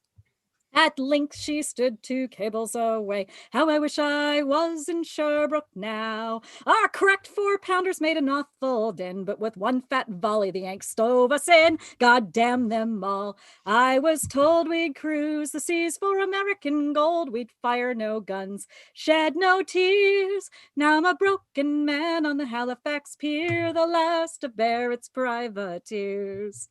At length she stood 2 cables away. How I wish I was in Sherbrooke now. Our cracked 4-pounders made an awful din, but with one fat volley the Yanks stove us in. God damn them all. I was told we'd cruise the seas for American gold. We'd fire no guns, shed no tears. Now I'm a broken man on the Halifax pier, the last of Barrett's privateers.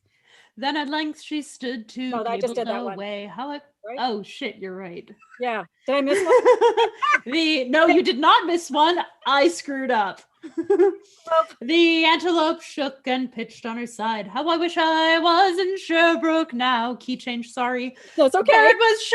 Then at length she stood 2 No, I just did that one. away. How I... Right? Oh shit, you're right. Yeah. Did I miss one? No, you did not miss one. I screwed up. The Antelope shook and pitched on her side. How I wish I was in Sherbrooke now. Key change, sorry. That's okay. Barrett was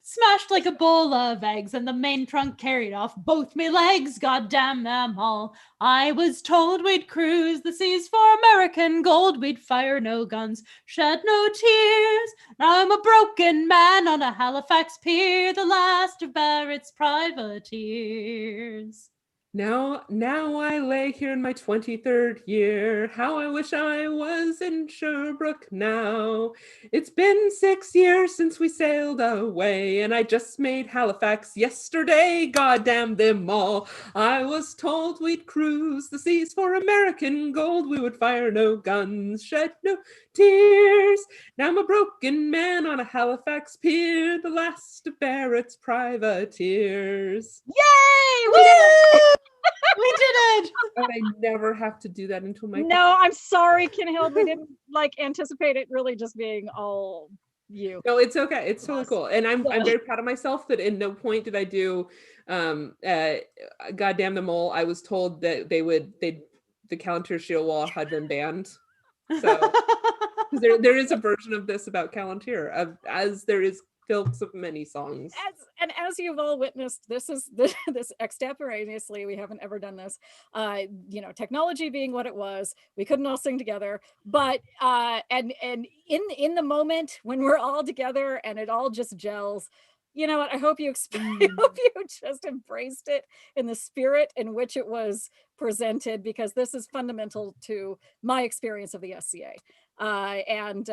smashed like a bowl of eggs, and the main trunk carried off both me legs. God damn them all. I was told we'd cruise the seas for American gold. We'd fire no guns, shed no tears. Now I'm a broken man on a Halifax pier, the last of Barrett's privateers. Now I lay here in my 23rd year. How I wish I was in Sherbrooke now. It's been 6 years since we sailed away, and I just made Halifax yesterday. God damn them all. I was told we'd cruise the seas for American gold. We would fire no guns, shed no tears. Now I'm a broken man on a Halifax pier, the last of Barrett's privateers. Yay! We did it! We did it! And I never have to do that until my No, I'm sorry, Kinehild. We didn't anticipate it really just being all you. No, it's okay. It's totally cool. And I'm very proud of myself that in no point did I do goddamn them all. I was told that the Counter Shield wall had been banned. So there is a version of this about Callantir, as there is films of many songs. As you've all witnessed, this is this extemporaneously. We haven't ever done this. Technology being what it was, we couldn't all sing together. But and in the moment when we're all together and it all just gels, you know what? I hope you I hope you just embraced it in the spirit in which it was presented, because this is fundamental to my experience of the SCA. And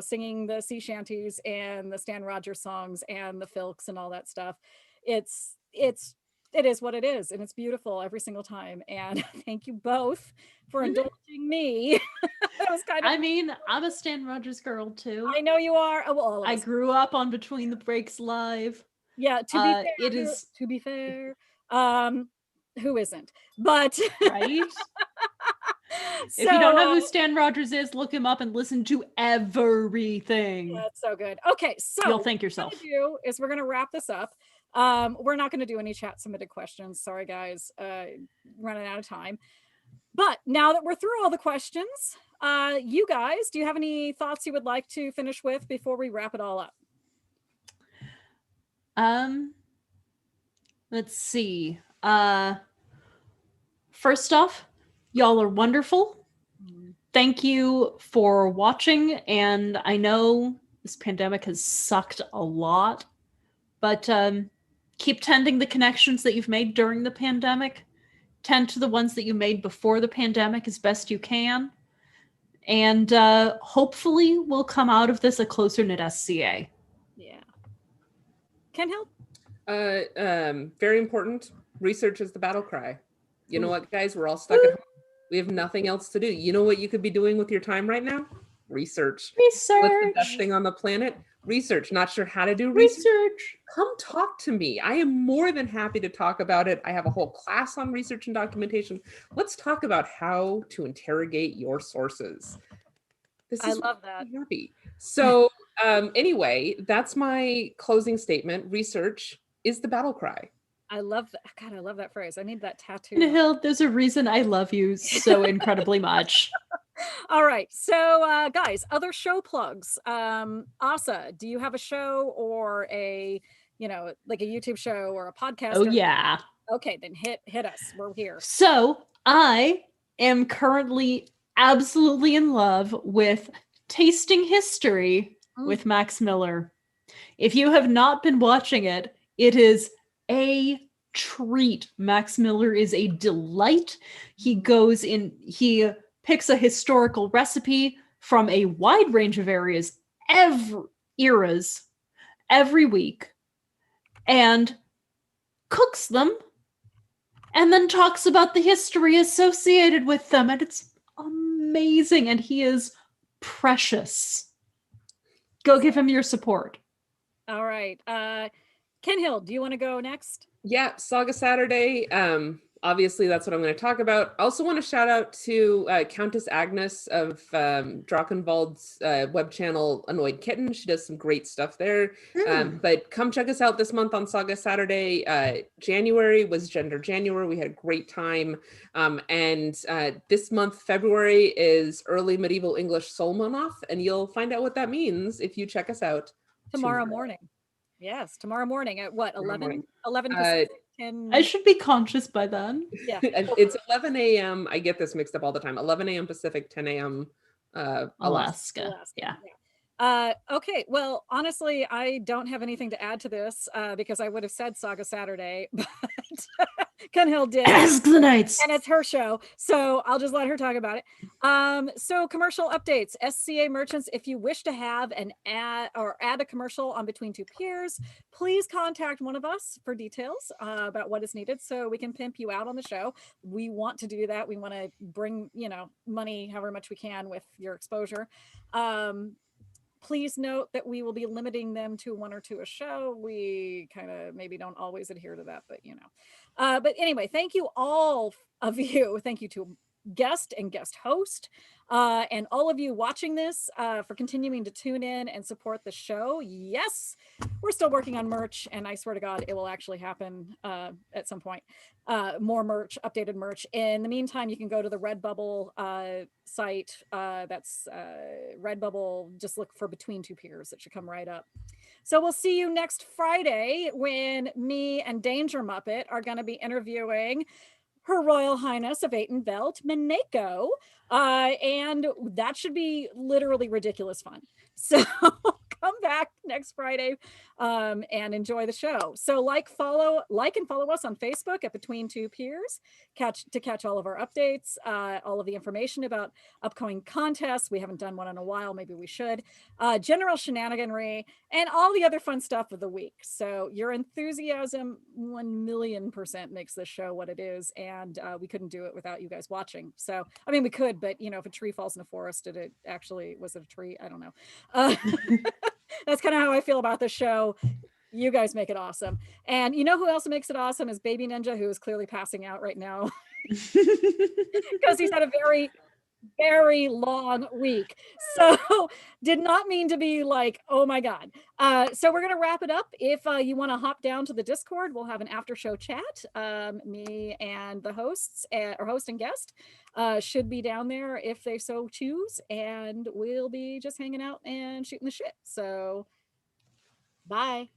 singing the sea shanties and the Stan Rogers songs and the filks and all that stuff. It is what it is, and it's beautiful every single time. And thank you both for indulging me. That was kind of. I mean, I'm a Stan Rogers girl too. I know you are. Oh, well, all of I us. grew up on Between the Breaks Live. Yeah, to be fair, it is to be fair. Who isn't? But right. If you don't know who Stan Rogers is, look him up and listen to everything. That's so good. Okay, so you'll thank yourself. What we're gonna do is we're going to wrap this up. We're not going to do any chat submitted questions. Sorry, guys, running out of time. But now that we're through all the questions, you guys, do you have any thoughts you would like to finish with before we wrap it all up? Let's see. First off, y'all are wonderful. Thank you for watching. And I know this pandemic has sucked a lot, but keep tending the connections that you've made during the pandemic. Tend to the ones that you made before the pandemic as best you can. And hopefully we'll come out of this a closer-knit SCA. Yeah. Kinehild? Very important. Research is the battle cry. You know what, guys? We're all stuck at home. We have nothing else to do. You know what you could be doing with your time right now? Research. What's the best thing on the planet? Research. Not sure how to do research? Come talk to me. I am more than happy to talk about it. I have a whole class on research and documentation. Let's talk about how to interrogate your sources. I love that. Happy. So anyway, that's my closing statement. Research is the battle cry. I love that. God, I love that phrase. I need that tattoo. Kinehild, there's a reason I love you so incredibly much. All right. So guys, other show plugs. Aasa, do you have a show or a, like a YouTube show or a podcast? Oh, yeah. Okay, then hit us. We're here. So I am currently absolutely in love with Tasting History with Max Miller. If you have not been watching it, it is a treat. Max Miller is a delight. He picks a historical recipe from a wide range of eras every week and cooks them and then talks about the history associated with them. And it's amazing. And he is precious. Go give him your support. All right. Kinehild, do you want to go next? Yeah, Saga Saturday. Obviously, that's what I'm going to talk about. I also want to shout out to Countess Agnes of Drachenwald's web channel, Annoyed Kitten. She does some great stuff there. But come check us out this month on Saga Saturday. January was Gender January. We had a great time. And this month, February, is Early Medieval English Solmonoth. And you'll find out what that means if you check us out tomorrow morning. Yes, tomorrow morning at what, 11 Pacific, 10... I should be conscious by then. Yeah. It's 11 a.m. I get this mixed up all the time. 11 a.m. Pacific, 10 a.m. Alaska. Yeah. Okay, well, honestly, I don't have anything to add to this because I would have said Saga Saturday, but Kinehild did. Ask the Knights. And it's her show, so I'll just let her talk about it. So commercial updates. SCA merchants, if you wish to have an add a commercial on Between Two Peers, please contact one of us for details about what is needed so we can pimp you out on the show. We want to do that. We want to bring, money however much we can with your exposure. Please note that we will be limiting them to 1 or 2 a show. We kind of maybe don't always adhere to that, but but anyway, thank you all of you. Thank you to guest and guest host and all of you watching this for continuing to tune in and support the show. Yes, we're still working on merch, and I swear to God, it will actually happen at some point. More merch, updated merch. In the meantime, you can go to the Redbubble site. That's Redbubble. Just look for Between Two Peers. It should come right up. So we'll see you next Friday when me and Danger Muppet are going to be interviewing Her Royal Highness of Belt, Mineko. And that should be literally ridiculous fun. So come back next Friday and enjoy the show. So like and follow us on Facebook at Between Two Peers to catch all of our updates, all of the information about upcoming contests. We haven't done one in a while. Maybe we should. General shenaniganry and all the other fun stuff of the week. So your enthusiasm 1,000,000% makes this show what it is. And we couldn't do it without you guys watching. So, I mean, we could, but you know, if a tree falls in a forest, was it a tree? I don't know. That's kind of how I feel about the show. You guys make it awesome. And you know who else makes it awesome is Baby Ninja, who is clearly passing out right now because he's had a very, very long week. So did not mean to be like, oh my God. So we're going to wrap it up. If you want to hop down to the Discord, we'll have an after show chat. Me and the hosts or host and guest should be down there if they so choose. And we'll be just hanging out and shooting the shit. So bye.